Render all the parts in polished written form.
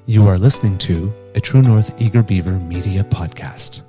You are listening to a True North Eager Beaver Media Podcast.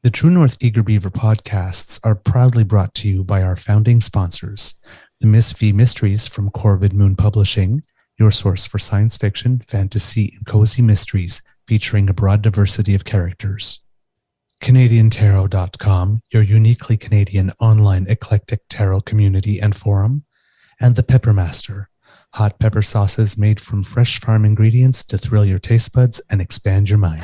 The True North Eager Beaver podcasts are proudly brought to you by our founding sponsors, the Miss V Mysteries from Corvid Moon Publishing, your source for science fiction, fantasy, and cozy mysteries featuring a broad diversity of characters. CanadianTarot.com, your uniquely Canadian online eclectic tarot community and forum, and the Peppermaster, hot pepper sauces made from fresh farm ingredients to thrill your taste buds and expand your mind.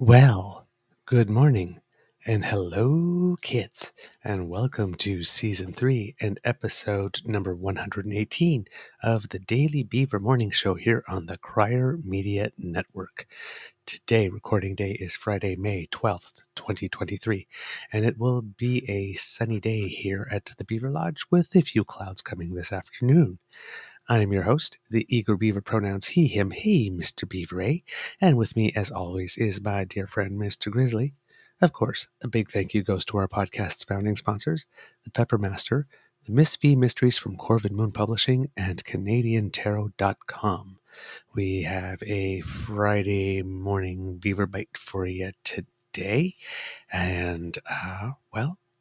Well, good morning, and hello, kids, and welcome to Season 3 and episode number 118 of the Daily Beaver Morning Show here on the Crier Media Network. Today, recording day is Friday, May 12th, 2023, and it will be a sunny day here at the Beaver Lodge with a few clouds coming this afternoon. I am your host, the Eager Beaver, pronouns he, him, he, Mr. Beaver, and with me, as always, is my dear friend, Mr. Grizzly. Of course, a big thank you goes to our podcast's founding sponsors, the Peppermaster, the Miss V Mysteries from Corvid Moon Publishing, and CanadianTarot.com. We have a Friday morning Beaver Bite for you today, and,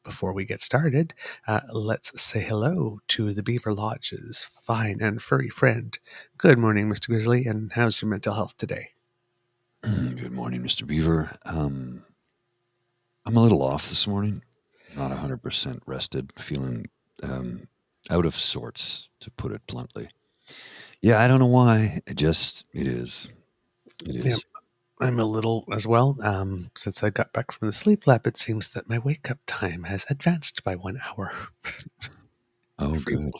before we get started, let's say hello to the Beaver Lodge's fine and furry friend. Good morning, Mr. Grizzly, and how's your mental health today? Good morning, Mr. Beaver. I'm a little off this morning, not 100% rested, feeling out of sorts, to put it bluntly. Yeah, I don't know why. It is. Yeah, I'm a little as well. Since I got back from the sleep lab, it seems that my wake-up time has advanced by 1 hour. Oh, good.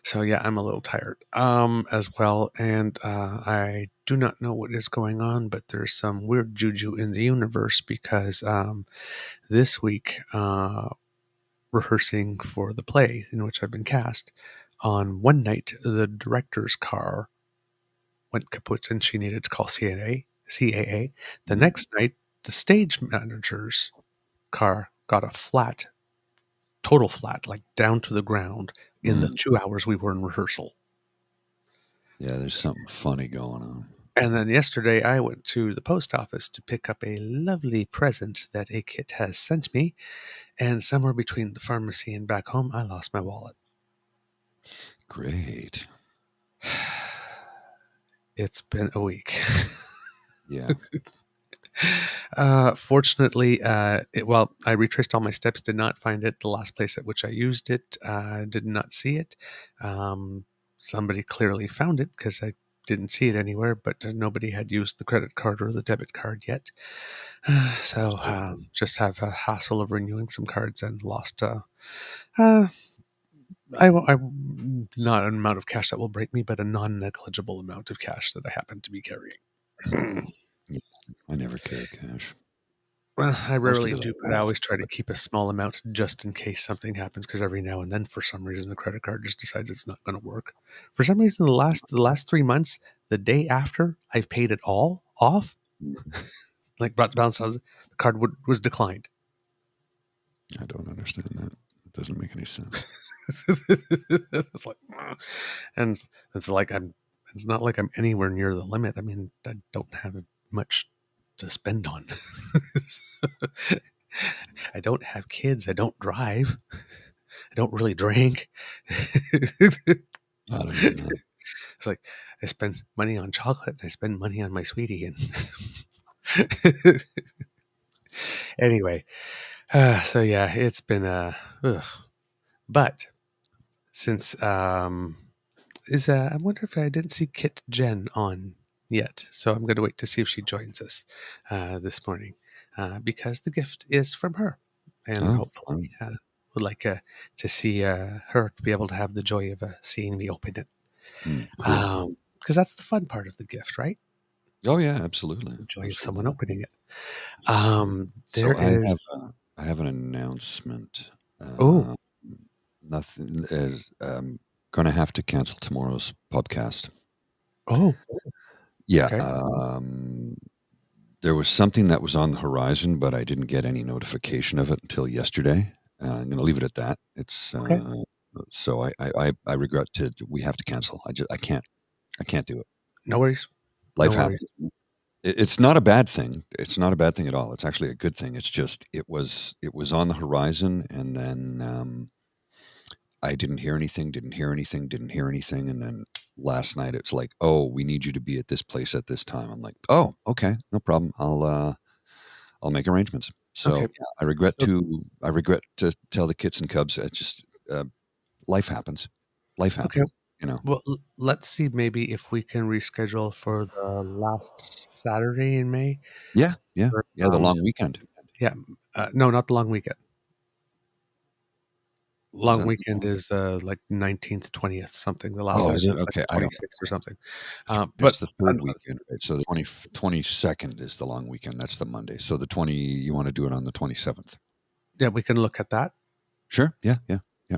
So yeah, I'm a little tired as well, and I do not know what is going on, but there's some weird juju in the universe because this week, rehearsing for the play in which I've been cast, on one night the director's car went kaput and she needed to call CAA. The next night, the stage manager's car got a total flat, like down to the ground in the 2 hours we were in rehearsal. Yeah, there's something funny going on. And then yesterday I went to the post office to pick up a lovely present that a kid has sent me, and somewhere between the pharmacy and back home, I lost my wallet. Great. It's been a week. Yeah. Fortunately, I retraced all my steps, did not find it. The last place at which I used it, did not see it. Somebody clearly found it because I didn't see it anywhere, but nobody had used the credit card or the debit card yet. So just have a hassle of renewing some cards and lost not an amount of cash that will break me, but a non-negligible amount of cash that I happen to be carrying. I never carry cash. Well, I Most of rarely it do, I but I won't. always try to But keep a small amount just in case something happens. Because every now and then, for some reason, the credit card just decides it's not going to work. For some reason, the last 3 months, the day after I've paid it all off, Mhm. like brought the balance, the card was declined. I don't understand that. It doesn't make any sense. It's like, and it's like I'm. It's not like I'm anywhere near the limit. I mean, I don't have much to spend on. I don't have kids. I don't drive. I don't really drink. Not even that. It's like I spend money on chocolate and I spend money on my sweetie. And anyway, so yeah, it's been but since I wonder if I didn't see Kit Jen on yet, so I'm going to wait to see if she joins us this morning because the gift is from her, and Oh, hopefully would like to see her to be able to have the joy of seeing me open it. cool. Because that's the fun part of the gift, right? Oh yeah, It's absolutely, the joy of someone absolutely. opening it. There So is. I have an announcement. Oh, Nothing is going to have to cancel tomorrow's podcast. oh, Yeah, okay, there was something that was on the horizon, but I didn't get any notification of it until yesterday. I'm going to leave it at that. It's okay. so I regret to we have to cancel. I can't do it. No worries. No Life worries. happens. It's not a bad thing. It's not a bad thing at all. It's actually a good thing. It's just it was on the horizon, and then I didn't hear anything, didn't hear anything, didn't hear anything, and then last night it's like, oh, we need you to be at this place at this time. I'm like, oh, okay, no problem. I'll make arrangements. Okay. So yeah, So, I regret to tell the kits and cubs. It's just life happens. Life okay. happens. You know. Well, let's see maybe if we can reschedule for the last Saturday in May. Yeah, yeah, Or, yeah. The long weekend. yeah. No, not the long weekend. Is Long that? weekend is like 19th, 20th, something. The last Oh, is Saturday it is like okay? the I don't. 26th or something. But It's the third weekend, right? So the 22nd is the long weekend. That's the Monday. So the 20. You want to do it on the 27th? yeah, we can look at that. Sure. Yeah. Yeah. Yeah.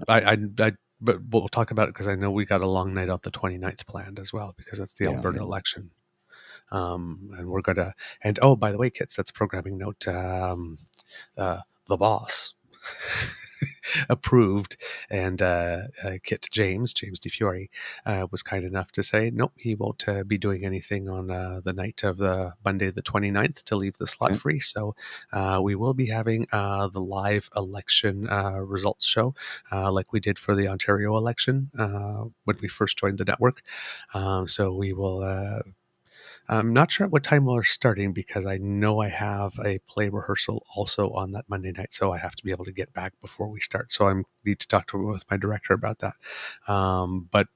Okay. But we'll talk about it because I know we got a long night out the 29th planned as well because it's the Yeah. Alberta Yeah. election. And we're gonna. And oh, by the way, kids, that's programming note. The boss approved, and Kit James DeFiore, was kind enough to say, nope, he won't be doing anything on the night of the Monday the 29th to leave the slot Okay. free. So we will be having the live election results show like we did for the Ontario election when we first joined the network. So we will I'm not sure at what time we're starting because I know I have a play rehearsal also on that Monday night, so I have to be able to get back before we start. So I need to talk with my director about that. But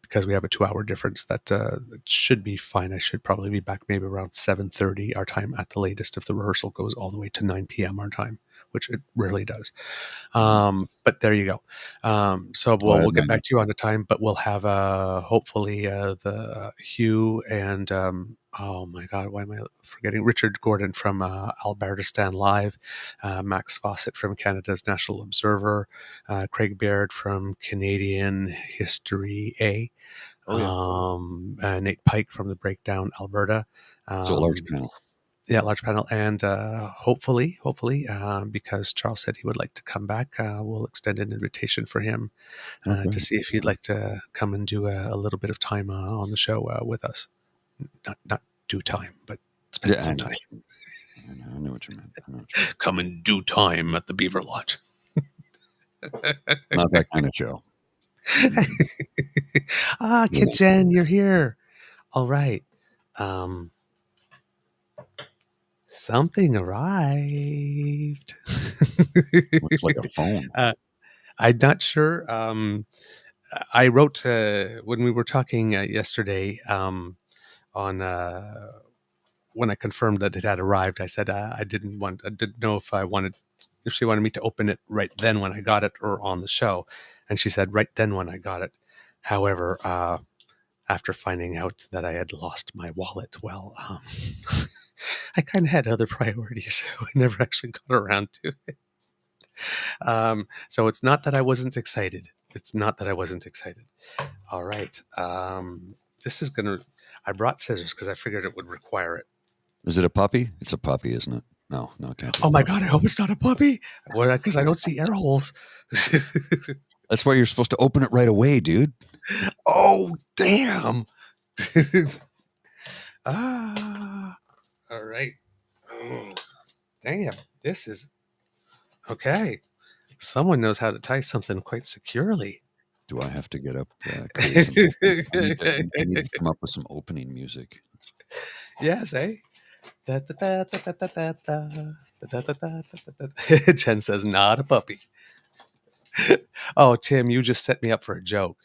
because we have a 2 hour difference, that it should be fine. I should probably be back maybe around 7:30 our time at the latest if the rehearsal goes all the way to 9 p.m. our time, which it rarely does. Mhm. But there you go. So Oh, we'll get 9. back to you on the time, but we'll have hopefully the Hugh and oh my God, why am I forgetting Richard Gordon from Alberta Stand Live, Max Fawcett from Canada's National Observer, Craig Baird from Canadian History A, Oh yeah. Nate Pike from the Breakdown Alberta. So a large Um, panel. yeah, large panel, and hopefully, because Charles said he would like to come back, we'll extend an invitation for him Okay. to see if he'd like to come and do a little bit of time on the show with us. Not do time, but spend Yeah, I some know time. what you mean. I know what you meant. I know what you meant. Come and do time at the Beaver Lodge. Not that kind of show. Mm-mm. Kit Yeah. Jen, you're here. All right. Um, Something arrived. Looks like a phone. uh, I'm not sure. I wrote when we were talking yesterday on when I confirmed that it had arrived. I said I didn't know if she wanted me to open it right then when I got it or on the show, and she said right then when I got it. However, after finding out that I had lost my wallet, well, I kind of had other priorities, so I never actually got around to it. So it's not that I wasn't excited. It's not that I wasn't excited. All right. This is going to, I brought scissors because I figured it would require it. Is it a puppy? It's a puppy, isn't it? No, it can't be. Oh my God, I hope it's not a puppy. Because I don't see air holes. That's why you're supposed to open it right away, dude. Oh, damn. All right. Oh, damn. This is okay. Someone knows how to tie something quite securely. Do I have to get up? I need to come up with some opening music. Yes, eh? Jen says, not a puppy. Oh, Tim, you just set me up for a joke.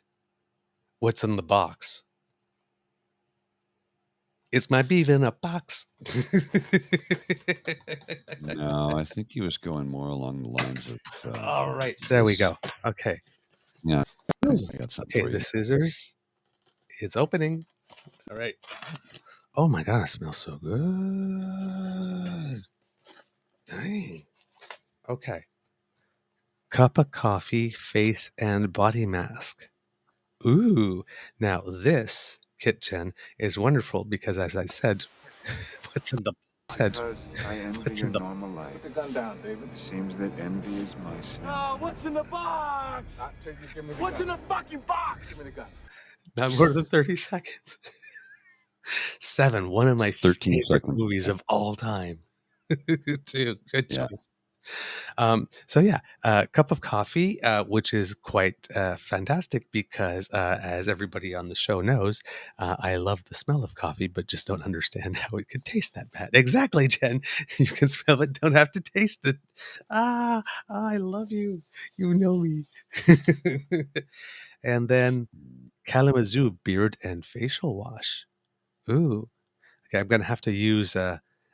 What's in the box? It's my beef in a box. No, I think he was going more along the lines of. All right, there we go. Okay. Yeah, I got something Okay, for the you. scissors. It's opening. All right. Oh my God, it smells so good. Dang. Okay. Cup of coffee, face and body mask. Ooh. Now this, Kit Jen, is wonderful because, as I said, what's in the What's in the normal life. Put the gun down, David. It seems that envy is my sin. Oh, what's in the box? What's in the fucking box? Give me the gun. Not more than 30 seconds. 7, one of my 13 favorite seconds. movies of all time. Too. Good Yeah. choice. So yeah, cup of coffee, which is quite fantastic because, as everybody on the show knows, I love the smell of coffee, but just don't understand how it could taste that bad. Exactly, Jen. You can smell it, don't have to taste it. I love you. You know me. And then Kalamazoo beard and facial wash. Ooh. Okay, I'm gonna have to use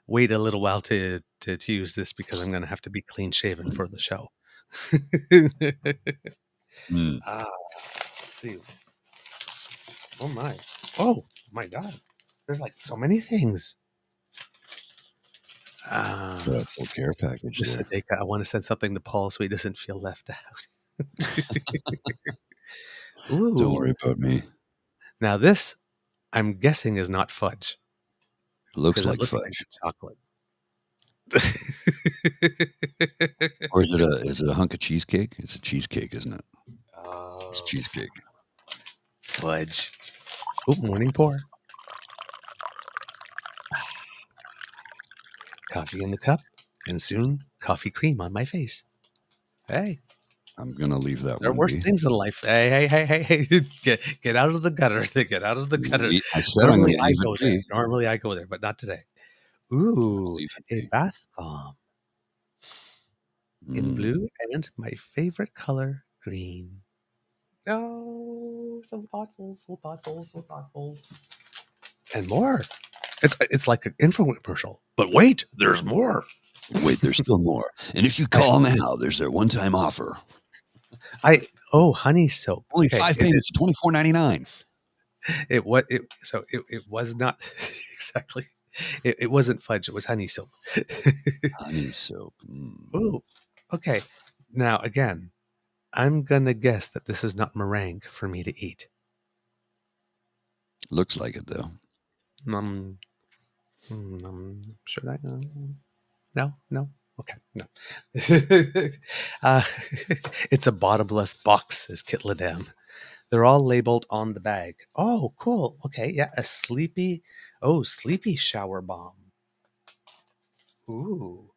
wait a little while to use this because I'm gonna have to be clean shaven for the show. Let's see. Oh my God. There's like so many things. Full care package. Just Sadeka, I want to send something to Paul so he doesn't feel left out. Ooh. Don't worry about me. Now this, I'm guessing, is not fudge. It looks 'cause like it looks fudge. like chocolate. Or is it a hunk of cheesecake? It's a cheesecake, isn't it? It's cheesecake. Fudge. Oh, morning pour. Coffee in the cup, and soon coffee cream on my face. Hey, I'm gonna leave that there are one worse be. things in life. Hey! Get out of the gutter. Get out of the gutter. I said Normally I'm I gonna go leave there. it be. Normally I go there, but not today. Ooh, Leave it a be. bath bomb in blue and my favorite color, green. Oh, so thoughtful, so thoughtful, so thoughtful. And more. It's like an infomercial. But wait, there's more. Wait, there's still more. And if you call now, there's a one-time offer. Honey soap. Only 5 payments, $24.99. It was not exactly. It wasn't fudge. It was honey soap. Honey soap. Ooh. Okay. Now again, I'm gonna guess that this is not meringue for me to eat. Looks like it though. Should I? No. Okay, no. It's a bottomless box, says Kit Ladam. They're all labeled on the bag. Oh, cool. Okay, yeah, a sleepy shower bomb. Ooh.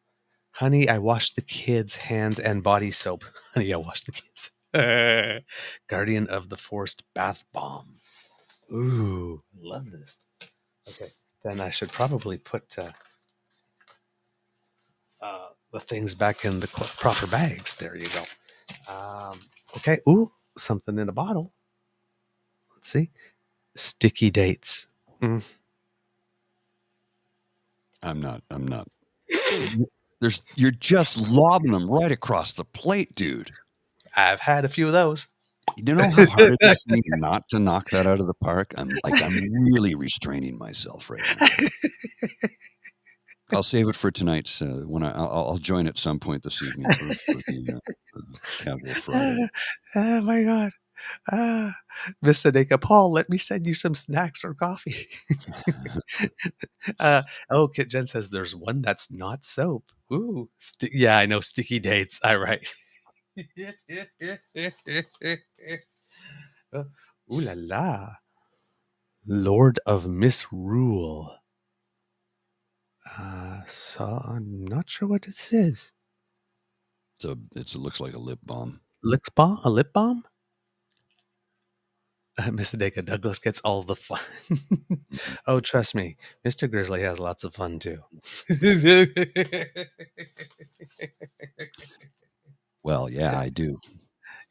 Honey, I washed the kids' hand and body soap. Honey, I washed the kids. Guardian of the Forest bath bomb. Ooh, love this. Okay, then I should probably put the things back in the proper bags. There you go. Okay. Ooh, something in a bottle. Let's see. Sticky dates. I'm not. You're just lobbing them right across the plate, dude. I've had a few of those. You know how hard it is for me not to knock that out of the park? I'm really restraining myself right now. I'll save it for tonight's when I'll join at some point this evening for the Casual Friday. Oh my God. Miss Sadeka, Paul, let me send you some snacks or coffee. Kit Jen says there's one that's not soap. Ooh, yeah, I know, sticky dates. All right. Ooh la la. Lord of Misrule. So I'm not sure what this is. So it looks like a lip balm. Lip balm? A lip balm? Miss Adeka, Douglas gets all the fun. Oh, trust me, Mr. Grizzly has lots of fun too. Well, yeah, I do.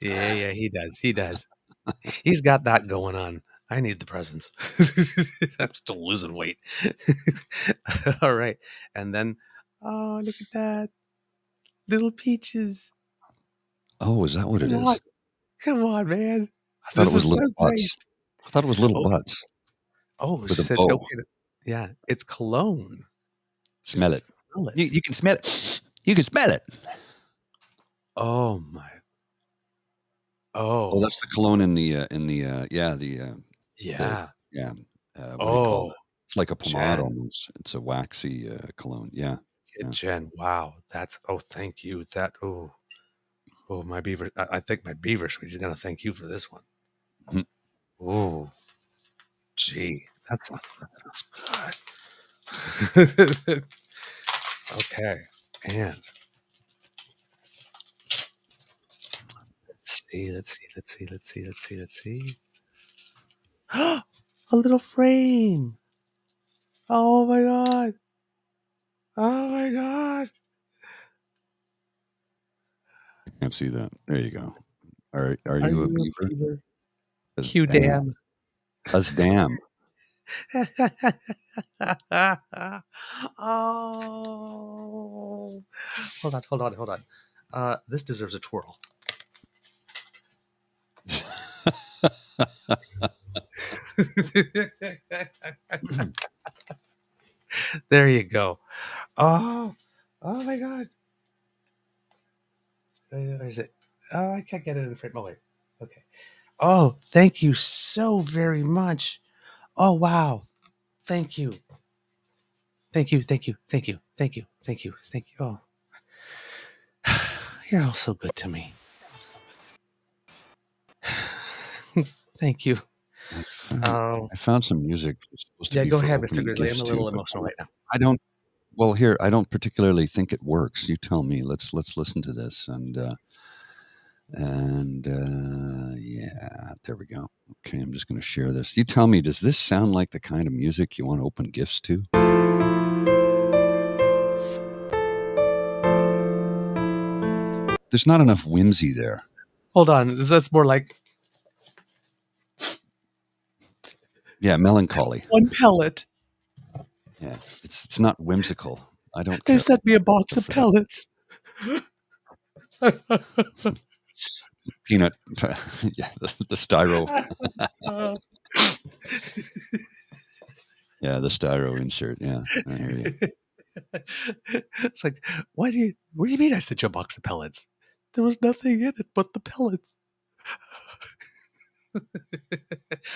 Yeah, he does. He does. He's got that going on. I need the presents. I'm still losing weight. All right. And then, oh, look at that. Little peaches. Oh, is that what it Come is? on. Come on, man. I thought it was little so great. butts. I thought it was little Oh. butts. Oh, With she a says, bow. okay. Yeah, it's cologne. Smell it. Smell it. You can smell it. You can smell it. Oh my. Oh, that's the cologne in the yeah. what do you call it? It's like a pomade Jen. almost. It's a waxy cologne. Yeah. Jen, wow. Thank you. My beaver. I think my beaver sweet is gonna thank you for this one. Mhm. Oh, gee, that sounds good. Okay, and let's see. A little frame. Oh my God. Oh my God. I can't see that. There you go. Are you a beaver? Q damn. Us damn. Oh. Hold on. This deserves a twirl. There you go. Oh my God. Where is it? Oh, I can't get it in frame. Oh, wait. Okay. Oh, thank you so very much. Oh, wow. Thank you. Thank you. Oh, you're all so good to me. Thank you. I found some music that's supposed to be go for ahead, Mr. opening Grizzly. gifts I'm a too, little but emotional right now. I don't. Well, here I don't particularly think it works. You tell me. Let's listen to this and yeah, there we go. Okay, I'm just going to share this. You tell me, does this sound like the kind of music you want to open gifts to? There's not enough whimsy there. Hold on. That's more like... Yeah, melancholy. One pellet. Yeah, it's not whimsical. I don't They care. sent me a box of pellets. Peanut. Yeah, the styro. Yeah, the styro insert. Yeah, I hear you. It's like, what do you mean I sent you a box of pellets? There was nothing in it but the pellets.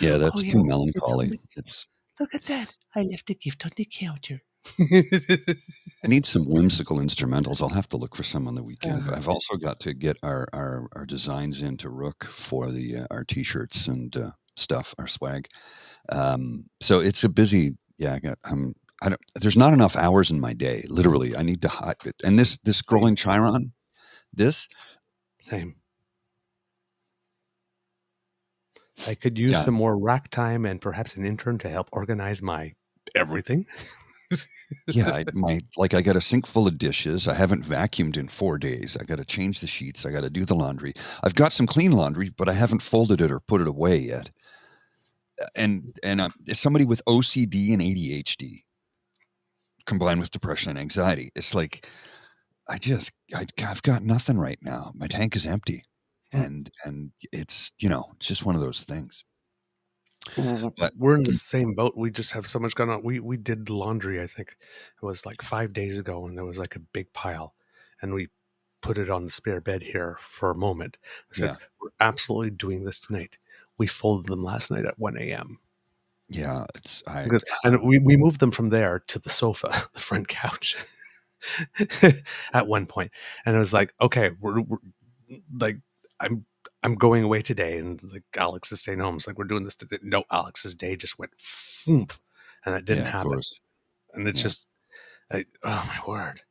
Yeah, that's too melancholy. Look at that. I left a gift on the counter. I need some whimsical instrumentals. I'll have to look for some on the weekend. But I've also got to get our designs into Rook for the our t-shirts and stuff, our swag. So it's a busy. Yeah, I got. I don't. There's not enough hours in my day. Literally, I need to hide it. And this scrolling Chiron, this same. I could use some more rack time and perhaps an intern to help organize my everything. Yeah, I got a sink full of dishes. I haven't vacuumed in 4 days. I got to change the sheets. I got to do the laundry. I've got some clean laundry, but I haven't folded it or put it away yet. And somebody with OCD and ADHD combined with depression and anxiety, it's like I've got nothing right now. My tank is empty, and it's it's just one of those things. But We're in the same boat. We just have so much going on. We did laundry, I think it was like 5 days ago, and there was like a big pile, and we put it on the spare bed here for a moment. I said, yeah, we're absolutely doing this tonight. We folded them last night at 1 a.m. yeah, Because, and we moved them from there to the sofa, the front couch at one point. And it was like, okay, we're like, I'm going away today, and like Alex is staying home. It's like, we're doing this today. No, Alex's day just went foomp, and that didn't yeah, of happen. course. And it's Yeah. just, oh my word.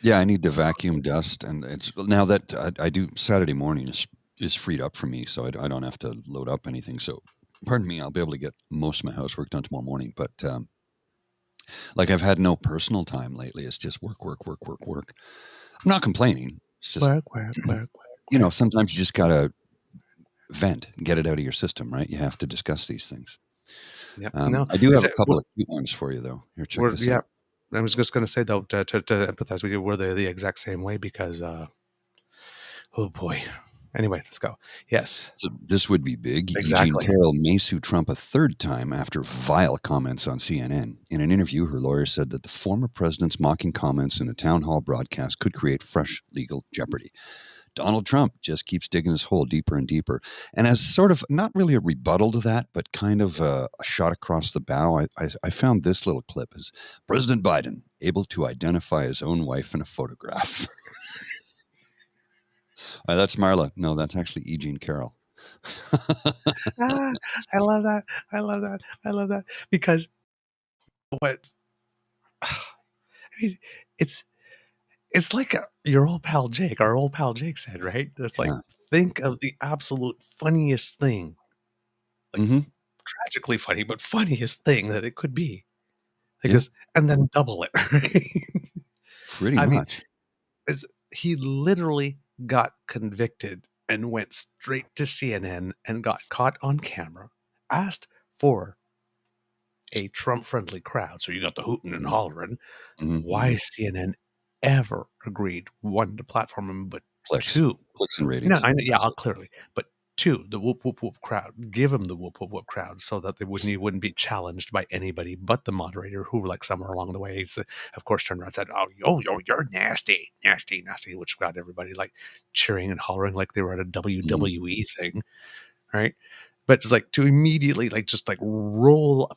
Yeah, I need to vacuum dust, and it's now that I do Saturday morning is freed up for me, so I don't have to load up anything. So, pardon me, I'll be able to get most of my housework done tomorrow morning. But like I've had no personal time lately. It's just work, work, work, work, work. I'm not complaining. It's just Work. sometimes you just gotta vent, get it out of your system, right? You have to discuss these things. Yeah. No, I do is have a it, couple of cute ones for you, though. Here, check this yeah. out. I was just going to say, though, to empathize with you, we're the exact same way because, oh boy. Anyway, let's go. Yes, So this would be big. Eugene exactly. Carroll may sue Trump a third time after vile comments on CNN. In an interview, her lawyer said that the former president's mocking comments in a town hall broadcast could create fresh legal jeopardy. Donald Trump just keeps digging his hole deeper and deeper. And as sort of not really a rebuttal to that, but kind of a shot across the bow, I found this little clip as President Biden able to identify his own wife in a photograph. That's Marla. No, that's actually Eugene Carroll. I love that. I love that. I love that because what I mean, it's like your old pal Jake. Our old pal Jake said, right? It's like, Yeah. think of the absolute funniest thing, like Mm-hmm. tragically funny, but funniest thing that it could be, Yeah. because and then double it. Right? Pretty I mean, much. he literally got convicted and went straight to CNN and got caught on camera, asked for a Trump-friendly crowd. So you got the hooting and hollering. Mm-hmm. Why CNN ever agreed, one, to platform him, but Clicks two, and no, ratings. I know, yeah, I'll clearly, but two, the whoop whoop whoop crowd, give him the whoop whoop whoop crowd, so that he wouldn't be challenged by anybody but the moderator, who, like, somewhere along the way, of course, turned around and said, "Oh, you're nasty, nasty, nasty," which got everybody like cheering and hollering like they were at a WWE thing, right? But it's like to immediately just like roll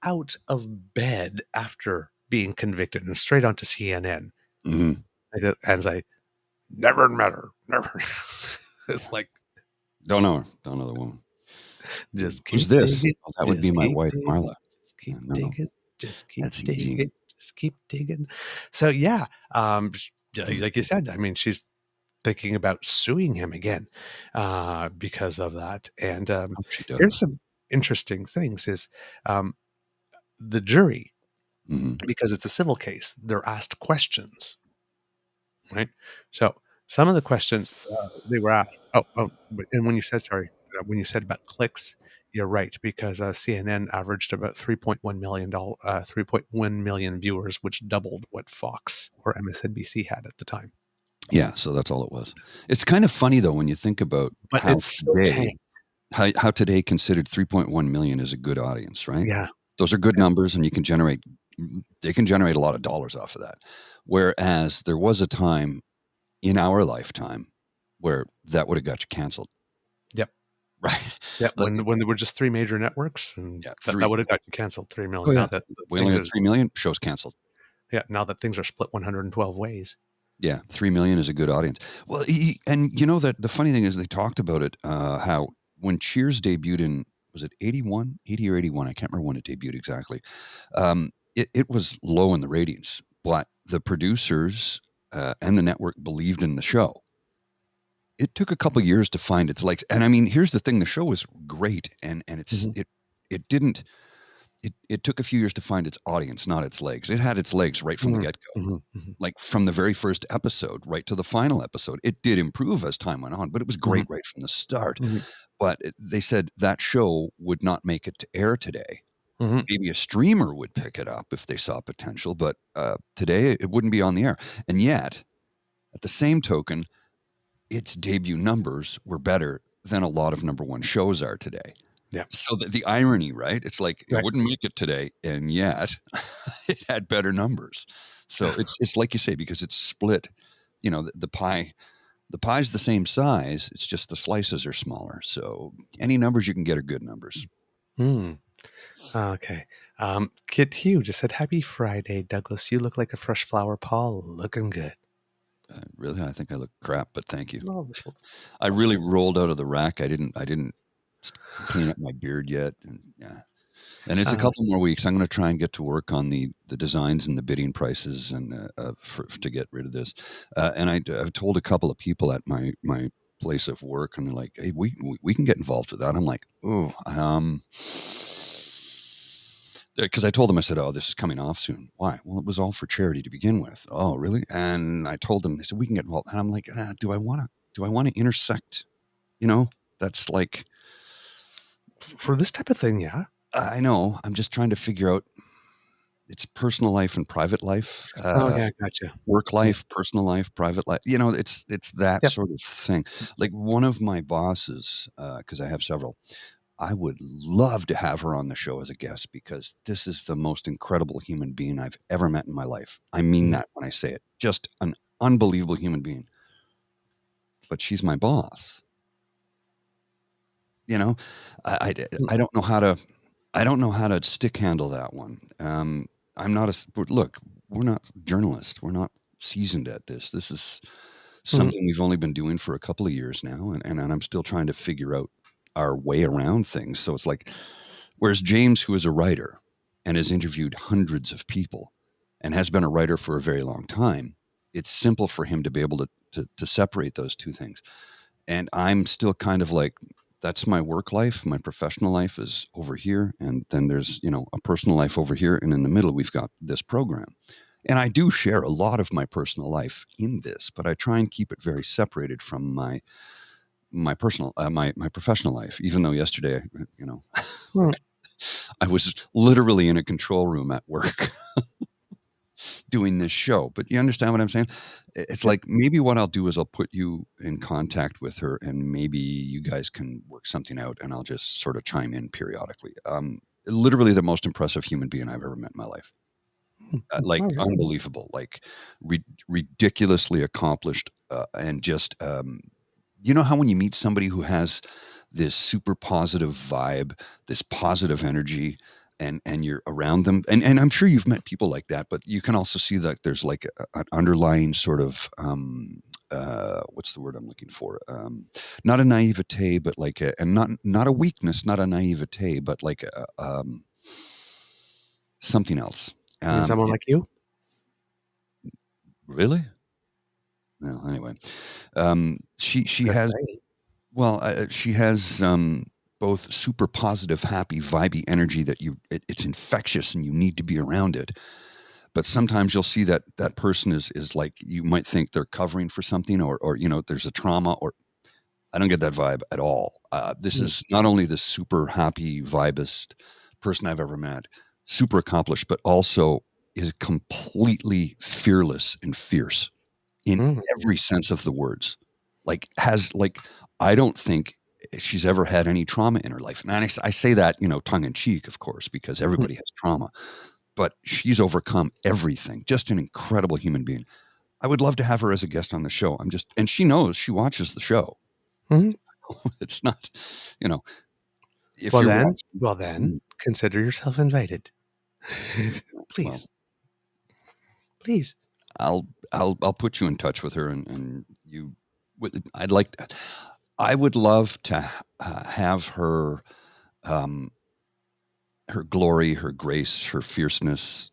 out of bed after being convicted and straight onto CNN. Mm-hmm. And it's like, never met her, never. It's like, Don't know her. Don't know the woman. just Who's keep this? digging, Oh, that would be just my keep wife, digging, Marla. just keep No, digging, just keep that's digging, Eugene. just keep digging. So yeah, like you said, I mean, she's thinking about suing him again because of that. And She does. here's some interesting things: is the jury, Mm-hmm. because it's a civil case, they're asked questions, right? So some of the questions they were asked. And when you said when you said about clicks, you're right, because CNN averaged about 3.1 million viewers, which doubled what Fox or MSNBC had at the time. Yeah, so that's all it was. It's kind of funny though when you think about But how it's so today, tanked. how today considered 3.1 million is a good audience, right? Yeah. Those are good numbers, and they can generate a lot of dollars off of that. Whereas there was a time in our lifetime where that would have got you canceled. Yep. Right. Yeah. When there were just three major networks, and that would have got you canceled 3 million. Oh, yeah. Now that We only had 3 million, shows canceled. Yeah, now that things are split 112 ways. Yeah, 3 million is a good audience. Well, and you know that the funny thing is they talked about it, how when Cheers debuted in, was it 81, 80 or 81? I can't remember when it debuted exactly. It was low in the ratings, but the producers and the network believed in the show. It took a couple of years to find its legs. And I mean, here's the thing, the show was great, and it's it didn't. It took a few years to find its audience, not its legs. It had its legs right from the get-go. Like from the very first episode right to the final episode. It did improve as time went on, but it was great right from the start. But they said that show would not make it to air today. Maybe a streamer would pick it up if they saw potential, but today it wouldn't be on the air. And yet, at the same token, its debut numbers were better than a lot of number one shows are today. Yeah. So the irony, right? It's like it Right. wouldn't make it today, and yet it had better numbers. So it's like you say, because it's split. The pie's the same size. It's just the slices are smaller. So any numbers you can get are good numbers. Hmm. Okay. Kit Hugh just said, "Happy Friday, Douglas. You look like a fresh flower, Paul. Looking good." Really, I think I look crap, but thank you. No, this will- I really rolled out of the rack. I didn't clean up my beard yet, and yeah. And it's a couple more weeks. I'm going to try and get to work on the designs and the bidding prices, and to get rid of this. And I've told a couple of people at my place of work, and they're like, "Hey, we can get involved with that." I'm like, "Oh, because I told them, I said, "Oh, this is coming off soon." Why? Well, it was all for charity to begin with. Oh, really? And I told them, they said, "We can get involved." And I'm like, do I want to intersect? That's like, for this type of thing, yeah. I know. I'm just trying to figure out. It's personal life and private life, Okay, gotcha. work life, personal life, private life. It's that Yep. sort of thing. Like one of my bosses, because I have several, I would love to have her on the show as a guest, because this is the most incredible human being I've ever met in my life. I mean that when I say it. Just an unbelievable human being. But she's my boss. I don't know how to. I don't know how to stick handle that one. I'm not look. We're not journalists. We're not seasoned at this. This is something we've only been doing for a couple of years now, and I'm still trying to figure out our way around things. So it's like, whereas James, who is a writer and has interviewed hundreds of people and has been a writer for a very long time, it's simple for him to be able to separate those two things. And I'm still kind of like, that's my work life. My professional life is over here. And then there's, a personal life over here. And in the middle, we've got this program. And I do share a lot of my personal life in this, but I try and keep it very separated from my personal, my professional life, even though yesterday, I was literally in a control room at work doing this show. But you understand what I'm saying? It's like, maybe what I'll do is I'll put you in contact with her, and maybe you guys can work something out, and I'll just sort of chime in periodically. Literally the most impressive human being I've ever met in my life. Like, All right. unbelievable, like ridiculously accomplished, and just, how when you meet somebody who has this super positive vibe, this positive energy, and you're around them, and I'm sure you've met people like that, but you can also see that there's like an underlying sort of, what's the word I'm looking for? Not a naivete, but like and not a weakness, not a naivete, but like something else. And someone like you? Really? Well, anyway, she That's has, right. well, she has both super positive, happy, vibey energy that it's infectious and you need to be around it. But sometimes you'll see that that person is like, you might think they're covering for something, or there's a trauma, or I don't get that vibe at all. This is not only the super happy, vibest person I've ever met, super accomplished, but also is completely fearless and fierce in every sense of the words. I don't think she's ever had any trauma in her life. And I say that, tongue in cheek, of course, because everybody has trauma, but she's overcome everything. Just an incredible human being. I would love to have her as a guest on the show. And she knows, she watches the show. It's not, if Well you're then, watching, consider yourself invited. Please. Please. I'll put you in touch with her, and I would love to have her, her glory, her grace, her fierceness,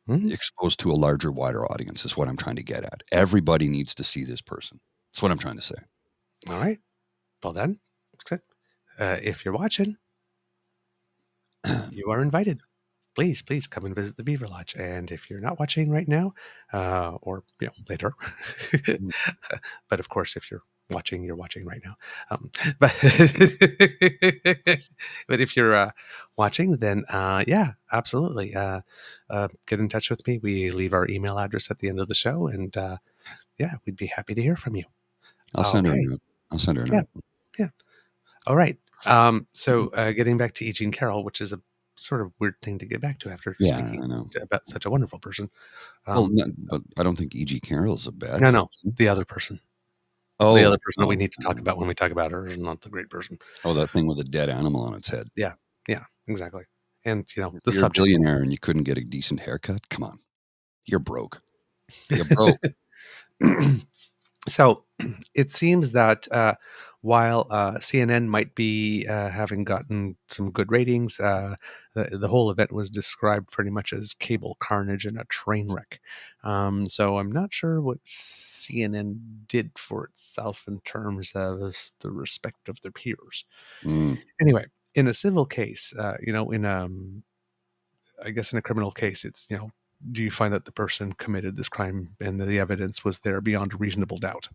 exposed to a larger, wider audience is what I'm trying to get at. Everybody needs to see this person. That's what I'm trying to say. All right. Well then, if you're watching, you are invited. Please come and visit the Beaver Lodge. And if you're not watching right now, or later, but of course, if you're watching right now. But but if you're watching, then yeah, absolutely. Get in touch with me. We leave our email address at the end of the show, and yeah, we'd be happy to hear from you. I'll send her a note. I'll send her a note. Yeah. All right. So getting back to E. Jean Carroll, which is a sort of weird thing to get back to after Yeah, speaking I know. about such a wonderful person. Well, but I don't think E.G. Carroll's a bad No, person. the other person. Oh, the other person that we need to talk about when we talk about her is not the great person. Oh, that thing with a dead animal on its head. Yeah, exactly. And the You're subject. a billionaire and you couldn't get a decent haircut? Come on. You're broke. You're broke. So it seems that while CNN might be having gotten some good ratings, the whole event was described pretty much as cable carnage and a train wreck. So I'm not sure what CNN did for itself in terms of the respect of their peers. Anyway, in a civil case, I guess in a criminal case, it's, do you find that the person committed this crime and the evidence was there beyond a reasonable doubt?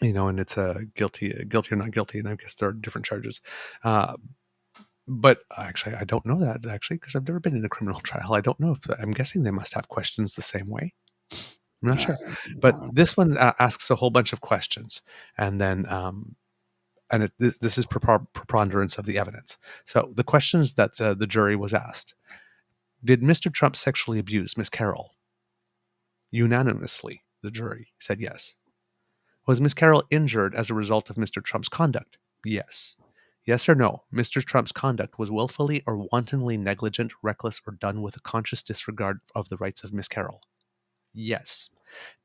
And it's a guilty or not guilty, and I guess there are different charges. But actually, I don't know that because I've never been in a criminal trial. I don't know if I'm guessing they must have questions the same way. I'm not sure, but this one asks a whole bunch of questions, and then this is preponderance of the evidence. So the questions that the jury was asked: did Mr. Trump sexually abuse Miss Carroll? Unanimously, the jury said yes. Was Miss Carroll injured as a result of Mr. Trump's conduct? Yes. Yes or no, Mr. Trump's conduct was willfully or wantonly negligent, reckless, or done with a conscious disregard of the rights of Miss Carroll? Yes.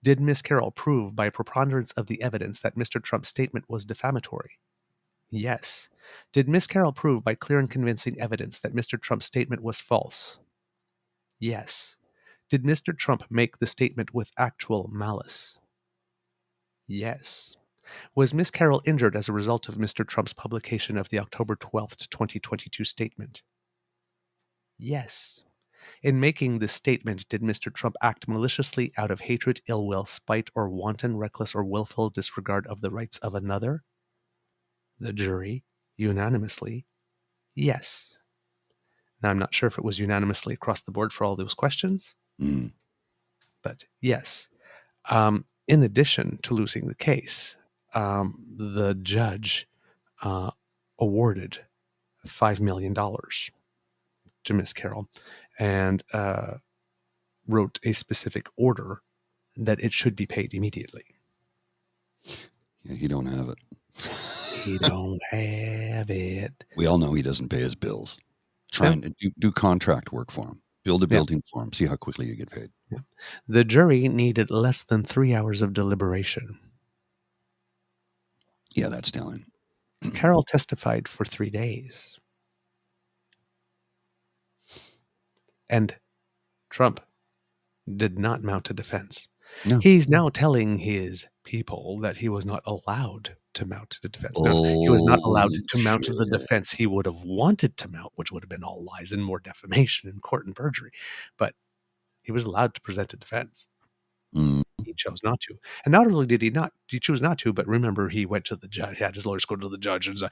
Did Miss Carroll prove by preponderance of the evidence that Mr. Trump's statement was defamatory? Yes. Did Miss Carroll prove by clear and convincing evidence that Mr. Trump's statement was false? Yes. Did Mr. Trump make the statement with actual malice? Yes. Was Miss Carroll injured as a result of Mr. Trump's publication of the October 12th, 2022 statement? Yes. In making this statement, did Mr. Trump act maliciously out of hatred, ill will, spite, or wanton, reckless, or willful disregard of the rights of another? The jury, unanimously, yes. Now, I'm not sure if it was unanimously across the board for all those questions, but yes. In addition to losing the case, the judge awarded $5 million to Miss Carroll and wrote a specific order that it should be paid immediately. Yeah, he don't have it. He don't have it. We all know he doesn't pay his bills. Try and do contract work for him. Build a building for him. See how quickly you get paid. Yeah. The jury needed less than 3 hours of deliberation. Yeah, that's telling. Carroll testified for 3 days. And Trump did not mount a defense. No. He's now telling his people that he was not allowed to mount the defense. Now, he was not allowed to mount the defense he would have wanted to mount, which would have been all lies and more defamation in court and perjury. But he was allowed to present a defense. He chose not to. And not only did he choose not to, but remember, he went to the judge. He had his lawyers go to the judge and say,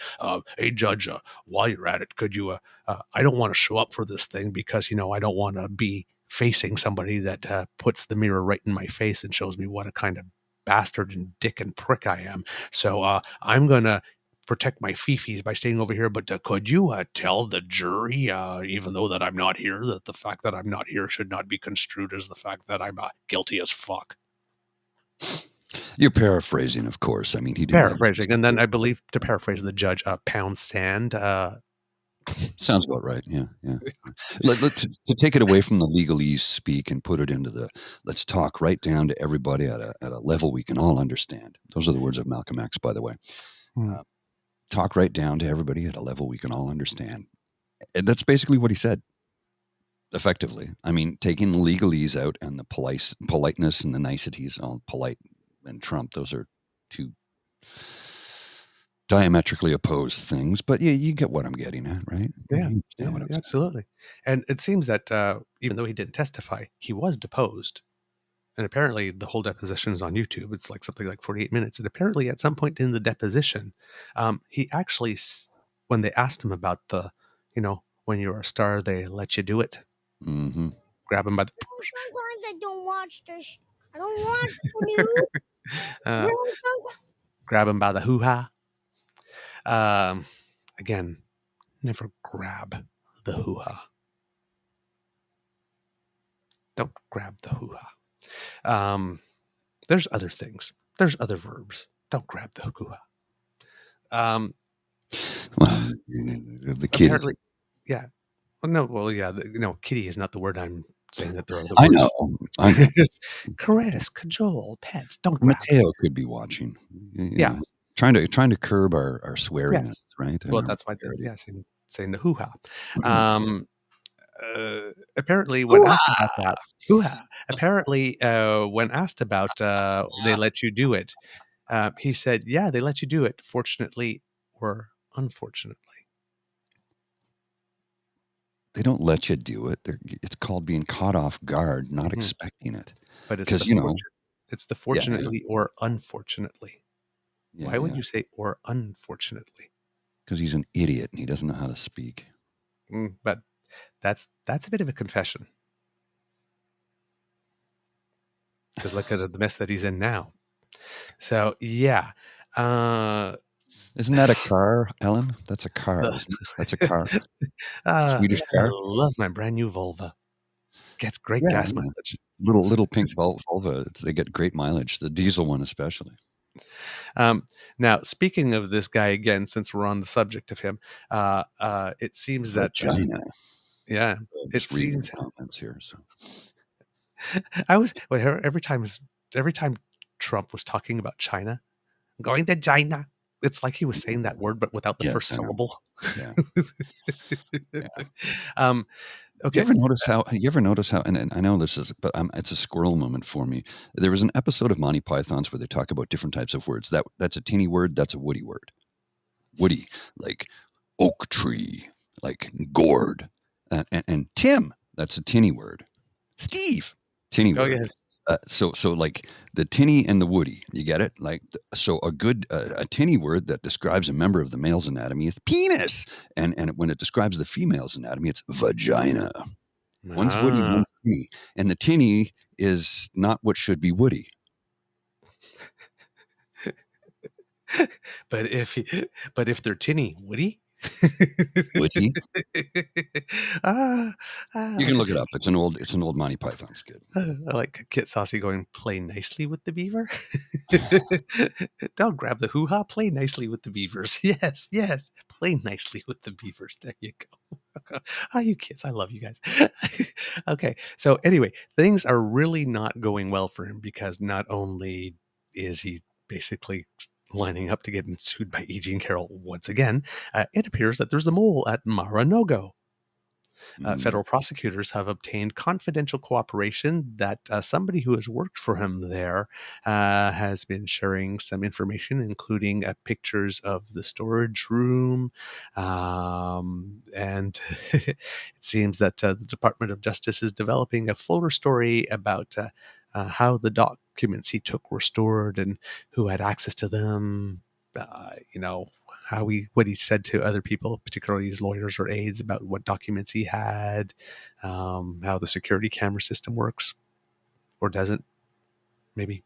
hey, judge, while you're at it, could you, I don't want to show up for this thing because, I don't want to be facing somebody that puts the mirror right in my face and shows me what a kind of bastard and dick and prick I am. So I'm going to protect my fifis by staying over here, but could you tell the jury, even though that I'm not here, that the fact that I'm not here should not be construed as the fact that I'm guilty as fuck? You're paraphrasing, of course. I mean, he did paraphrasing, and then I believe, to paraphrase the judge, pound sand. Sounds about right. Yeah. To take it away from the legalese speak and put it into the let's talk right down to everybody at a level we can all understand. Those are the words of Malcolm X, by the way. Talk right down to everybody at a level we can all understand. And that's basically what he said. Effectively, I mean, taking the legalese out and the politeness and the niceties, all polite and Trump, those are two diametrically opposed things, but yeah, you get what I'm getting at, right? Yeah, absolutely. And it seems that even though he didn't testify, he was deposed. And apparently the whole deposition is on YouTube. It's like something like 48 minutes. And apparently at some point in the deposition, he actually, when they asked him about the, when you're a star, they let you do it. Mm-hmm. Grab him by the... Sometimes I don't watch this. I don't watch grab him by the hoo-ha. again, never grab the hoo-ha. Don't grab the hoo-ha. There's other things. There's other verbs. Don't grab the hoo-ha. Well, the kitty. Apparently, yeah. Well, no, well, yeah. No, kitty is not the word I'm saying that there are other I words. know. Caress, cajole, pet. Don't grab. Mateo could be watching. Yeah. Trying to curb our sweariness, Yes. right? Well, that's why they're saying the hoo-ha. Apparently, when asked about that, hoo-ha. Apparently, when asked about they let you do it, he said, "Yeah, they let you do it. Fortunately or unfortunately." They don't let you do it. It's called being caught off guard, not expecting it. But it's 'Cause, it's the fortunately or unfortunately. Yeah, Why would you say or unfortunately? Because he's an idiot and he doesn't know how to speak. But that's a bit of a confession. Because look at the mess that he's in now. So yeah. Isn't that a car, Ellen? That's a car. That's a car. Swedish I car. love my brand new Volvo. Gets great gas mileage. Little pink Volvo. They get great mileage. The diesel one especially. Now, speaking of this guy again, since we're on the subject of him, it seems that China. Yeah, it seems comments here. So every time Trump was talking about China, going to China, it's like he was saying that word but without the first syllable. Yeah. Okay. You ever notice how? And I know this is, but it's a squirrel moment for me. There was an episode of Monty Python's where they talk about different types of words. That's a tinny word. That's a woody word. Woody, like oak tree, like gourd, and Tim. That's a tinny word. Steve, tinny word. Yes. So like the tinny and the woody, you get it? Like, so a good, a tinny word that describes a member of the male's anatomy is penis. And when it describes the female's anatomy, it's vagina. One's woody, one's tinny. And the tinny is not what should be woody. But if they're tinny, woody? Woody? You can look it up. It's an old Monty Python skit. I like Kit Saucy going, play nicely with the beaver. Don't grab the hoo-ha, play nicely with the beavers. Yes, play nicely with the beavers. There you go. You kids, I love you guys. Okay, so anyway, things are really not going well for him because not only is he basically lining up to get sued by E. Jean Carroll once again, it appears that there's a mole at Maranogo. Federal prosecutors have obtained confidential cooperation that somebody who has worked for him there has been sharing some information, including pictures of the storage room. And it seems that the Department of Justice is developing a fuller story about how the documents he took were stored and who had access to them. What he said to other people, particularly his lawyers or aides, about what documents he had, how the security camera system works or doesn't, maybe.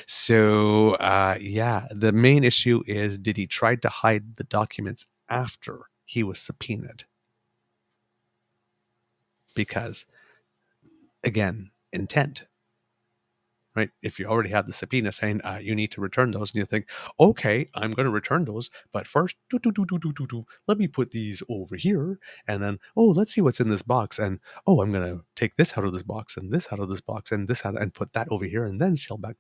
So the main issue is, did he try to hide the documents after he was subpoenaed? Because, again, intent. Right? If you already have the subpoena saying you need to return those, and you think, okay, I'm going to return those, but first, let me put these over here, and then, let's see what's in this box, and I'm going to take this out of this box, and this out of this box, and this out, and put that over here, and then seal back,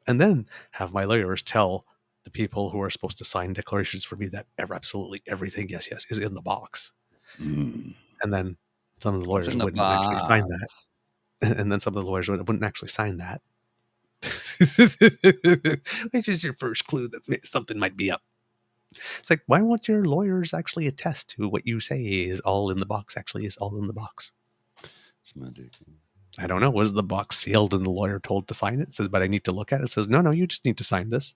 and then have my lawyers tell the people who are supposed to sign declarations for me that absolutely everything, yes, is in the box, and then some of the lawyers wouldn't actually sign that. And then some of the lawyers wouldn't actually sign that. Which is your first clue that something might be up. It's like, why won't your lawyers actually attest to what you say is all in the box actually is all in the box? I don't know. Was the box sealed and the lawyer told to sign it? It says, but I need to look at it. It says, no, you just need to sign this.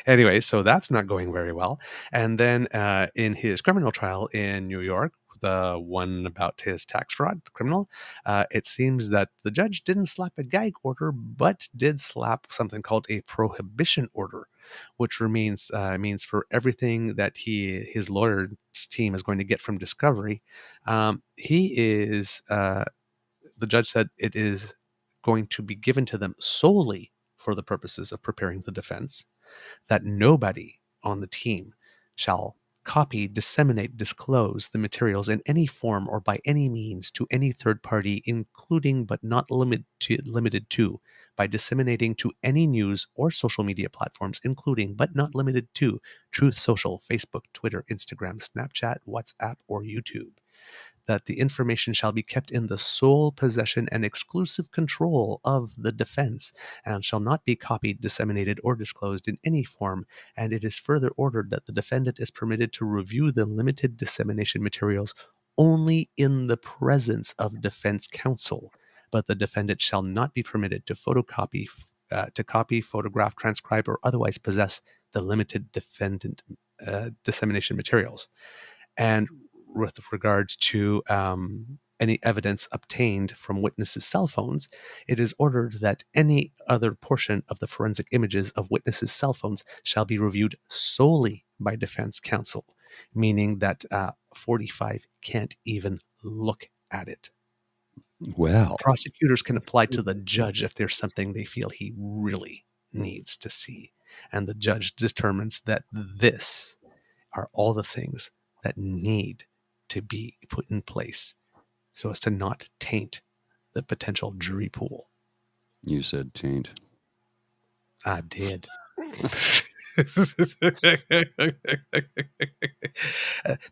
Anyway, so that's not going very well. And then in his criminal trial in New York, the one about his tax fraud, the criminal, it seems that the judge didn't slap a gag order, but did slap something called a prohibition order, which means for everything that his lawyer's team is going to get from discovery, the judge said it is going to be given to them solely for the purposes of preparing the defense, that nobody on the team shall copy, disseminate, disclose the materials in any form or by any means to any third party, including but not limited to, by disseminating to any news or social media platforms, including but not limited to Truth Social, Facebook, Twitter, Instagram, Snapchat, WhatsApp, or YouTube. That the information shall be kept in the sole possession and exclusive control of the defense, and shall not be copied, disseminated, or disclosed in any form. And it is further ordered that the defendant is permitted to review the limited dissemination materials only in the presence of defense counsel, but the defendant shall not be permitted to photocopy, copy, photograph, transcribe, or otherwise possess the limited defendant dissemination materials. And with regards to any evidence obtained from witnesses' cell phones, it is ordered that any other portion of the forensic images of witnesses' cell phones shall be reviewed solely by defense counsel, meaning that 45 can't even look at it. Well, prosecutors can apply to the judge if there's something they feel he really needs to see, and the judge determines that this are all the things that need to be put in place so as to not taint the potential jury pool. You said taint. I did.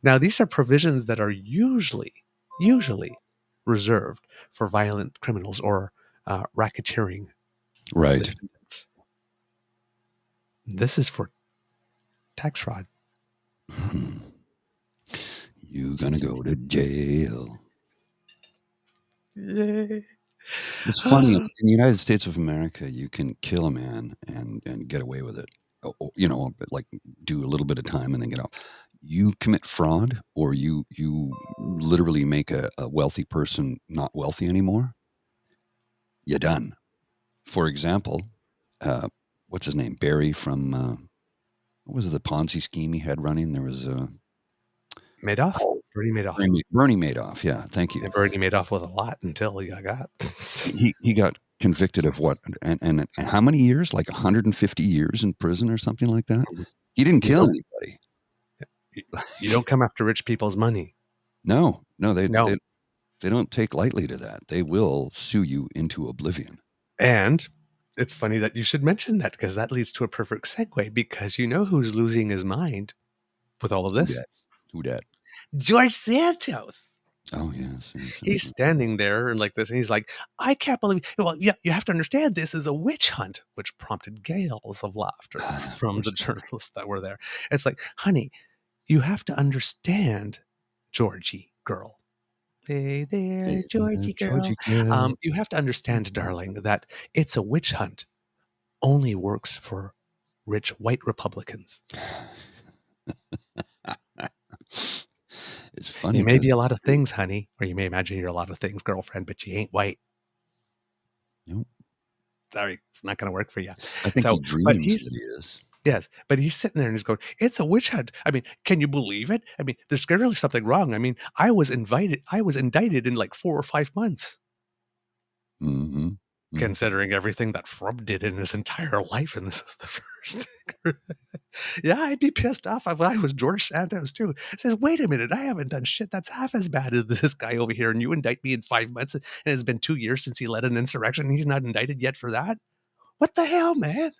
Now, these are provisions that are usually reserved for violent criminals or racketeering Right. defendants. This is for tax fraud. You gonna go to jail. Yay. It's funny, in the United States of America, you can kill a man and get away with it. You know, like do a little bit of time and then get off. You commit fraud, or you literally make a wealthy person not wealthy anymore, you're done. For example, what's his name? Barry from, what was the Ponzi scheme he had running? There was Madoff? Bernie Madoff. Bernie Madoff, yeah, thank you. Yeah, Bernie Madoff was a lot until he got. He got convicted of what? And how many years? Like 150 years in prison or something like that? He didn't kill anybody. You don't come after rich people's money. No, they don't take lightly to that. They will sue you into oblivion. And it's funny that you should mention that, because that leads to a perfect segue, because you know who's losing his mind with all of this? Who dat? George Santos. Oh, yes. He's standing there and like this, and he's like, I can't believe, well, yeah, you have to understand this is a witch hunt, which prompted gales of laughter from the journalists that were there. It's like, honey, you have to understand, Georgie girl. Hey there, Georgie girl. You have to understand, darling, that it's a witch hunt only works for rich white Republicans. It's funny. You may be a lot of things, honey, or you may imagine you're a lot of things, girlfriend, but you ain't white. Nope. Sorry, it's not going to work for you. I think he dreams that he is. Yes, but he's sitting there and he's going, it's a witch hunt. I mean, can you believe it? I mean, there's clearly something wrong. I mean, I was indicted in like 4 or 5 months. Mm-hmm. Considering everything that Frub did in his entire life, and this is the first. Yeah, I'd be pissed off if I was George Santos too. Says, wait a minute, I haven't done shit that's half as bad as this guy over here, and you indict me in 5 months, and it's been 2 years since he led an insurrection, and he's not indicted yet for that? What the hell, man?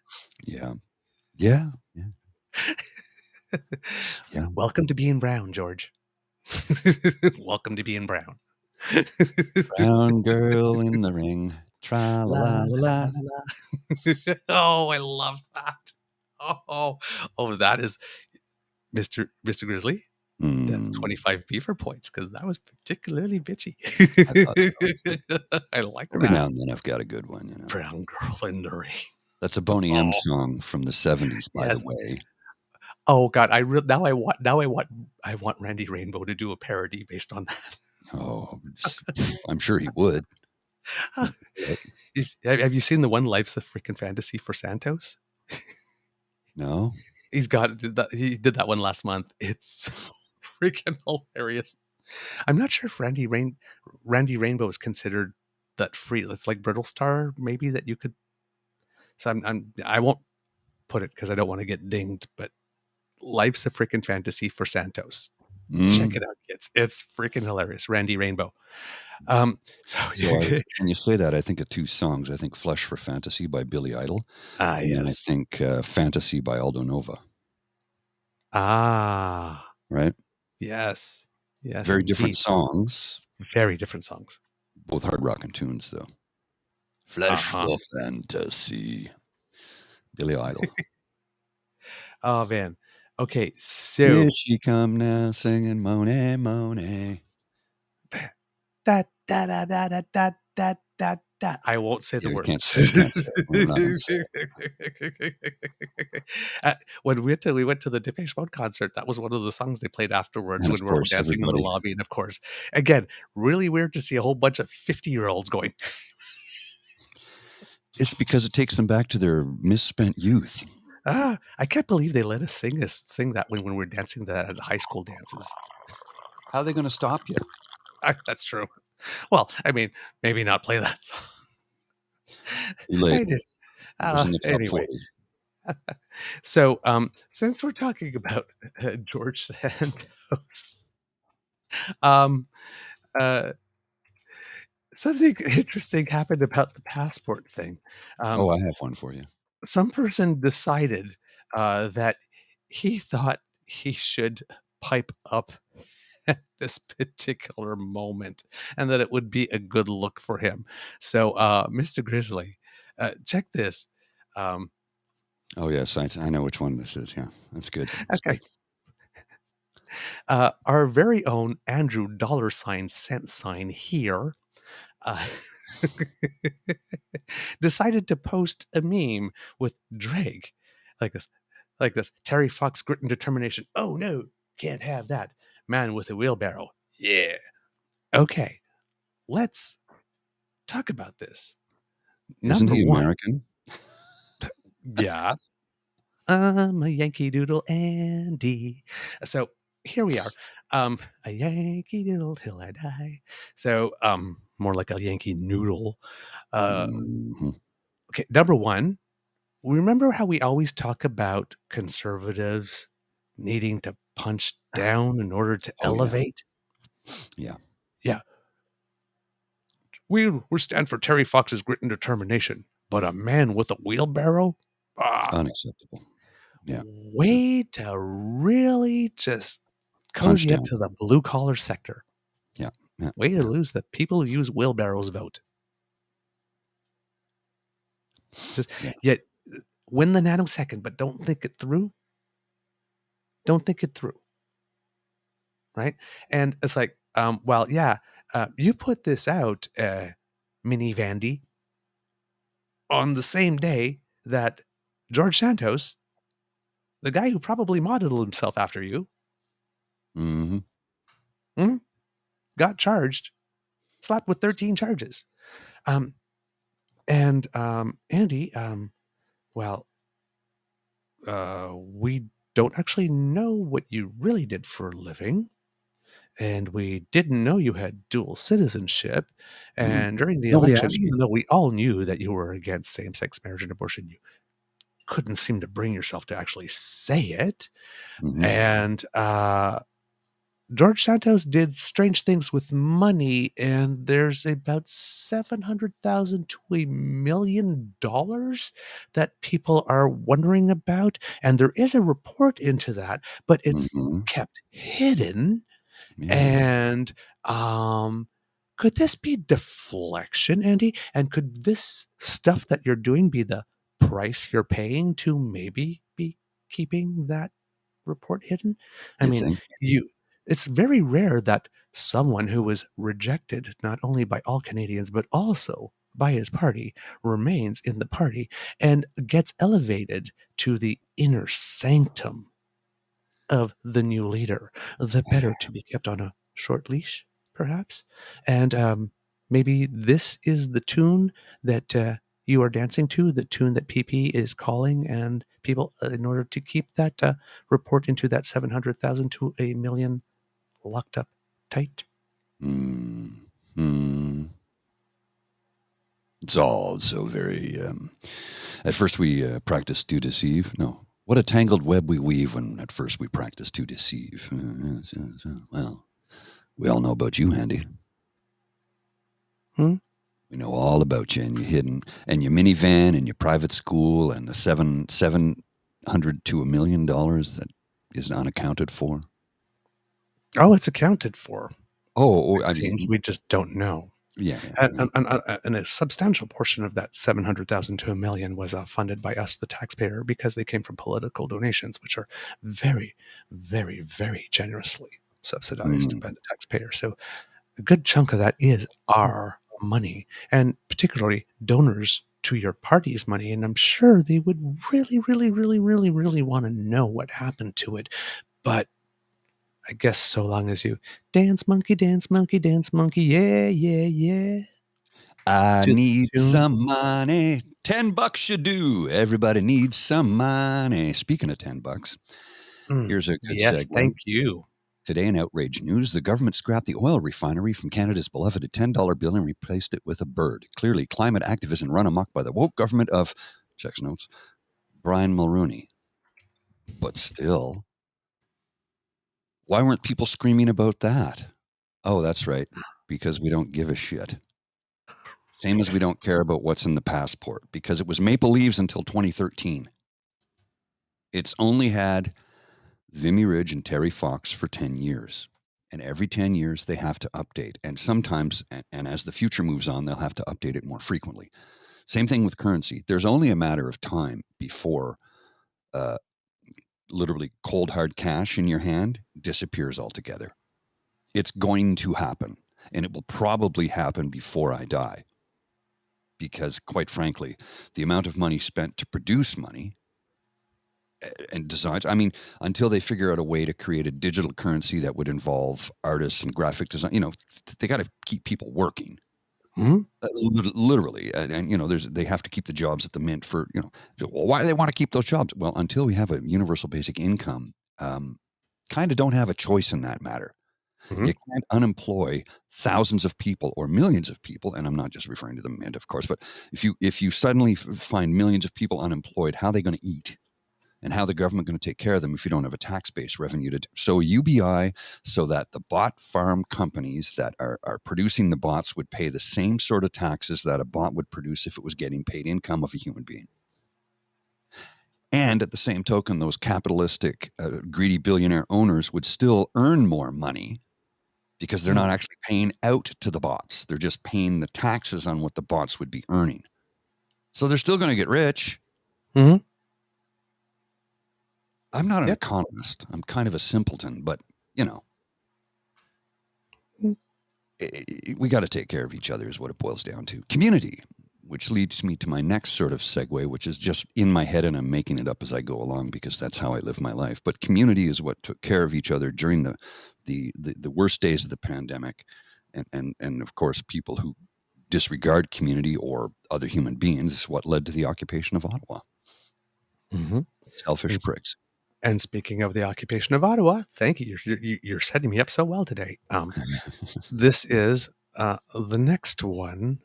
Yeah. Welcome to being brown, George. Welcome to being brown. Brown girl in the ring. Tra la la la. Oh, I love that. Oh, that is Mr. Grizzly. That's 25 beaver points, because that was particularly bitchy. I like that. Every now and then I've got a good one, you know. Brown girl in the ring. That's a Boney M song from the 70s, by the way. Oh God, now I want Randy Rainbow to do a parody based on that. Oh, I'm sure he would. Have you seen the one Life's a Freaking Fantasy for Santos? No? He did that one last month. It's so freaking hilarious. I'm not sure if Randy Rainbow is considered that free. It's like Brittle Star, maybe, that you could. So I won't put it because I don't want to get dinged. But Life's a Freaking Fantasy for Santos. Check it out, kids. It's freaking hilarious. Randy Rainbow. When you say that, I think of two songs. I think "Flesh for Fantasy" by Billy Idol, and then I think "Fantasy" by Aldo Nova. Right? Yes. Very different songs. Very different songs. Both hard rocking tunes, though. Flesh for Fantasy. Billy Idol. Oh man. Okay, so here she come now, singing Monet, Monet. Da da da da da da da da da. I won't say the words. Can't say it. When we went to the Depeche Mode concert, that was one of the songs they played afterwards and when we were dancing in the lobby. And of course, again, really weird to see a whole bunch of 50-year-olds going. It's because it takes them back to their misspent youth. I can't believe they let us sing that when we were dancing at high school dances. How are they going to stop you? That's true. Well, I mean, maybe not play that song. Anyway. So, since we're talking about George Santos, something interesting happened about the passport thing. I have one for you. Some person decided that he thought he should pipe up at this particular moment and that it would be a good look for him. So, Mr. Grizzly, check this. Oh, yes, I know which one this is. Yeah, that's good. Okay. Our very own Andrew $sign here decided to post a meme with Drake like this. Terry Fox grit and determination. Oh no, can't have that. Man with a wheelbarrow. Yeah. Okay. Let's talk about this. Isn't he American? Yeah. I'm a Yankee Doodle Andy. So here we are. A Yankee Doodle till I die. So more like a Yankee Noodle. Okay, number one, remember how we always talk about conservatives needing to punch down in order to elevate? Yeah. We stand for Terry Fox's grit and determination, but a man with a wheelbarrow? Unacceptable. Yeah. Way to really just cozy up to the blue collar sector. Yeah. Way to lose the people who use wheelbarrows vote. Yet win the nanosecond, but don't think it through. Don't think it through. Right? And it's like, you put this out, Mini Vandy, on the same day that George Santos, the guy who probably modeled himself after you, got charged, slapped with 13 charges. Andy, we don't actually know what you really did for a living. And we didn't know you had dual citizenship. And during the election, even though we all knew that you were against same-sex marriage and abortion, you couldn't seem to bring yourself to actually say it. And George Santos did strange things with money, and there's about $700,000 to $1 million that people are wondering about. And there is a report into that, but it's kept hidden. And could this be deflection, Andy? And could this stuff that you're doing be the price you're paying to maybe be keeping that report hidden? I mean, it's very rare that someone who was rejected not only by all Canadians but also by his party remains in the party and gets elevated to the inner sanctum of the new leader, the better to be kept on a short leash, perhaps. And maybe this is the tune that you are dancing to, the tune that PP is calling, and people, in order to keep that report into that 700,000 to a million locked up tight. It's all so very. At first, we practice to deceive. No, what a tangled web we weave when at first we practice to deceive. Well, we all know about you, Handy. Hmm? We know all about you and your hidden and your minivan and your private school and the $700 to $1 million that is unaccounted for. Oh, it's accounted for. It seems we just don't know. Yeah. And a substantial portion of that 700,000 to $1 million was funded by us, the taxpayer, because they came from political donations, which are very, very, very generously subsidized by the taxpayer. So a good chunk of that is our money, and particularly donors to your party's money. And I'm sure they would really, really, really, really, really want to know what happened to it. But I guess so long as you dance monkey, dance monkey, dance monkey, yeah, yeah, yeah. I need some money. $10 should do. Everybody needs some money. Speaking of $10, here's a good yes, segue. thank you. Today in outrage news, the government scrapped the oil refinery from Canada's beloved $10 bill and replaced it with a bird. Clearly, climate activism run amok by the woke government of, checks notes, Brian Mulroney. But still, why weren't people screaming about that? Oh, that's right, because we don't give a shit. Same as we don't care about what's in the passport, because it was maple leaves until 2013. It's only had Vimy Ridge and Terry Fox for 10 years. And every 10 years, they have to update. And sometimes, and as the future moves on, they'll have to update it more frequently. Same thing with currency. There's only a matter of time before literally cold, hard cash in your hand disappears altogether. It's going to happen. And it will probably happen before I die. Because, quite frankly, the amount of money spent to produce money and designs, I mean, until they figure out a way to create a digital currency that would involve artists and graphic design, they got to keep people working. Literally. And they have to keep the jobs at the mint for, well, why do they want to keep those jobs? Well, until we have a universal basic income, kind of don't have a choice in that matter. You can't unemploy thousands of people or millions of people, and I'm not just referring to the mint, of course, but if you suddenly find millions of people unemployed, how are they going to eat? And how the government going to take care of them if you don't have a tax-based revenue to so UBI, so that the bot farm companies that are producing the bots would pay the same sort of taxes that a bot would produce if it was getting paid income of a human being. And at the same token, those capitalistic, greedy billionaire owners would still earn more money because they're not actually paying out to the bots. They're just paying the taxes on what the bots would be earning. So they're still going to get rich. I'm not an economist. I'm kind of a simpleton, but, we got to take care of each other is what it boils down to. Community, which leads me to my next sort of segue, which is just in my head and I'm making it up as I go along because that's how I live my life. But community is what took care of each other during the worst days of the pandemic. And of course, people who disregard community or other human beings is what led to the occupation of Ottawa. Selfish pricks. And speaking of the occupation of Ottawa, thank you. You're setting me up so well today. This is the next one.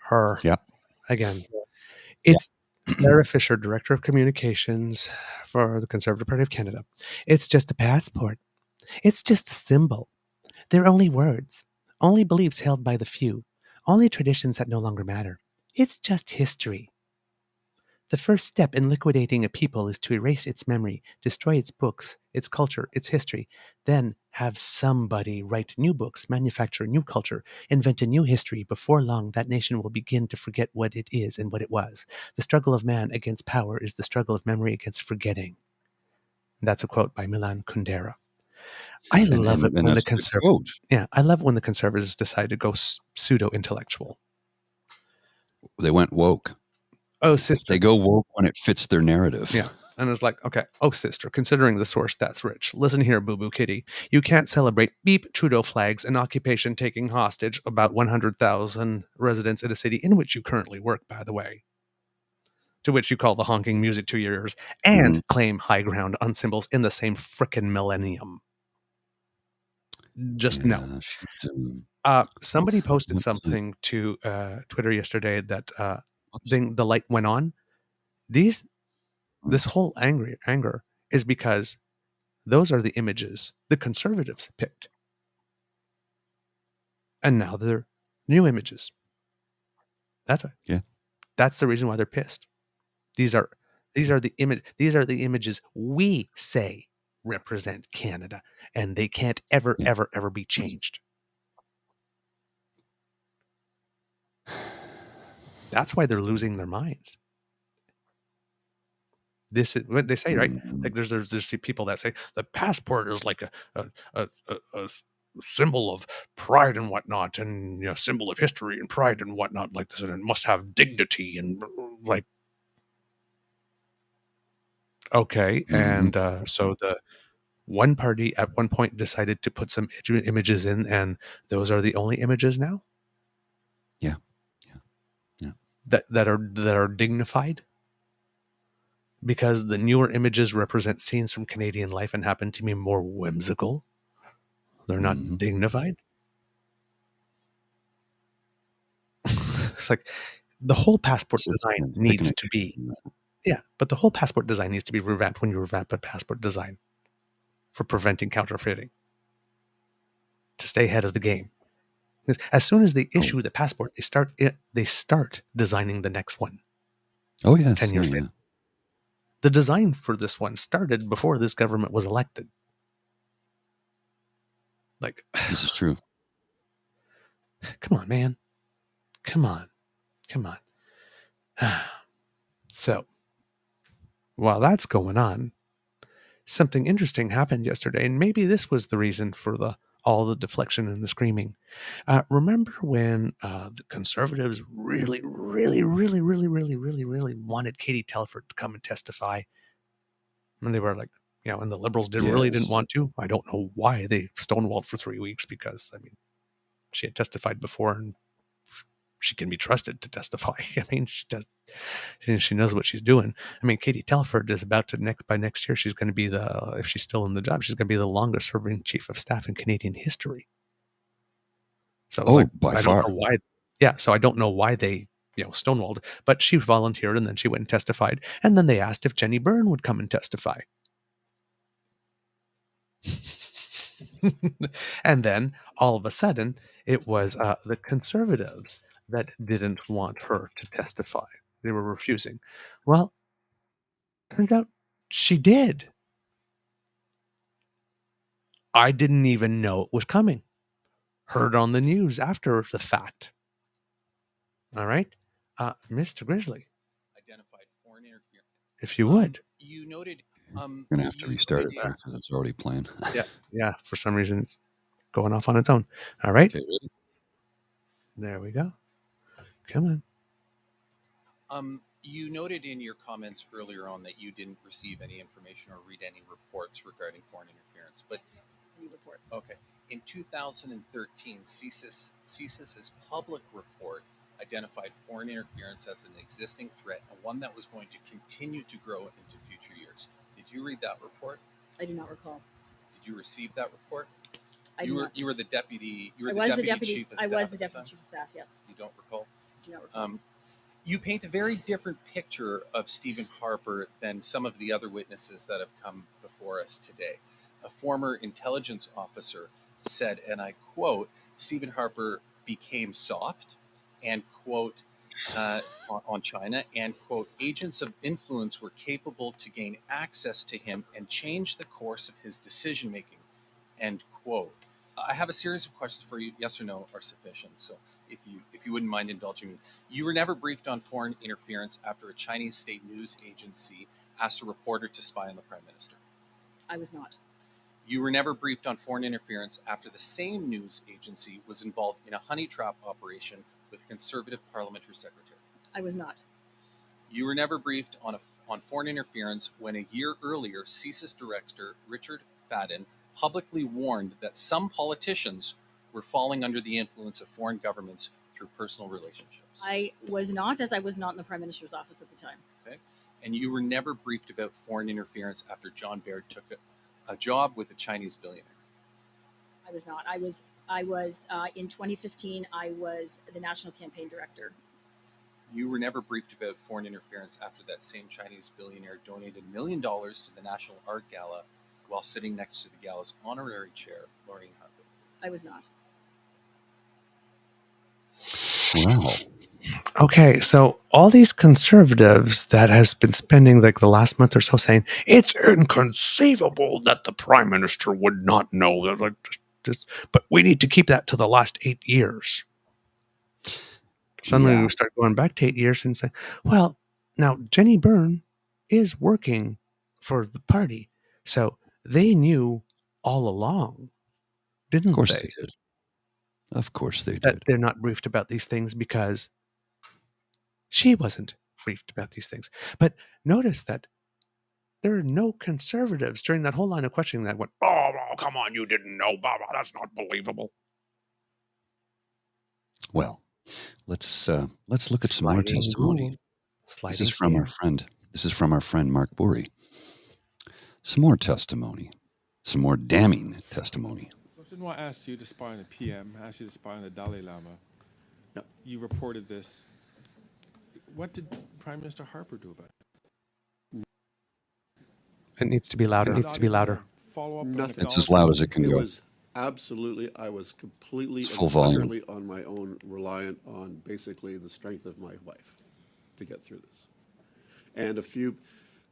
Her. Yeah. Again, it's Sarah Fisher, Director of Communications for the Conservative Party of Canada. It's just a passport. It's just a symbol. They're only words, only beliefs held by the few, only traditions that no longer matter. It's just history. The first step in liquidating a people is to erase its memory, destroy its books, its culture, its history, then have somebody write new books, manufacture a new culture, invent a new history. Before long, that nation will begin to forget what it is and what it was. The struggle of man against power is the struggle of memory against forgetting. That's a quote by Milan Kundera. I love it when the conservatives. Yeah, I love when the conservatives decide to go pseudo-intellectual. They went woke. Oh, sister. They go woke when it fits their narrative. Yeah. And it was like, okay, oh, sister, considering the source that's rich. Listen here, boo-boo kitty. You can't celebrate beep Trudeau flags and occupation taking hostage about 100,000 residents in a city in which you currently work, by the way. To which you call the honking music to your ears and claim high ground on symbols in the same frickin' millennium. Just no. Somebody posted something to Twitter yesterday that the light went on. This whole anger is because those are the images the conservatives picked. And now they're new images. That's it. Yeah. That's the reason why they're pissed. These are the images we say represent Canada, and they can't ever be changed. That's why they're losing their minds. This is what they say, right? Like there's people that say the passport is like a symbol of pride and whatnot, and symbol of history and pride and whatnot, like this, and it must have dignity and like. Okay, and so the one party at one point decided to put some images in, and those are the only images now. Yeah. That are dignified, because the newer images represent scenes from Canadian life and happen to be more whimsical. They're not dignified. It's like the whole passport design needs to be. Yeah, but the whole passport design needs to be revamped when you revamp a passport design for preventing counterfeiting, to stay ahead of the game. As soon as they issue the passport, they start designing the next one. Oh, yes. 10 years later. The design for this one started before this government was elected. Like, this is true. Come on, man. Come on. So, while that's going on, something interesting happened yesterday, and maybe this was the reason for all the deflection and the screaming. Remember when the Conservatives really wanted Katie Telford to come and testify? And they were like, and the Liberals really didn't want to. I don't know why they stonewalled for 3 weeks, because, I mean, she had testified before, and she can be trusted to testify. I mean, she does. She knows what she's doing. I mean, Katie Telford is about to by next year, she's going to be if she's still in the job, she's going to be the longest serving chief of staff in Canadian history. So I don't know why. Yeah. So I don't know why they, stonewalled, but she volunteered, and then she went and testified. And then they asked if Jenny Byrne would come and testify. And then all of a sudden it was the Conservatives that didn't want her to testify. They were refusing. Well, turns out she did. I didn't even know it was coming. Heard on the news after the fact. All right. Mr. Grizzly. Identified foreign interference. If you would. You noted... You're going to have to restart it there, because it's already playing. Yeah. For some reason, it's going off on its own. All right. Okay, ready? There we go. Come on. You noted in your comments earlier on that you didn't receive any information or read any reports regarding foreign interference, but... Any reports. Okay. In 2013, CSIS's public report identified foreign interference as an existing threat, and one that was going to continue to grow into future years. Did you read that report? I do not recall. Did you receive that report? You were the deputy. I was the deputy chief of staff. Yes. You don't recall? Do not recall. You paint a very different picture of Stephen Harper than some of the other witnesses that have come before us today. A former intelligence officer said, and I quote, Stephen Harper became soft, and quote, on China, and quote, agents of influence were capable to gain access to him and change the course of his decision making, end quote. I have a series of questions for you. Yes or no are sufficient. So if you wouldn't mind indulging me. You were never briefed on foreign interference after a Chinese state news agency asked a reporter to spy on the Prime Minister. I was not. You were never briefed on foreign interference after the same news agency was involved in a honey trap operation with Conservative Parliamentary Secretary. I was not. You were never briefed on foreign interference when a year earlier, CSIS director Richard Fadden publicly warned that some politicians were falling under the influence of foreign governments through personal relationships. I was not, as I was not in the Prime Minister's office at the time. Okay. And you were never briefed about foreign interference after John Baird took a job with a Chinese billionaire. I was not. I was in 2015, I was the national campaign director. You were never briefed about foreign interference after that same Chinese billionaire donated $1 million to the National Art Gala while sitting next to the gala's honorary chair, Maureen Harper. I was not. Wow. Okay, so all these conservatives that has been spending like the last month or so saying it's inconceivable that the prime minister would not know that, like, but we need to keep that to the last 8 years. Suddenly we start going back to 8 years and say, well, now Jenny Byrne is working for the party, so they knew all along, didn't they? Of course they did. Of course they That did. they're not briefed about these things because she wasn't briefed about these things. But notice that there are no conservatives during that whole line of questioning that went, oh, come on, you didn't know, Baba, that's not believable. Well, let's look at some more testimony. This is from our friend Mark Burry. Some more testimony. Some more damning testimony. So I asked you to spy on the PM, asked you to spy on the Dalai Lama. Now, you reported this. What did Prime Minister Harper do about it? It needs to be louder. It needs to be louder. Follow up. Nothing. It's as loud as it can go. Absolutely, I was completely It's full and volume. utterly on my own, reliant on basically the strength of my wife to get through this. And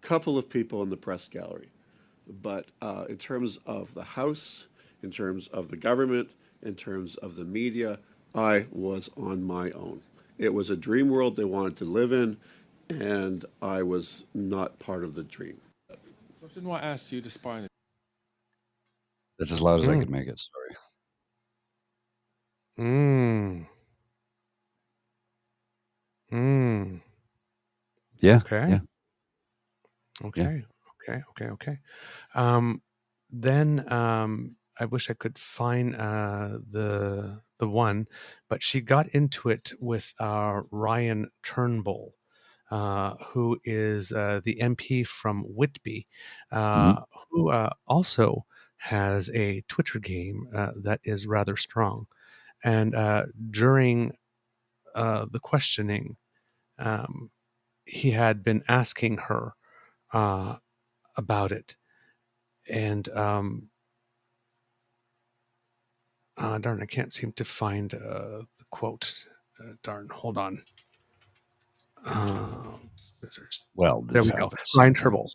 couple of people in the press gallery. But in terms of the House, in terms of the government, in terms of the media, I was on my own. It was a dream world they wanted to live in, and I was not part of the dream. So I asked you to spy on it. That's as loud as I could make it. Sorry. Yeah. Okay. Yeah. Okay. Yeah. Okay. Then I wish I could find the one, but she got into it with Ryan Turnbull, who is the MP from Whitby, who also has a Twitter game that is rather strong. And during the questioning, he had been asking her about it. And darn, I can't seem to find the quote. Darn, hold on. Well, there we go. Ryan Turnbull.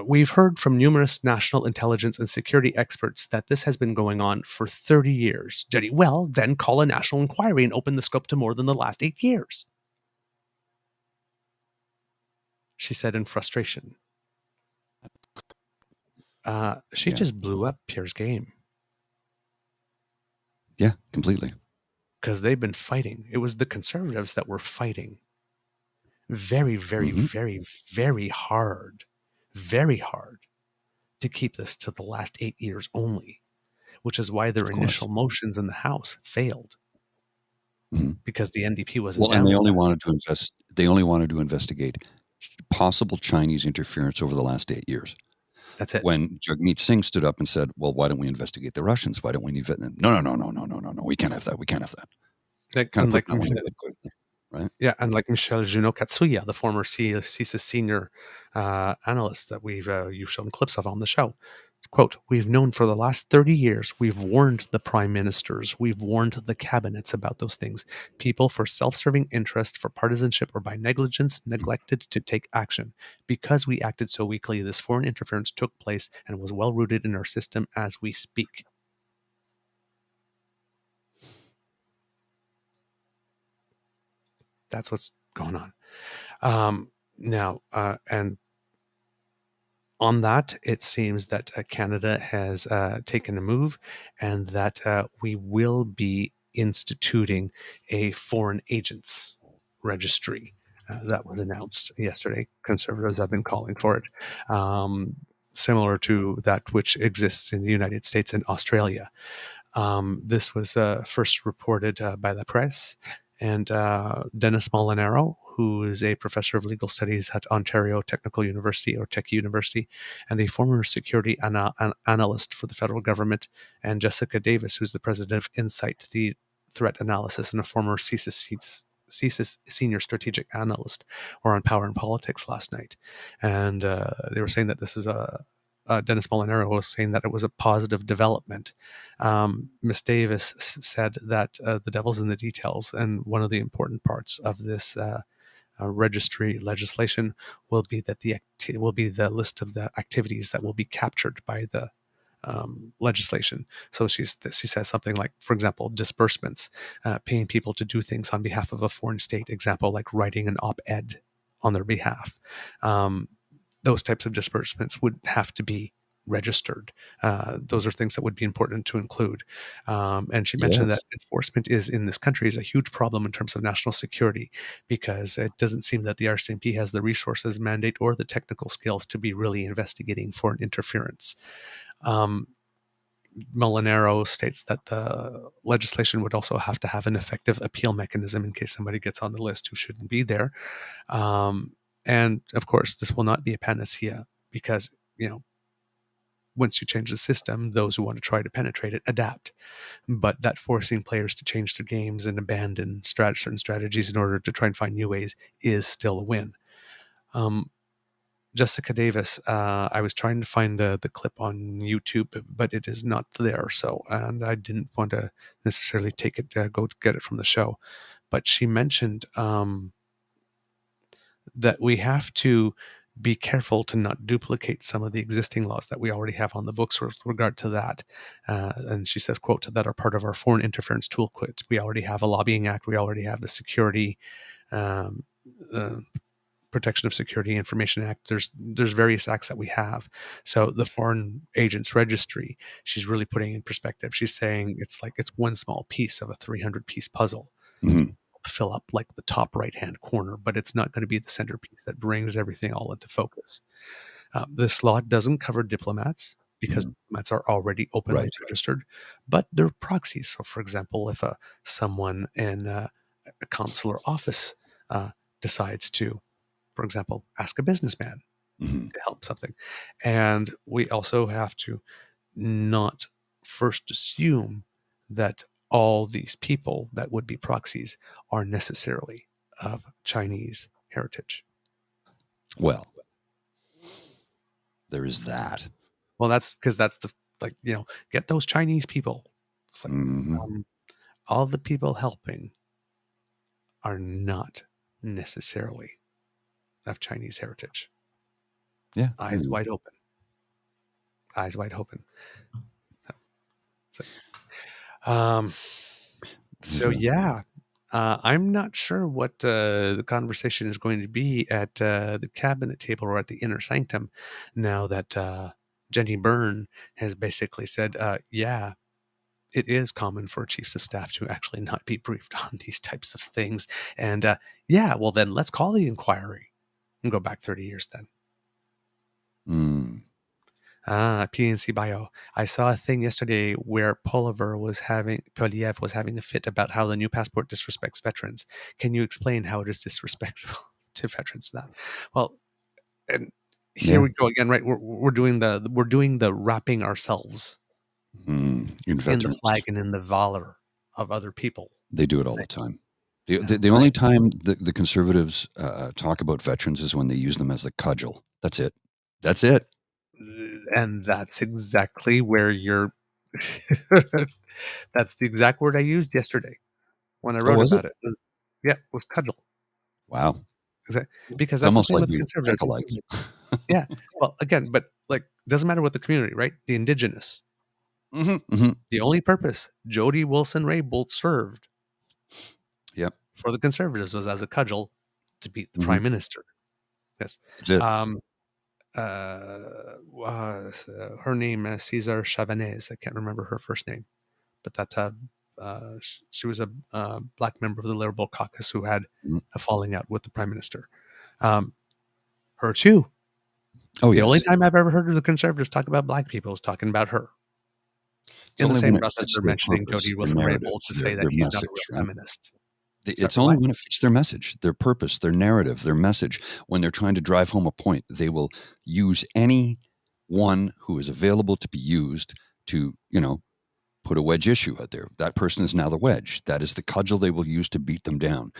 We've heard from numerous national intelligence and security experts that this has been going on for 30 years. Jenny, well, then call a national inquiry and open the scope to more than the last 8 years, she said in frustration. She just blew up Pierre's game. Yeah, completely. Because they've been fighting. It was the conservatives that were fighting very, very, very, very hard to keep this to the last 8 years only, which is why their initial motions in the House failed. Because the NDP wasn't down. And they only wanted to invest. They only wanted to investigate possible Chinese interference over the last 8 years. That's it. When Jagmeet Singh stood up and said, "Well, why don't we investigate the Russians? Why don't we investigate?" No. We can't have that. We can't have that. Right? Yeah, and like Michelle Junot-Katsuya, the former CSIS senior analyst that you've shown clips of on the show. Quote, we've known for the last 30 years, we've warned the prime ministers, we've warned the cabinets about those things. People for self-serving interest, for partisanship, or by negligence neglected to take action. Because we acted so weakly, this foreign interference took place and was well rooted in our system as we speak. That's what's going on. Now, and on that, it seems that Canada has taken a move and that we will be instituting a foreign agents registry that was announced yesterday. Conservatives have been calling for it, similar to that which exists in the United States and Australia. This was first reported by La Presse, and Dennis Molinaro, who is a professor of legal studies at Ontario Technical University, or Tech University, and a former security analyst for the federal government, and Jessica Davis, who's the president of Insight, the threat analysis, and a former CSIS senior strategic analyst, were on Power and Politics last night. And they were saying that this is Dennis Molinaro was saying that it was a positive development. Ms. Davis said that the devil's in the details, and one of the important parts of this registry legislation will be that will be the list of the activities that will be captured by the legislation. So she says something like, for example, disbursements, paying people to do things on behalf of a foreign state. Example, like writing an op-ed on their behalf. Those types of disbursements would have to be registered. Those are things that would be important to include. And she mentioned that enforcement in this country is a huge problem in terms of national security, because it doesn't seem that the RCMP has the resources, mandate, or the technical skills to be really investigating foreign interference. Molinaro states that the legislation would also have to have an effective appeal mechanism in case somebody gets on the list who shouldn't be there. And of course, this will not be a panacea, because, once you change the system, those who want to try to penetrate it adapt. But that forcing players to change their games and abandon certain strategies in order to try and find new ways is still a win. Jessica Davis, I was trying to find the clip on YouTube, but it is not there. And I didn't want to necessarily take it, go get it from the show. But she mentioned that we have to be careful to not duplicate some of the existing laws that we already have on the books with regard to that. And she says, quote, that are part of our foreign interference toolkit. We already have a lobbying act. We already have the security, Protection of Security Information Act. There's various acts that we have. So the Foreign Agents Registry, she's really putting in perspective. She's saying it's one small piece of a 300-piece puzzle. Mm-hmm. Fill up like the top right-hand corner, but it's not going to be the centerpiece that brings everything all into focus. This law doesn't cover diplomats, because diplomats are already openly registered, but they're proxies. So, for example, if someone in a consular office decides to, for example, ask a businessman to help something, and we also have to not first assume that all these people that would be proxies are necessarily of Chinese heritage. Well, there is that. Well, that's because that's get those Chinese people. It's like, all the people helping are not necessarily of Chinese heritage. Yeah. Eyes wide open. Eyes wide open. So yeah, I'm not sure what the conversation is going to be at the cabinet table or at the inner sanctum, now that Jenny Byrne has basically said, yeah, it is common for chiefs of staff to actually not be briefed on these types of things. And yeah, well then let's call the inquiry and go back 30 years then. PNC bio. I saw a thing yesterday where Poilievre was having a fit about how the new passport disrespects veterans. Can you explain how it is disrespectful to veterans? That well, and here we go again. Right, we're doing the wrapping ourselves in the flag and in the valor of other people. They do it all the time. The only time the Conservatives talk about veterans is when they use them as a cudgel. That's it. That's it. And that's exactly where you're. That's the exact word I used yesterday when I wrote about it. It was cudgel. Wow. Exactly. Because that's almost the thing like with the Conservatives. alike. Yeah. Well, again, but doesn't matter what the community, right? The Indigenous. The only purpose Jody Wilson-Raybould served for the Conservatives was as a cudgel to beat the Prime Minister. Yes. Her name is Cesar Chavanez. I can't remember her first name, but that's she was a black member of the Liberal caucus who had Mm. a falling out with the prime minister. Her too. Oh, The yes. only time I've ever heard of the Conservatives talk about black people is talking about her. It's In the only same when it breath as fits they're their mentioning purpose, Jody their Wilson-Raybould narrative, to say that their he's not a message, real right? feminist. It's Sorry, only what? when it fits their message, their purpose, their narrative, their message. When they're trying to drive home a point, they will use anyone who is available to be used to, put a wedge issue out there. That person is now the wedge. That is the cudgel they will use to beat them down.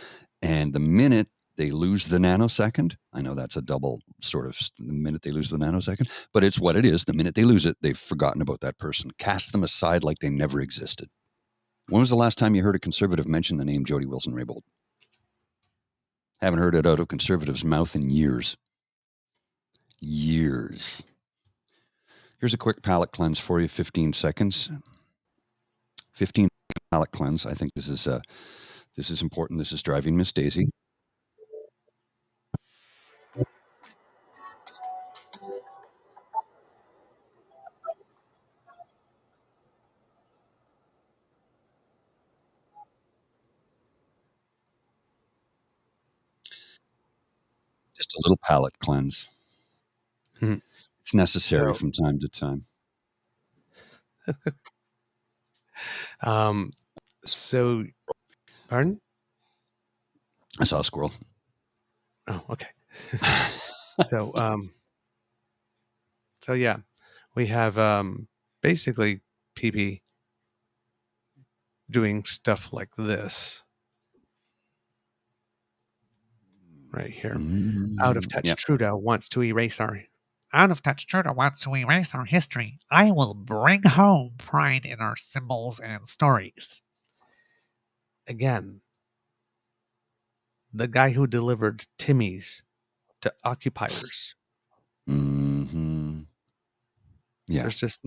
And the minute they lose the nanosecond, I know that's a double sort of, the minute they lose the nanosecond, but it's what it is. The minute they lose it, they've forgotten about that person, cast them aside like they never existed. When was the last time you heard a conservative mention the name Jody Wilson-Raybould? Haven't heard it out of conservatives' mouth in years. Years. Here's a quick palate cleanse for you, 15 seconds. 15 palate cleanse. I think this is important. This is driving Miss Daisy. Just a little palate cleanse. Mhm. It's necessary So- from time to time. So, pardon? I saw a squirrel. Oh, okay. So yeah, we have basically PP doing stuff like this right here. Out of touch Yep. Trudeau wants to erase our history. I will bring home pride in our symbols and stories. Again, the guy who delivered Timmy's to occupiers. Mm-hmm. Yeah. There's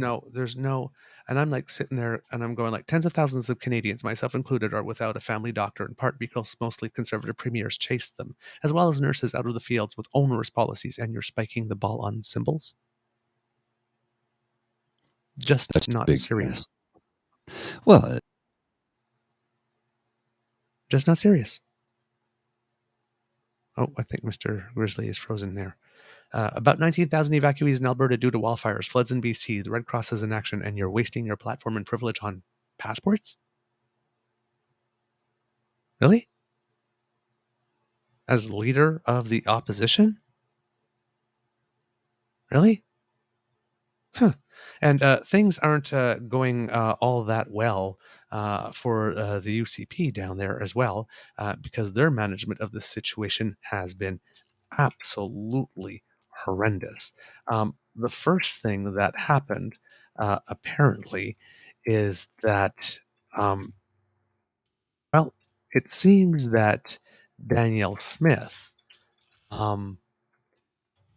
no, and I'm like sitting there and I'm going like tens of thousands of Canadians, myself included, are without a family doctor, in part because mostly conservative premiers chased them, as well as nurses out of the fields with onerous policies, and you're spiking the ball on symbols? Just That's not big. serious. Well, Just not serious. Oh, I think Mr. Grizzly is frozen there. About 19,000 evacuees in Alberta due to wildfires, floods in BC, the Red Cross is in action, and you're wasting your platform and privilege on passports? Really? As leader of the opposition? Really? Huh. And things aren't going all that well for the UCP down there as well, because their management of this situation has been absolutely horrendous. The first thing that happened, apparently, is that, well, it seems that Danielle Smith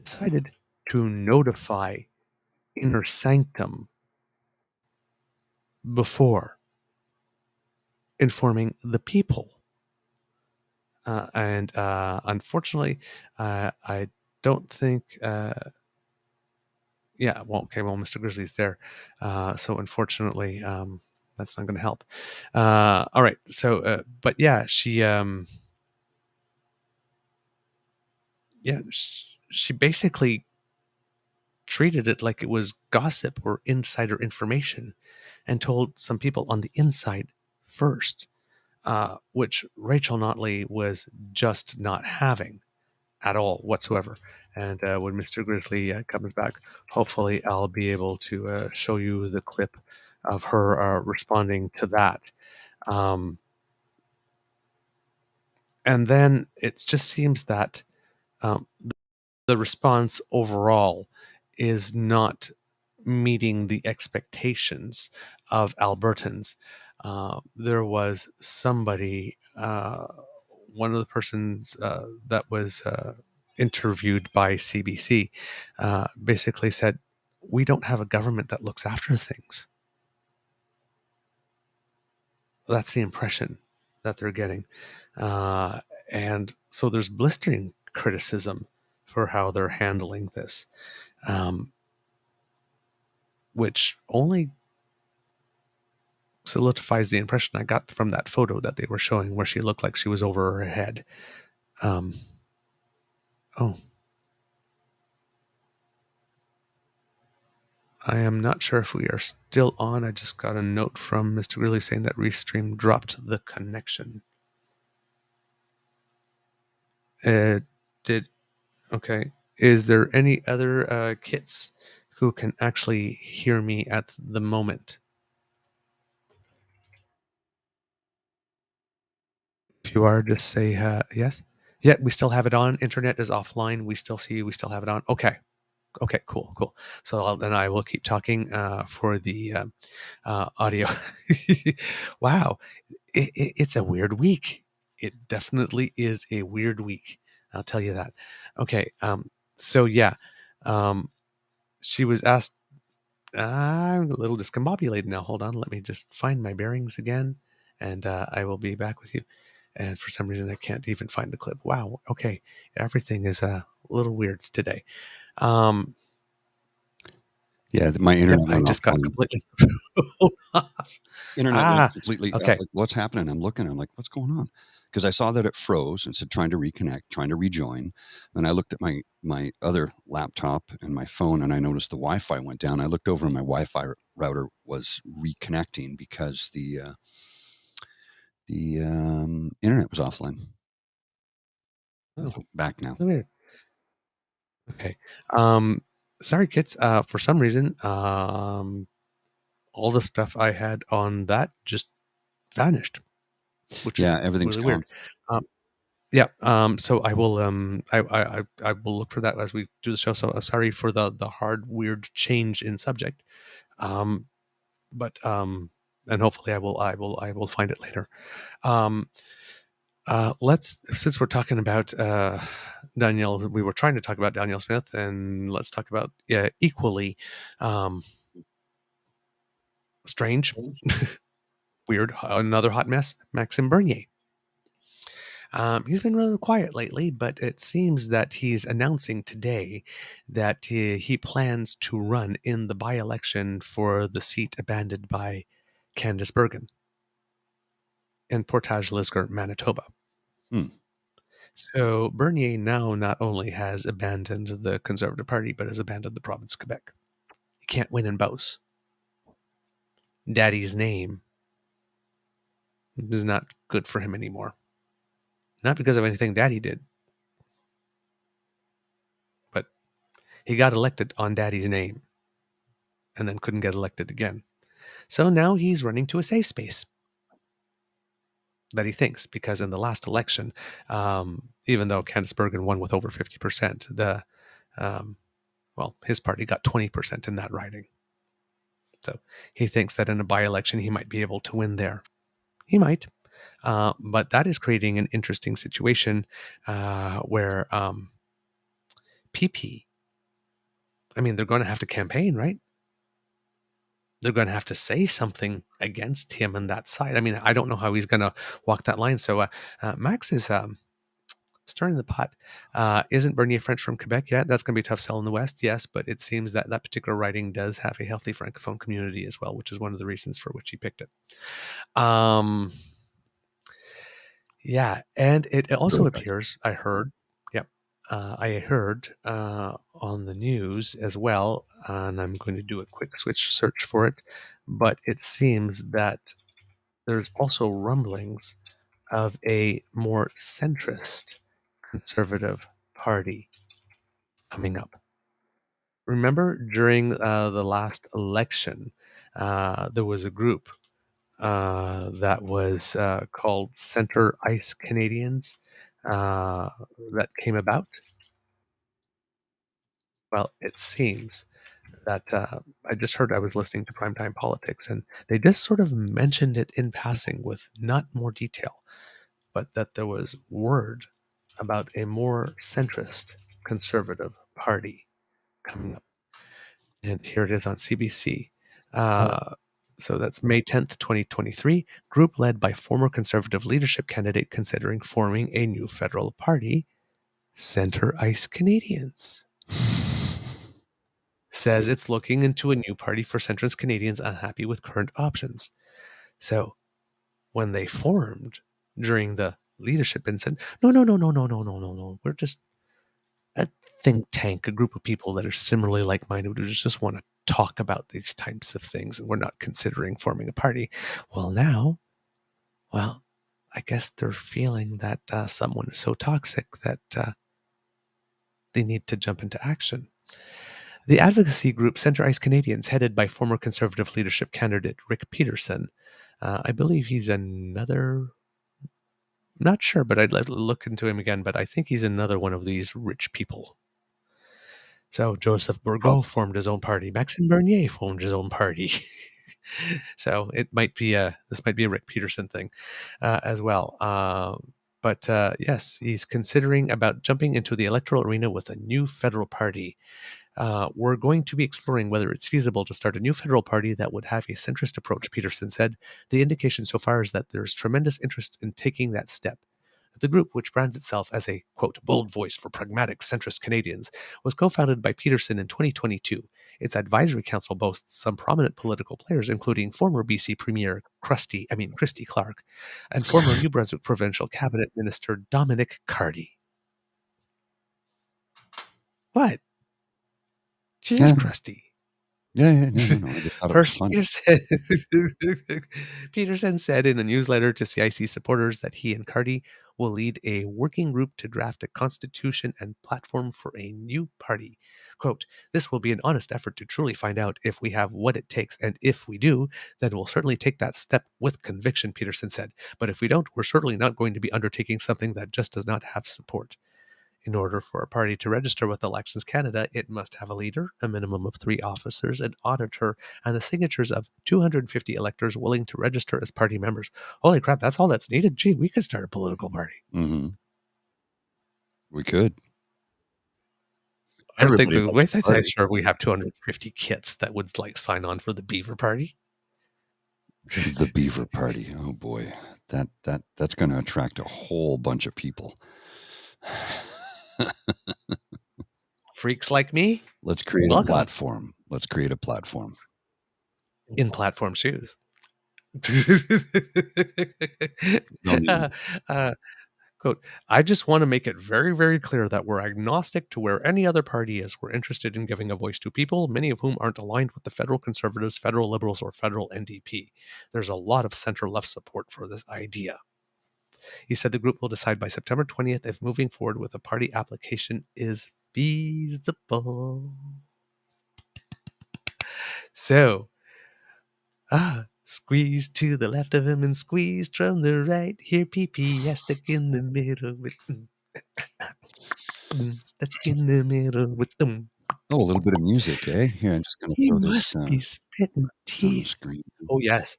decided to notify Inner Sanctum before informing the people. And unfortunately, I don't think. Yeah, well, okay, well, Mr. Grizzly's there. So unfortunately, that's not going to help. All right. So, but yeah, she basically treated it like it was gossip or insider information and told some people on the inside first, which Rachel Notley was just not having at all whatsoever. And when Mr. Grizzly comes back, hopefully I'll be able to show you the clip of her responding to that. And then it just seems that the response overall is not meeting the expectations of Albertans. There was somebody, one of the persons that was interviewed by CBC, basically said, "We don't have a government that looks after things." That's the impression that they're getting. And so there's blistering criticism for how they're handling this, which only solidifies the impression I got from that photo that they were showing where she looked like she was over her head. Oh. I am not sure if we are still on. I just got a note from Mr. Greeley saying that Restream dropped the connection. Okay. Is there any other kits who can actually hear me at the moment? If you are, just say yes. Yeah, we still have it on. Internet is offline. We still see you. We still have it on. Okay. Okay, cool. So then I will keep talking for the audio. Wow. It's a weird week. It definitely is a weird week. I'll tell you that. Okay. So yeah, she was asked. I'm a little discombobulated now. Hold on. Let me just find my bearings again, and I will be back with you. And for some reason, I can't even find the clip. Wow. Okay. Everything is a little weird today. Yeah, my internet I went just got offline. completely off. Internet went completely. Okay. Like, what's happening? I'm looking. I'm like, what's going on? Because I saw that it froze and said trying to reconnect, trying to rejoin. Then I looked at my other laptop and my phone, and I noticed the Wi-Fi went down. I looked over, and my Wi-Fi router was reconnecting because the internet was offline. Oh, So back now. weird. Okay. Sorry, kids. For some reason, all the stuff I had on that just vanished, which is everything's really gone. weird. Yeah. So I will I will look for that as we do the show. So sorry for the hard weird change in subject. But and hopefully I will find it later. Let's, since we're talking about Danielle, we were trying to talk about Danielle Smith, and let's talk about equally strange, weird, another hot mess, Maxime Bernier. He's been really quiet lately, but it seems that he's announcing today that he plans to run in the by-election for the seat abandoned by Candice Bergen in Portage Lisgar, Manitoba. So Bernier now not only has abandoned the Conservative Party, but has abandoned the province of Quebec. He can't win in both. Daddy's name is not good for him anymore. Not because of anything Daddy did, but he got elected on Daddy's name and then couldn't get elected again. So now he's running to a safe space that he thinks, because in the last election, even though Candice Bergen won with over 50%, his party got 20% in that riding. So he thinks that in a by-election, he might be able to win there. He might. But that is creating an interesting situation where PP, I mean, they're going to have to campaign, right? They're going to have to say something against him on that side. I mean, I don't know how he's going to walk that line. So Max is stirring the pot. Isn't Bernier French from Quebec yet? That's going to be a tough sell in the West, yes, but it seems that that particular riding does have a healthy Francophone community as well, which is one of the reasons for which he picked it. Yeah, and it also appears, I heard, I heard on the news as well, and I'm going to do a quick switch search for it, but it seems that there's also rumblings of a more centrist Conservative Party coming up. Remember, during the last election, there was a group that was called Center Ice Canadians that came about. Well, it seems that I just heard, I was listening to Primetime Politics, and they just sort of mentioned it in passing with not more detail, but that there was word about a more centrist Conservative Party coming up. And here it is on CBC. So that's May 10th, 2023. Group led by former Conservative leadership candidate considering forming a new federal party, Center Ice Canadians. Says it's looking into a new party for centrist Canadians unhappy with current options. So when they formed during the leadership and said, no, we're just a think tank, a group of people that are similarly like-minded who just want to talk about these types of things, and we're not considering forming a party. Well, now, I guess they're feeling that someone is so toxic that they need to jump into action. The advocacy group Centre Ice Canadians, headed by former Conservative leadership candidate Rick Peterson, I believe he's another, not sure, but I'd like to look into him again, but I think he's another one of these rich people. So Joseph Bourgault formed his own party. Maxime Bernier formed his own party. So it might be this might be a Rick Peterson thing as well. But yes, he's considering about jumping into the electoral arena with a new federal party. We're going to be exploring whether it's feasible to start a new federal party that would have a centrist approach, Peterson said. The indication so far is that there's tremendous interest in taking that step. The group, which brands itself as a, quote, bold voice for pragmatic centrist Canadians, was co-founded by Peterson in 2022. Its advisory council boasts some prominent political players, including former BC Premier Christy Clark and former New Brunswick Provincial Cabinet Minister Dominic Cardy. What? She is crusty. Yeah, no. I just thought it was funny. Peterson said in a newsletter to CIC supporters that he and Cardy will lead a working group to draft a constitution and platform for a new party. Quote, this will be an honest effort to truly find out if we have what it takes, and if we do, then we'll certainly take that step with conviction, Peterson said. But if we don't, we're certainly not going to be undertaking something that just does not have support. In order for a party to register with Elections Canada, it must have a leader, a minimum of 3 officers, an auditor, and the signatures of 250 electors willing to register as party members. Holy crap, that's all that's needed? Gee, we could start a political party. Mm-hmm. We could. I think sure we have 250 kits that would sign on for the Beaver Party. The Beaver Party. Oh boy. That's going to attract a whole bunch of people. Freaks like me? Let's create a platform. In platform shoes. Quote, I just want to make it very, very clear that we're agnostic to where any other party is. We're interested in giving a voice to people, many of whom aren't aligned with the federal Conservatives, federal Liberals, or federal NDP. There's a lot of center-left support for this idea. He said the group will decide by September 20th if moving forward with a party application is feasible. So, squeeze to the left of him and squeeze from the right. Here, PP, stuck in the middle with stuck in the middle with Oh, a little bit of music, eh? Here, I'm just going to throw this. He must be spitting teeth. Screen. Oh, yes.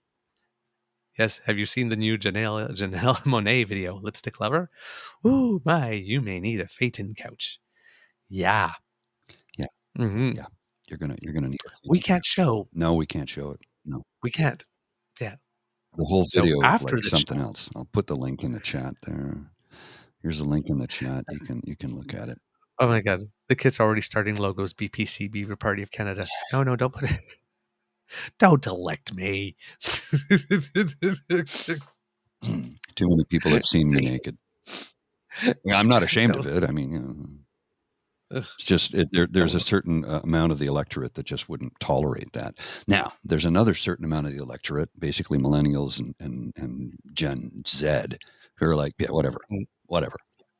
Yes, have you seen the new Janelle Monet video, Lipstick Lover? Ooh, my, you may need a Phaeton couch. Yeah. Yeah. Mm-hmm. Yeah. You're gonna need it. We can't show. No, we can't show it. No. We can't. Yeah. The whole video is after like something else. I'll put the link in the chat there. Here's a link in the chat. You can look at it. Oh my God. The kid's already starting logos, BPC, Beaver Party of Canada. No, don't put it. Don't elect me. Too many people have seen me naked. I'm not ashamed of it. I mean, it's just there's a certain amount of the electorate that just wouldn't tolerate that. Now, there's another certain amount of the electorate, basically millennials and Gen Z, who are like, yeah, whatever.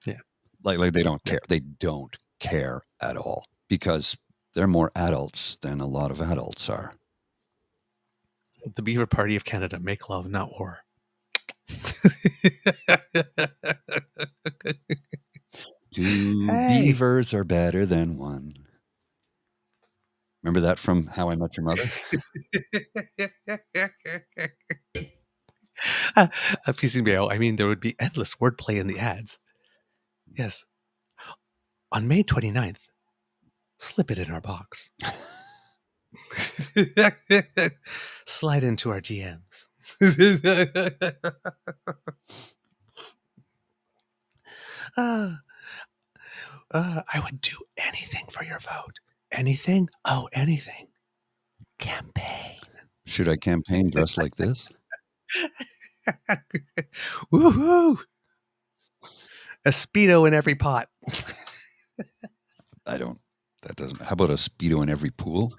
Yeah, like they don't care. They don't care at all because they're more adults than a lot of adults are. The Beaver Party of Canada, make love, not war. Two beavers are better than one. Remember that from How I Met Your Mother? PCBO, I mean, there would be endless wordplay in the ads. Yes. On May 29th, slip it in our box. Slide into our DMs. I would do anything for your vote. Anything? Oh, anything. Campaign. Should I campaign dressed like this? Woohoo! A Speedo in every pot. That doesn't. How about a Speedo in every pool?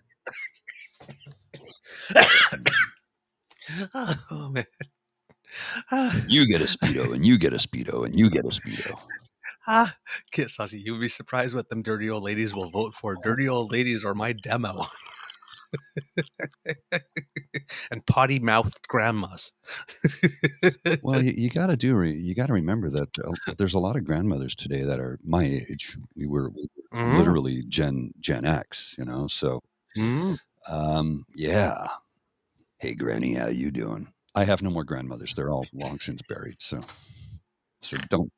Oh, man. You get a Speedo, and you get a Speedo, and you get a Speedo. Kit Saucy, you would be surprised what them dirty old ladies will vote for. Dirty old ladies or my demo. And potty mouthed grandmas. Well, you got to remember that there's a lot of grandmothers today that are my age. We were literally Gen X, you know. So, yeah. Hey, Granny, how you doing? I have no more grandmothers; they're all long since buried. So don't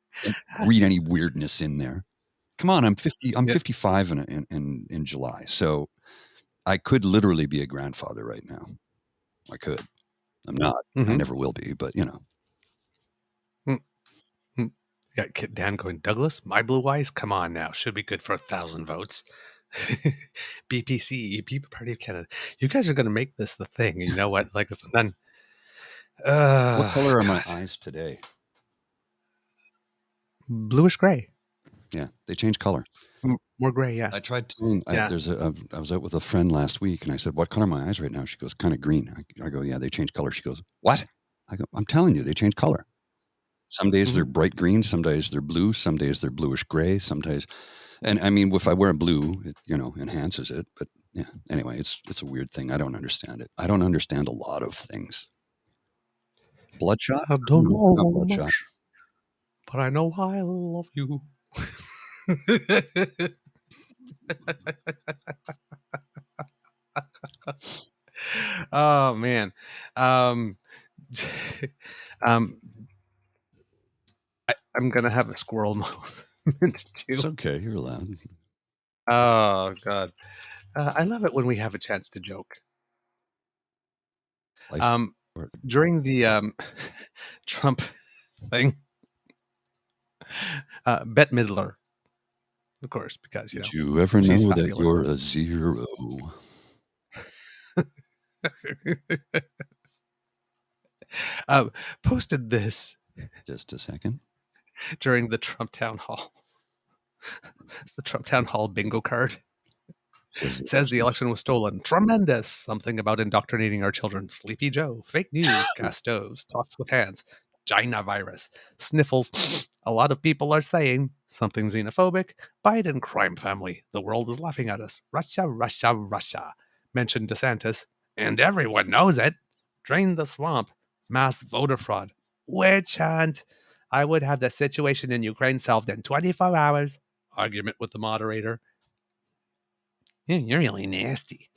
read any weirdness in there. Come on, I'm 50. I'm 55 in July, so I could literally be a grandfather right now. I could. I'm not. I never will be, but you know. Got Kit Dan going, Douglas, my blue eyes, come on now. Should be good for 1,000 votes. BPC, Beaver Party of Canada. You guys are going to make this the thing. You know what? Like, then. What color are my eyes today? Bluish gray. Yeah, they change color. More gray, yeah. I tried telling. I was out with a friend last week, and I said, "What color are my eyes right now?" She goes, "Kind of green." I go, "Yeah, they change color." She goes, "What?" I go, "I'm telling you, they change color. Some days they're bright green, some days they're blue, some days they're bluish gray, sometimes." And I mean, if I wear blue, it enhances it. But yeah, anyway, it's a weird thing. I don't understand it. I don't understand a lot of things. Bloodshot? I don't know Not bloodshot. much, but I know I love you. Oh man. I'm gonna have a squirrel moment too. It's okay, you're allowed. Oh god. I love it when we have a chance to joke. During the Trump thing, Bette Midler, of course, because Did you ever know that you're a zero? Posted this. Just a second. During the Trump town hall. It's the Trump town hall bingo card. Says the election was stolen. Tremendous. Something about indoctrinating our children. Sleepy Joe. Fake news. Gas stoves. Talks with hands. China virus. Sniffles. A lot of people are saying something xenophobic. Biden crime family. The world is laughing at us. Russia, Russia, Russia. Mentioned DeSantis. And everyone knows it. Drain the swamp. Mass voter fraud. Witch hunt. I would have the situation in Ukraine solved in 24 hours. Argument with the moderator. You're really nasty.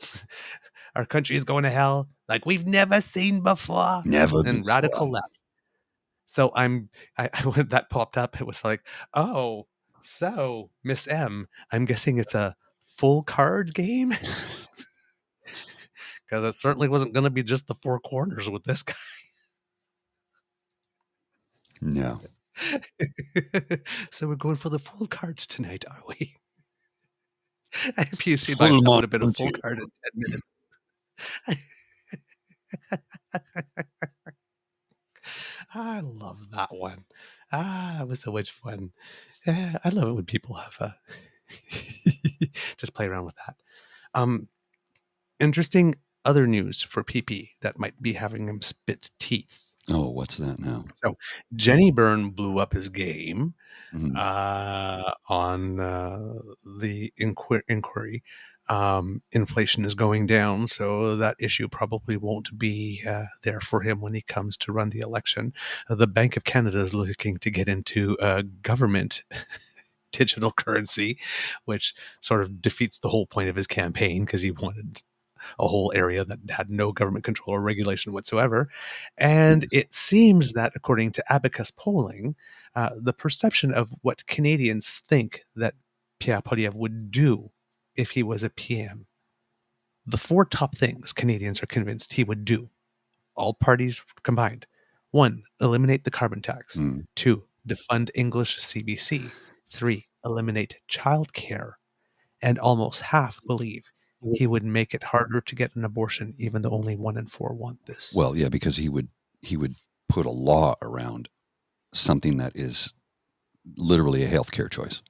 Our country is going to hell like we've never seen before. And radical left. So when that popped up, it was like, oh, so Miss M, I'm guessing it's a full card game. Because it certainly wasn't going to be just the four corners with this guy. No. So we're going for the full cards tonight, are we? PUC that would have been a full card in 10 minutes. I love that one. That was so much fun. I love it when people have just play around with that. Interesting other news for PP that might be having him spit teeth. Oh, what's that now? So Jenny Byrne blew up his game on the inquiry. Inflation is going down, so that issue probably won't be there for him when he comes to run the election. The Bank of Canada is looking to get into government digital currency, which sort of defeats the whole point of his campaign because he wanted a whole area that had no government control or regulation whatsoever. And it seems that according to Abacus polling, the perception of what Canadians think that Pierre Poilievre would do if he was a PM, the four top things Canadians are convinced he would do, all parties combined. 1, eliminate the carbon tax. 2, defund English CBC. 3, eliminate childcare. And almost half believe he would make it harder to get an abortion, even though only 1 in 4 want this. Well, yeah, because he would he would put a law around something that is literally a healthcare choice.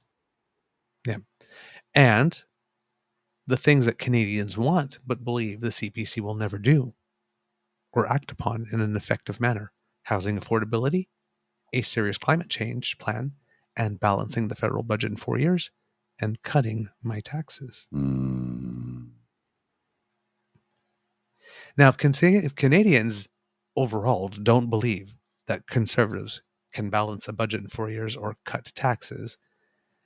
Yeah. And the things that Canadians want but believe the CPC will never do or act upon in an effective manner: housing affordability, a serious climate change plan, and balancing the federal budget in 4 years, and cutting my taxes. Now, if Canadians overall don't believe that Conservatives can balance a budget in 4 years or cut taxes,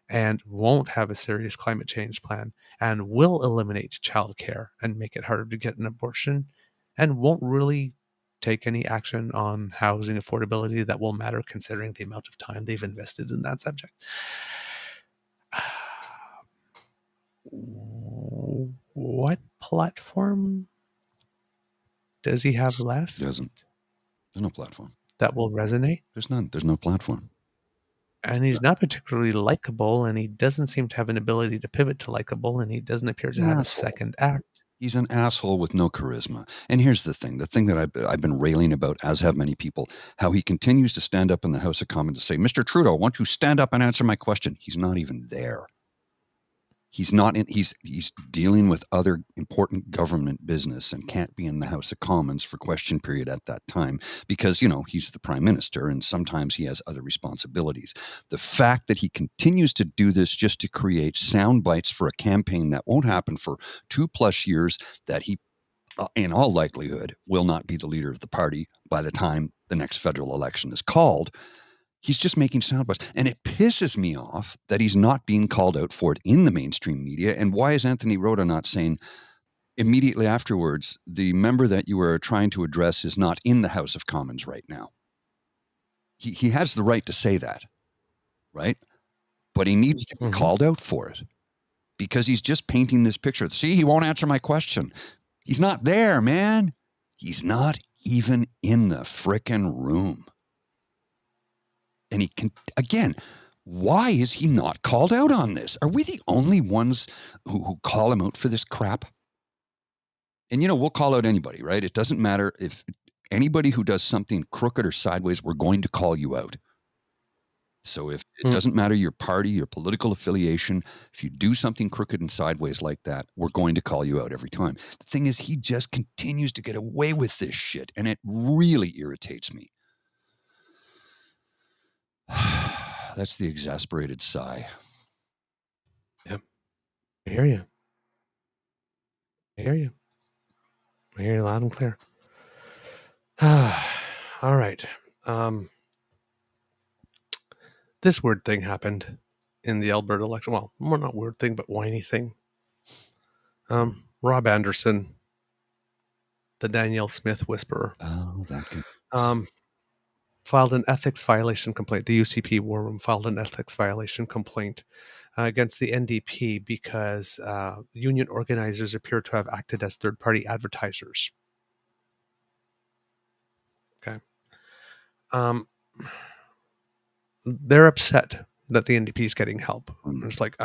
and won't have a serious climate change plan, and will eliminate childcare and make it harder to get an abortion, and won't really take any action on housing affordability that will matter considering the amount of time they've invested in that subject, what platform does he have left? Doesn't. There's no platform. That will resonate? There's none. There's no platform. And he's not particularly likable, and he doesn't seem to have an ability to pivot to likable, and he doesn't appear to have a second act. He's an asshole with no charisma. And here's the thing that I've been railing about, as have many people, how he continues to stand up in the House of Commons to say, Mr. Trudeau, won't you stand up and answer my question? He's not even there. He's not in, he's dealing with other important government business and can't be in the House of Commons for question period at that time because, he's the prime minister and sometimes he has other responsibilities. The fact that he continues to do this just to create sound bites for a campaign that won't happen for 2+ years, that he, in all likelihood, will not be the leader of the party by the time the next federal election is called. He's just making sound bites. And it pisses me off that he's not being called out for it in the mainstream media. And why is Anthony Rota not saying immediately afterwards, the member that you are trying to address is not in the House of Commons right now? He has the right to say that, right? But he needs to be called out for it because he's just painting this picture. See, he won't answer my question. He's not there, man. He's not even in the frickin' room. And he can, again, why is he not called out on this? Are we the only ones who call him out for this crap? And, we'll call out anybody, right? It doesn't matter if anybody who does something crooked or sideways, we're going to call you out. So if it doesn't matter your party, your political affiliation, if you do something crooked and sideways like that, we're going to call you out every time. The thing is, he just continues to get away with this shit, and it really irritates me. That's the exasperated sigh. Yep. I hear you. I hear you loud and clear. All right. This weird thing happened in the Alberta election. Well, more not weird thing, but whiny thing. Rob Anderson, the Danielle Smith whisperer. Oh, that could... filed an ethics violation complaint. The UCP War Room filed an ethics violation complaint against the NDP because union organizers appear to have acted as third-party advertisers. Okay. They're upset that the NDP is getting help. It's like,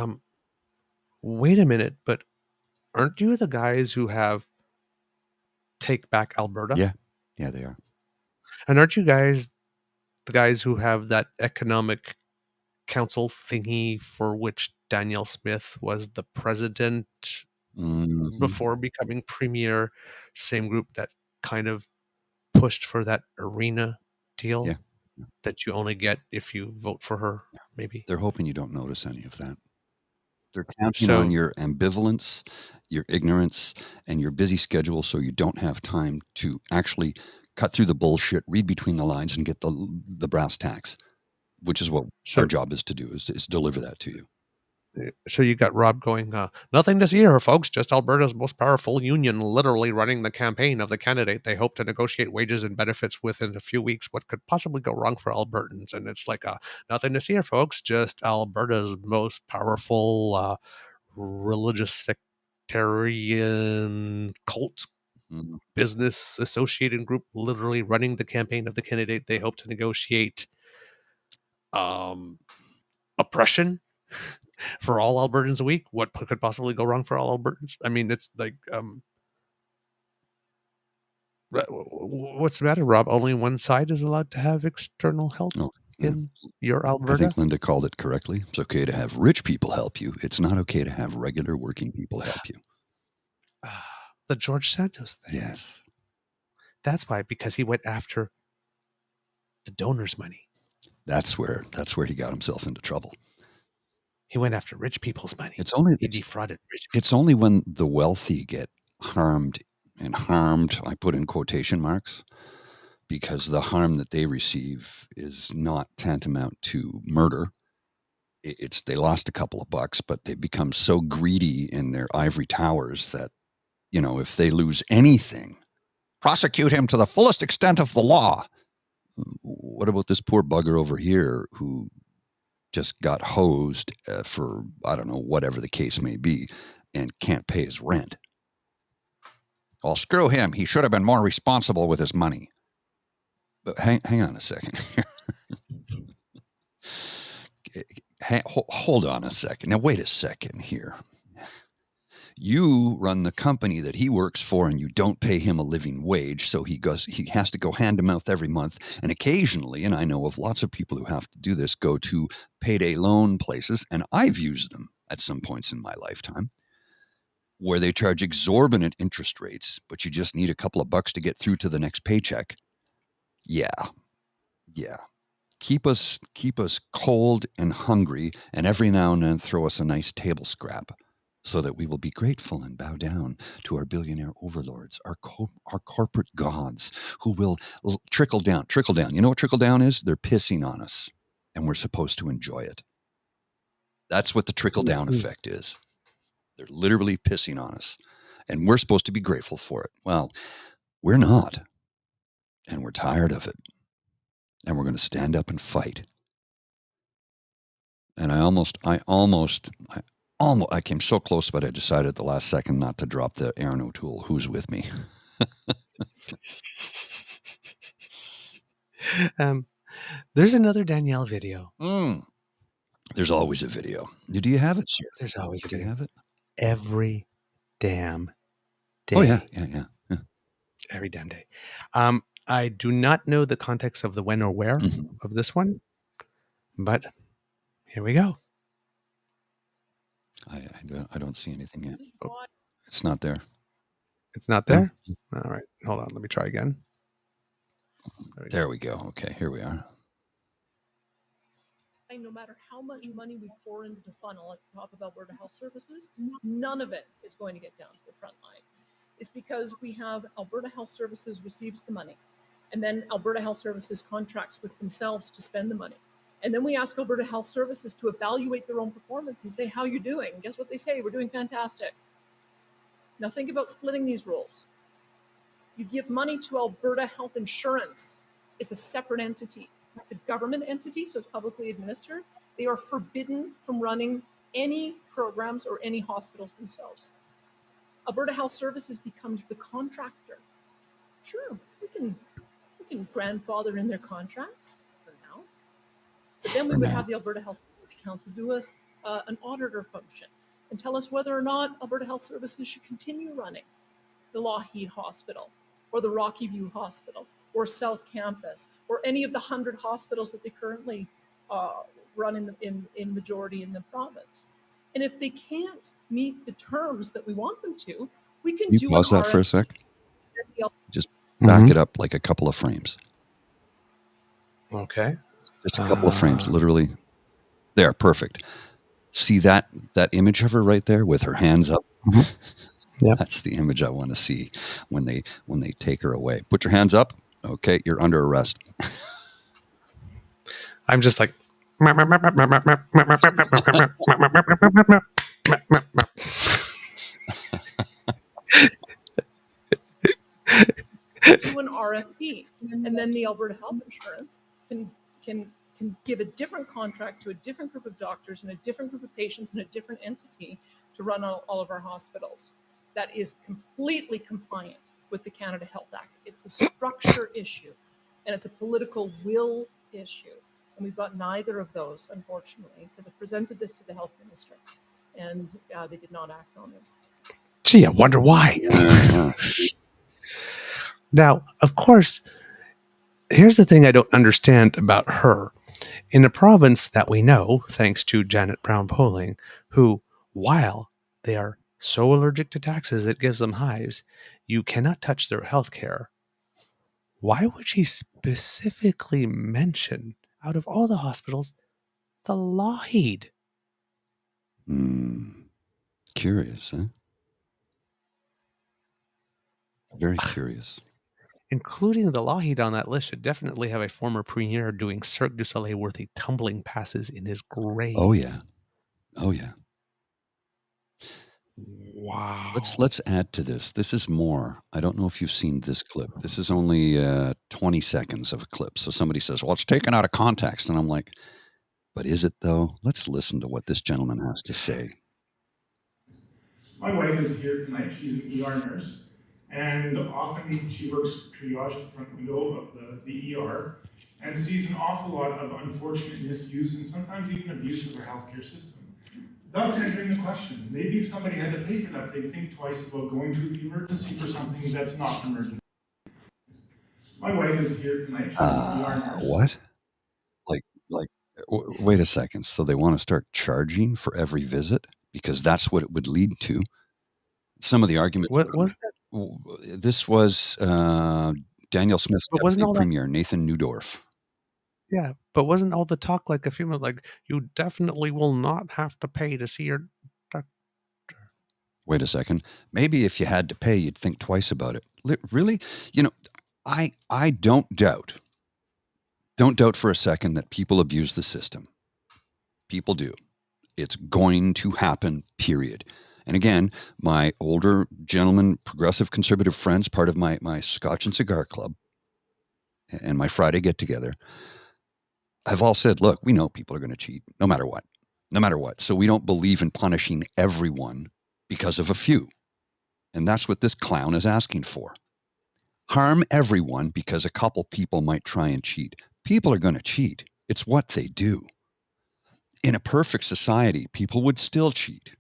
wait a minute, but aren't you the guys who have Take Back Alberta? Yeah, they are. And aren't you guys the guys who have that economic council thingy for which Danielle Smith was the president before becoming premier? Same group that kind of pushed for that arena deal that you only get if you vote for her, maybe. They're hoping you don't notice any of that. They're counting on your ambivalence, your ignorance, and your busy schedule so you don't have time to actually cut through the bullshit, read between the lines, and get the brass tacks, which is what our job is to do, is deliver that to you. So you got Rob going, nothing to see here, folks, just Alberta's most powerful union literally running the campaign of the candidate. They hope to negotiate wages and benefits within a few weeks. What could possibly go wrong for Albertans? And it's like, nothing to see here, folks, just Alberta's most powerful religious sectarian cult business associated group literally running the campaign of the candidate. They hope to negotiate oppression for all Albertans a week. What could possibly go wrong for all Albertans? I mean, it's like What's the matter, Rob? Only one side is allowed to have external help Oh, in your I Alberta? think Linda called it correctly. It's okay to have rich people help you. It's not okay to have regular working people help you. The George Santos thing. Yes. That's why, because he went after the donors' money. That's where he got himself into trouble. He went after rich people's money. He defrauded rich people. It's only when the wealthy get harmed, and harmed, I put in quotation marks, because the harm that they receive is not tantamount to murder. It's they lost a couple of bucks, but they become so greedy in their ivory towers that, if they lose anything, prosecute him to the fullest extent of the law. What about this poor bugger over here who just got hosed for, I don't know, whatever the case may be, and can't pay his rent? Well, screw him. He should have been more responsible with his money. But hang on a second here. Hold on a second. Now, wait a second here. You run the company that he works for, and you don't pay him a living wage, so he has to go hand to mouth every month. And occasionally, and I know of lots of people who have to do this, go to payday loan places, and I've used them at some points in my lifetime, where they charge exorbitant interest rates, but you just need a couple of bucks to get through to the next paycheck. Yeah. Keep us cold and hungry, and every now and then throw us a nice table scrap, so that we will be grateful and bow down to our billionaire overlords, our corporate gods, who will trickle down. Trickle down. You know what trickle down is? They're pissing on us, and we're supposed to enjoy it. That's what the trickle down effect is. They're literally pissing on us, and we're supposed to be grateful for it. Well, we're not, and we're tired of it, and we're going to stand up and fight. And I came so close, but I decided at the last second not to drop the Aaron O'Toole, who's with me. There's another Danielle video. There's always a video. Do you have it, sir? There's always a video. Do you have it? Every damn day. Oh, yeah. Every damn day. I do not know the context of the when or where of this one, but here we go. I don't see anything yet. Oh, it's not there. It's not there? All right. Hold on. Let me try again. There we go. Okay, here we are. No matter how much money we pour into the funnel at the top of Alberta Health Services, none of it is going to get down to the front line. It's because we have Alberta Health Services receives the money, and then Alberta Health Services contracts with themselves to spend the money. And then we ask Alberta Health Services to evaluate their own performance and say, how you're doing. And guess what they say? We're doing fantastic. Now think about splitting these roles. You give money to Alberta Health Insurance. It's a separate entity. It's a government entity, so it's publicly administered. They are forbidden from running any programs or any hospitals themselves. Alberta Health Services becomes the contractor. Sure, we can grandfather in their contracts for now. But then we would have the Alberta Health Council do us an auditor function and tell us whether or not Alberta Health Services should continue running the Lougheed Hospital or the Rocky View Hospital or South Campus or any of the 100 hospitals that they currently run in majority in the province. And if they can't meet the terms that we want them to, we can do pause that for a sec. Just back it up like a couple of frames. Okay. Just a couple of frames, literally. There, perfect. See that image of her right there with her hands up? Yeah. That's the image I want to see when they take her away. Put your hands up. Okay, you're under arrest. I'm just like do an RFP, and then the Alberta Health Insurance can give a different contract to a different group of doctors and a different group of patients and a different entity to run all of our hospitals. That is completely compliant with the Canada Health Act. It's a structure issue, and it's a political will issue. And we've got neither of those, unfortunately, because I presented this to the health minister, and they did not act on it. Gee, I wonder why. Now, of course, here's the thing I don't understand about her. In a province that we know, thanks to Janet Brown polling, who, while they are so allergic to taxes it gives them hives, you cannot touch their health care. Why would she specifically mention, out of all the hospitals, the Lougheed? Curious, huh? Very curious. Including the Lougheed on that list should definitely have a former premier doing Cirque du Soleil worthy tumbling passes in his grave. Oh yeah. Oh yeah. Wow. Let's add to this. This is more. I don't know if you've seen this clip. This is only 20 seconds of a clip. So somebody says, well, it's taken out of context. And I'm like, but is it though? Let's listen to what this gentleman has to say. My wife is here tonight. She's an ER nurse. And often she works triage at the front window of the ER and sees an awful lot of unfortunate misuse and sometimes even abuse of our healthcare system. Thus answering the question, maybe if somebody had to pay for that, they'd think twice about going to the emergency for something that's not emergent. My wife is here tonight. She's an ER nurse. What? Wait a second. So they want to start charging for every visit because that's what it would lead to. Some of the arguments. What was that? This was Daniel Smith's deputy premier, Nathan Newdorf. Yeah, but wasn't all the talk like a few minutes like, you definitely will not have to pay to see your doctor? Wait a second. Maybe if you had to pay, you'd think twice about it. Really? You know, I don't doubt for a second that people abuse the system. People do. It's going to happen, period. And again, my older gentleman, progressive conservative friends, part of my Scotch and Cigar Club and my Friday get-together, have all said, look, we know people are going to cheat no matter what. So we don't believe in punishing everyone because of a few. And that's what this clown is asking for. Harm everyone because a couple people might try and cheat. People are going to cheat. It's what they do. In a perfect society, people would still cheat,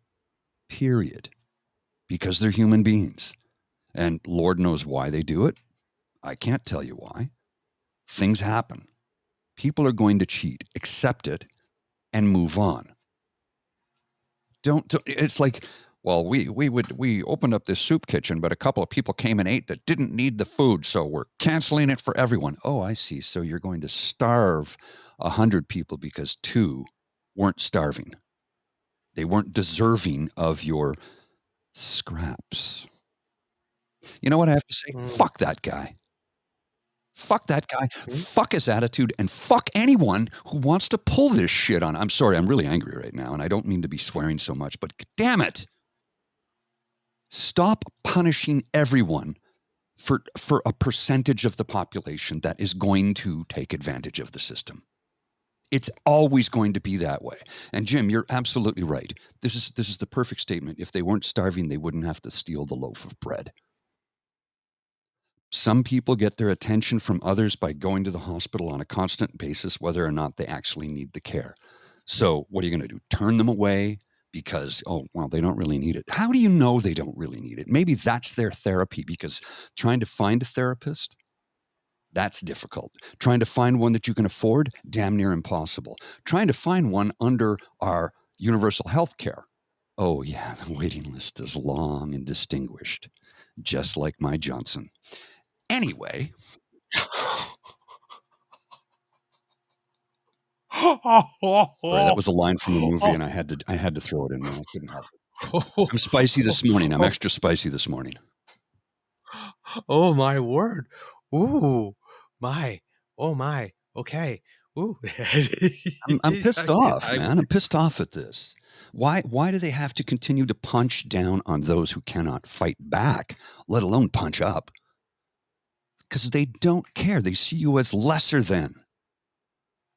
period, because they're human beings. And Lord knows why they do it. I can't tell you why. Things happen. People are going to cheat, accept it, and move on. Don't it's like, well, we opened up this soup kitchen, but a couple of people came and ate that didn't need the food, so we're canceling it for everyone. Oh, I see. So you're going to starve 100 people because 2 weren't starving. They weren't deserving of your scraps. You know what I have to say? Fuck that guy. Fuck that guy. Fuck his attitude, and fuck anyone who wants to pull this shit on. I'm sorry, I'm really angry right now, and I don't mean to be swearing so much, but damn it. Stop punishing everyone for a percentage of the population that is going to take advantage of the system. It's always going to be that way. And Jim, you're absolutely right. This is the perfect statement. If they weren't starving, they wouldn't have to steal the loaf of bread. Some people get their attention from others by going to the hospital on a constant basis, whether or not they actually need the care. So what are you going to do? Turn them away because, oh, well, they don't really need it. How do you know they don't really need it? Maybe that's their therapy, because trying to find a therapist, that's difficult. Trying to find one that you can afford, damn near impossible. Trying to find one under our universal health care. Oh, yeah, the waiting list is long and distinguished, just like my Johnson. Anyway. Sorry, that was a line from a movie, and I had to throw it in there. I couldn't help it. I'm spicy this morning. I'm extra spicy this morning. Oh, my word. Ooh, my. Oh, my. Okay. Ooh. I'm pissed off, man. I'm pissed off at this. Why do they have to continue to punch down on those who cannot fight back, let alone punch up? Because they don't care. They see you as lesser than.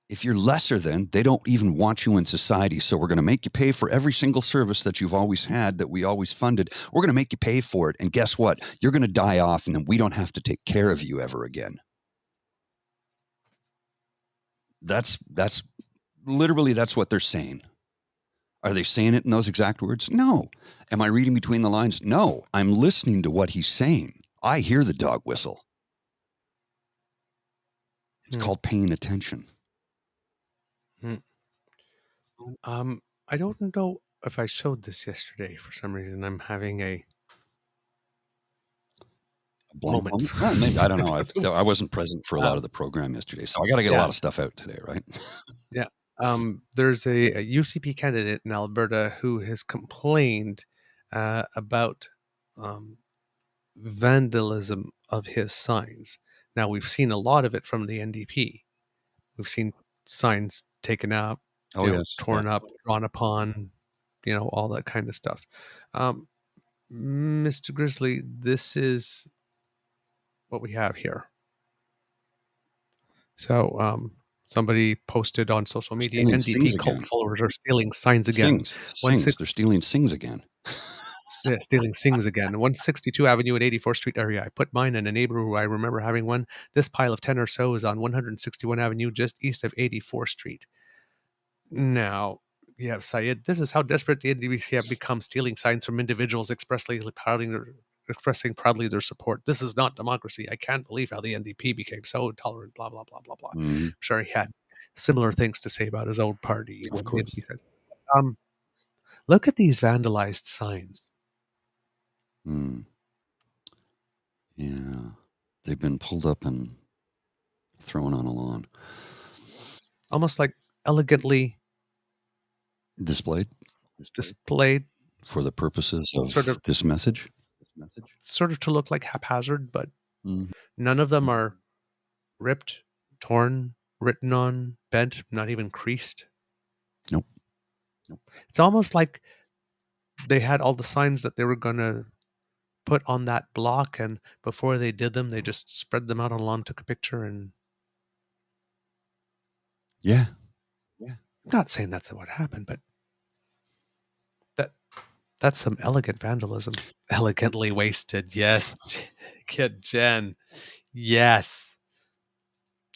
If you're lesser than, they don't even want you in society. So we're going to make you pay for every single service that you've always had, that we always funded. We're going to make you pay for it. And guess what? You're going to die off, and then we don't have to take care of you ever again. That's literally, that's what they're saying. Are they saying it in those exact words? No. Am I reading between the lines? No. I'm listening to what he's saying. I hear the dog whistle. It's called paying attention. I don't know if I showed this yesterday. For some reason, I'm having a Blank moment. Well, maybe, I don't know. I wasn't present for a lot of the program yesterday, so I got to get a lot of stuff out today, right? Yeah. There's a UCP candidate in Alberta who has complained about vandalism of his signs. Now, we've seen a lot of it from the NDP. We've seen signs taken out, torn up, drawn upon, all that kind of stuff. Mr. Grizzly, this is what we have here. So, somebody posted on social media, NDP cult followers are stealing signs again. Sings. They're stealing sings again. Stealing sings again. 162 Avenue at 84th Street area. I put mine and a neighbor who I remember having one. This pile of 10 or so is on 161 Avenue, just east of 84th Street. Now, Syed, this is how desperate the NDP have become, stealing signs from individuals expressing proudly their support. This is not democracy. I can't believe how the NDP became so intolerant, blah, blah, blah, blah, blah. I'm sure he had similar things to say about his own party. Of course. Look at these vandalized signs. Yeah. They've been pulled up and thrown on a lawn. Almost like elegantly displayed for the purposes of this message. Sort of to look like haphazard, but none of them are ripped, torn, written on, bent, not even creased. Nope. It's almost like they had all the signs that they were going to put on that block, and before they did them, they just spread them out on the lawn, took a picture, and I'm not saying that's what happened, but that's some elegant vandalism. Elegantly wasted, yes. Kid Jen, yes.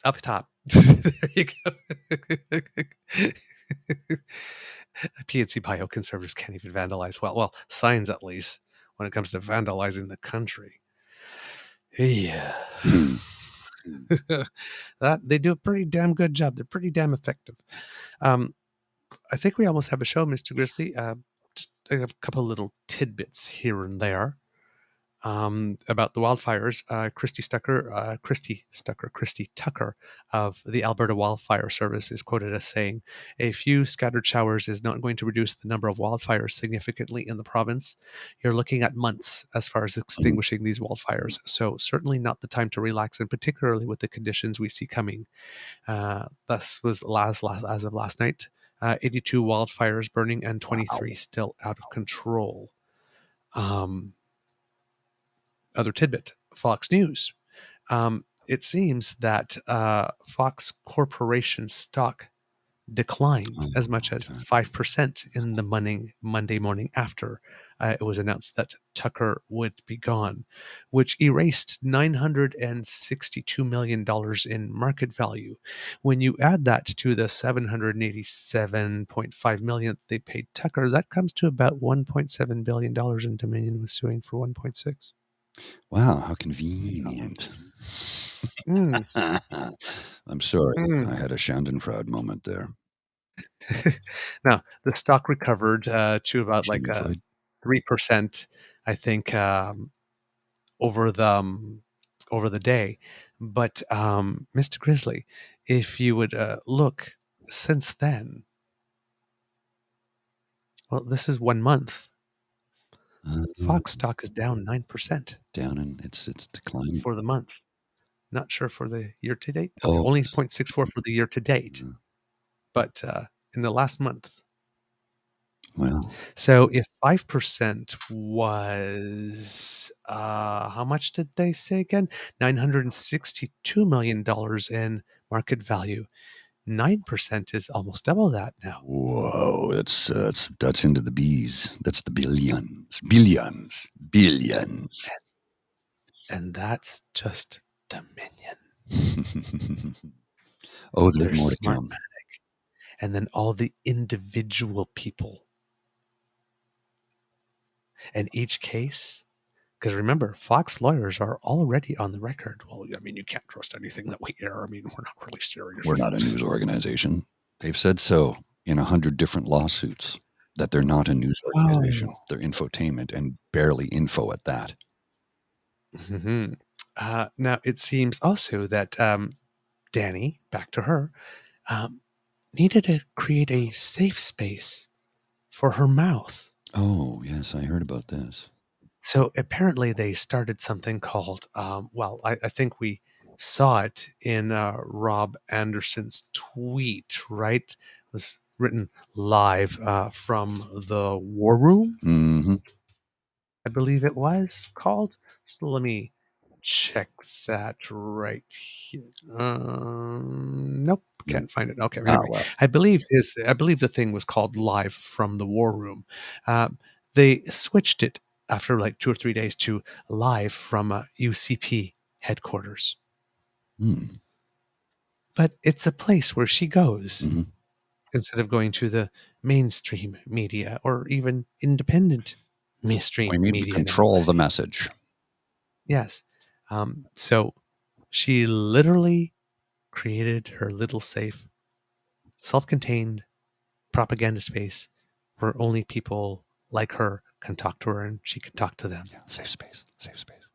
Up top. There you go. PNC bioconservatives can't even vandalize well, signs at least, when it comes to vandalizing the country. Yeah. That they do a pretty damn good job. They're pretty damn effective. I think we almost have a show, Mr. Grizzly. Just I have a couple of little tidbits here and there about the wildfires. Christy Tucker of the Alberta Wildfire Service is quoted as saying, "A few scattered showers is not going to reduce the number of wildfires significantly in the province. You're looking at months as far as extinguishing these wildfires. So certainly not the time to relax, and particularly with the conditions we see coming." This was as of last night. 82 wildfires burning and 23 still out of control. Other tidbit, Fox News. It seems that Fox Corporation stock declined as much as 5% in the Monday morning after it was announced that Tucker would be gone, which erased $962 million in market value. When you add that to the $787.5 million they paid Tucker, that comes to about $1.7 billion, and Dominion was suing for 1.6. Wow, how convenient. I'm sorry. I had a Schadenfreude moment there. Now, the stock recovered to about 3%, I think, over the day. But Mr. Grizzly, if you would look since then, well, this is 1 month. Fox stock is down 9%. Down, and it's declining for the month. Not sure for the year to date. Okay, only 0.64 for the year to date. But in the last month. Well, so if 5% was how much did they say again? $962 million in market value. 9% is almost double that now. Whoa, that's into the bees. That's the billions. And that's just Dominion. Oh, there's more to come. And then all the individual people. In each case, Because remember, Fox lawyers are already on the record. Well, I mean, you can't trust anything that we air. I mean, we're not really serious. We're not a news organization. They've said so in 100 different lawsuits that they're not a news organization. Oh. They're infotainment, and barely info at that. Mm-hmm. Now, it seems also that Danny, back to her, needed to create a safe space for her mouth. Oh, yes, I heard about this. So apparently they started something called, I think we saw it in Rob Anderson's tweet, right? It was written live from the War Room, Mm-hmm. I believe it was called. So let me check that right here. Nope, can't find it. Okay, anyway, well. I believe the thing was called Live from the War Room. They switched it after like 2 or 3 days to Live from UCP headquarters. Mm. But it's a place where she goes Mm-hmm. instead of going to the mainstream media or even independent mainstream We need media. to control the message. Yes. So she literally created her little safe, self-contained propaganda space where only people like her can talk to her and she can talk to them. Yeah, safe space. Safe space.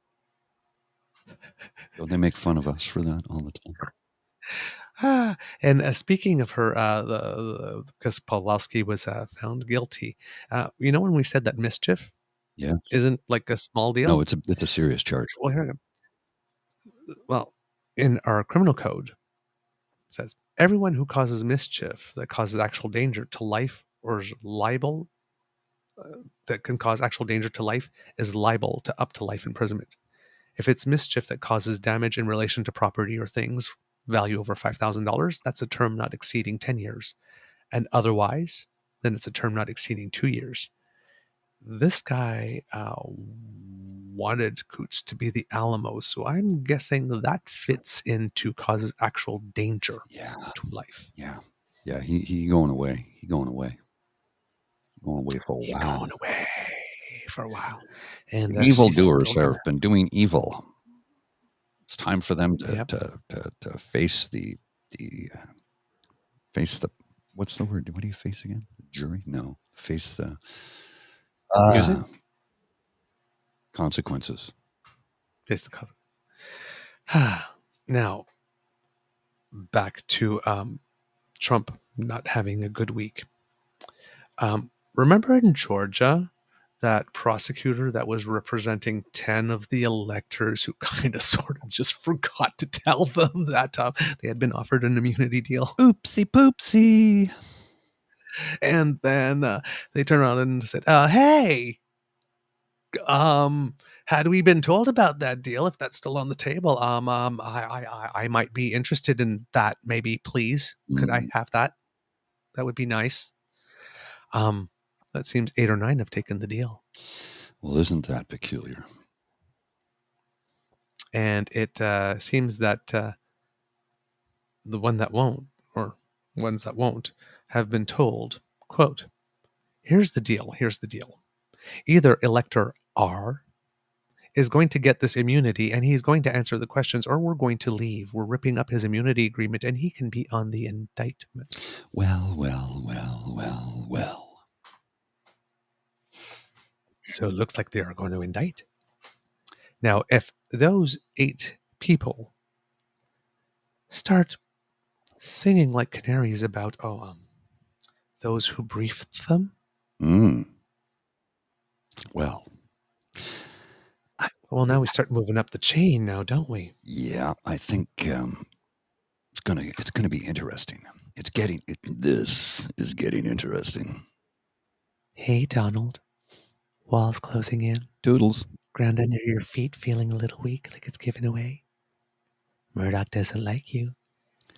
Don't they make fun of us for that all the time? And speaking of her, because Pawlowski was found guilty, when we said that mischief isn't like a small deal? No, it's a serious charge. Well, in our criminal code, it says everyone who causes mischief that causes actual danger to life or is liable that can cause actual danger to life is liable to up to life imprisonment. If it's mischief that causes damage in relation to property or things value over $5,000, that's a term not exceeding 10 years. And otherwise, then it's a term not exceeding 2 years. This guy wanted Coots to be the Alamo, so I'm guessing that fits into causes actual danger to life. Yeah. He going away. He going away. Going away for a while. He's going away for a while. And evildoers have been doing evil. It's time for them to face the what's the word? What do you face again? The jury? No. Face the consequences. Face the consequences. Now, back to Trump not having a good week. Remember in Georgia, that prosecutor that was representing 10 of the electors who kind of sort of just forgot to tell them that they had been offered an immunity deal? Oopsie poopsie. And then they turned around and said, hey, had we been told about that deal, if that's still on the table, I might be interested in that. Maybe, please. Could I have that? That would be nice. That seems 8 or 9 have taken the deal. Well, isn't that peculiar? And it seems that the ones that won't, have been told, quote, here's the deal. Either Elector R is going to get this immunity and he's going to answer the questions, or we're going to leave. We're ripping up his immunity agreement and he can be on the indictment. Well. So it looks like they are going to indict. Now, if those 8 people start singing like canaries about, those who briefed them. Well, now we start moving up the chain now, don't we? Yeah, I think it's gonna be interesting. This is getting interesting. Hey, Donald. Walls closing in. Toodles. Ground under your feet, feeling a little weak, like it's giving away. Murdoch doesn't like you,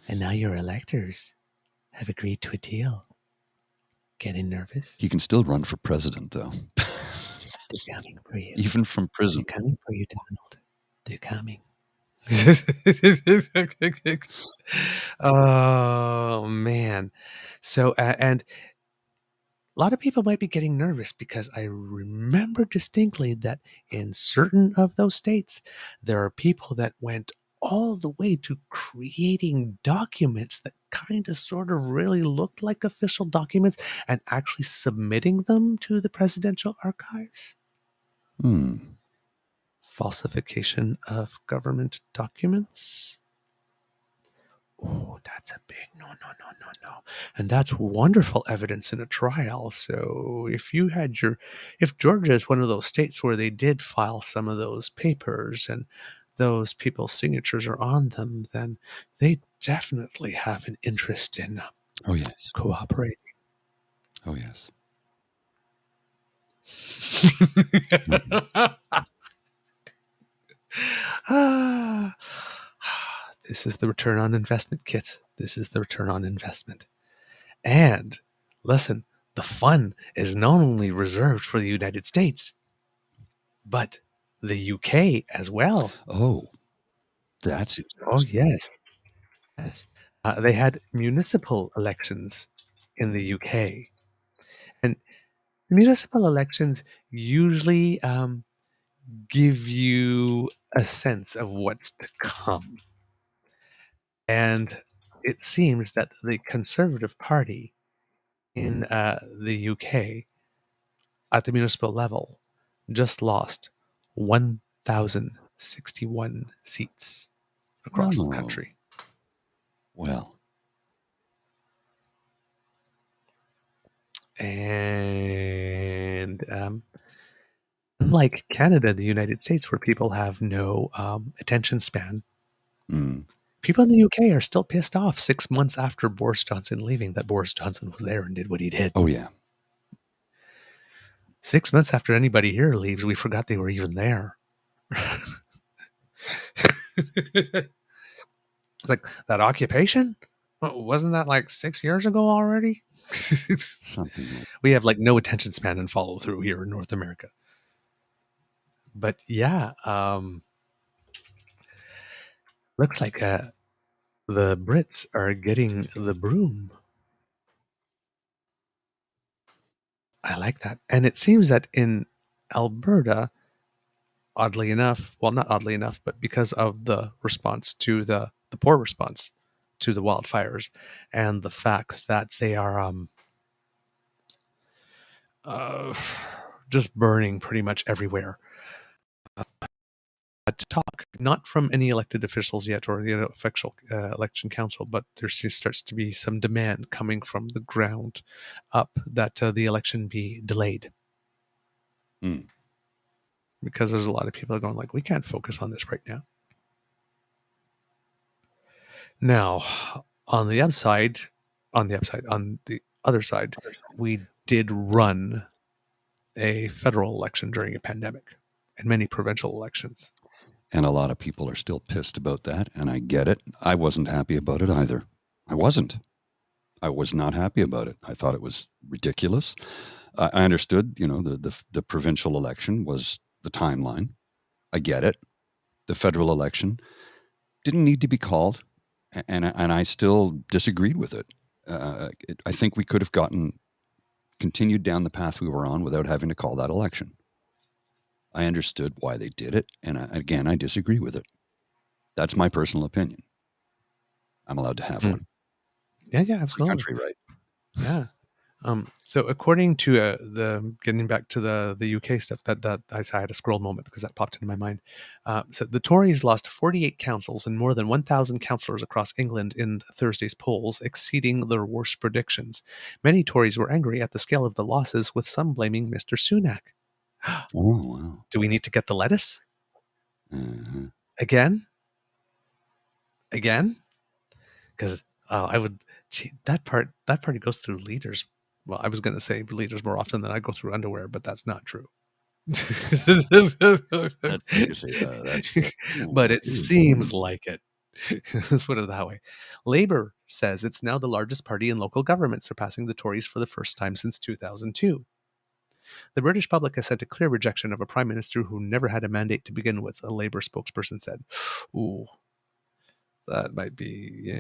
and now your electors have agreed to a deal. Getting nervous? He can still run for president, though. They're coming for you. Even from prison. They're coming for you, Donald. They're coming. Oh, man. So, and a lot of people might be getting nervous because I remember distinctly that in certain of those states, there are people that went all the way to creating documents that kind of sort of really looked like official documents and actually submitting them to the presidential archives. Falsification of government documents. Oh, that's a big no. And that's wonderful evidence in a trial. So if Georgia is one of those states where they did file some of those papers and those people's signatures are on them, then they definitely have an interest in cooperating. Oh, yes. This is the return on investment, kids. This is the return on investment. And listen, the fun is not only reserved for the United States, but the UK as well. Oh, that's interesting. Oh, yes. Yes. They had municipal elections in the UK. And municipal elections usually give you a sense of what's to come. And it seems that the Conservative Party in the UK at the municipal level just lost 1,061 seats across the country. Well. And unlike Canada and the United States, where people have no attention span, people in the UK are still pissed off 6 months after Boris Johnson leaving that Boris Johnson was there and did what he did. Oh, yeah. 6 months after anybody here leaves, we forgot they were even there. It's like, that occupation? Wasn't that like 6 years ago already? Something. We have like no attention span and follow through here in North America. But yeah, looks like the Brits are getting the broom. I like that. And it seems that in Alberta, oddly enough, well, not oddly enough, but because of the response to the poor response to the wildfires and the fact that they are just burning pretty much everywhere. Talk, not from any elected officials yet or the official election council, but there starts to be some demand coming from the ground up that the election be delayed. Because there's a lot of people going like, we can't focus on this right now. Now, on the other side, we did run a federal election during a pandemic and many provincial elections. And a lot of people are still pissed about that, and I get it. I wasn't happy about it either. I wasn't. I was not happy about it. I thought it was ridiculous. I understood, the provincial election was the timeline. I get it. The federal election didn't need to be called, and I still disagreed with it. I think we could have continued down the path we were on without having to call that election. I understood why they did it, and I disagree with it. That's my personal opinion. I'm allowed to have one. Yeah, absolutely. Country right. Yeah. So according to getting back to the UK stuff, that I had a scroll moment because that popped into my mind. So the Tories lost 48 councils and more than 1,000 councillors across England in Thursday's polls, exceeding their worst predictions. Many Tories were angry at the scale of the losses, with some blaming Mr. Sunak. Oh, wow. Do we need to get the lettuce? Again? Because that party goes through leaders. Well, I was going to say leaders more often than I go through underwear, but that's not true. But it seems like it. Let's put it that way. Labour says it's now the largest party in local government, surpassing the Tories for the first time since 2002. The British public has sent a clear rejection of a prime minister who never had a mandate to begin with, a Labour spokesperson said. Ooh, that might be,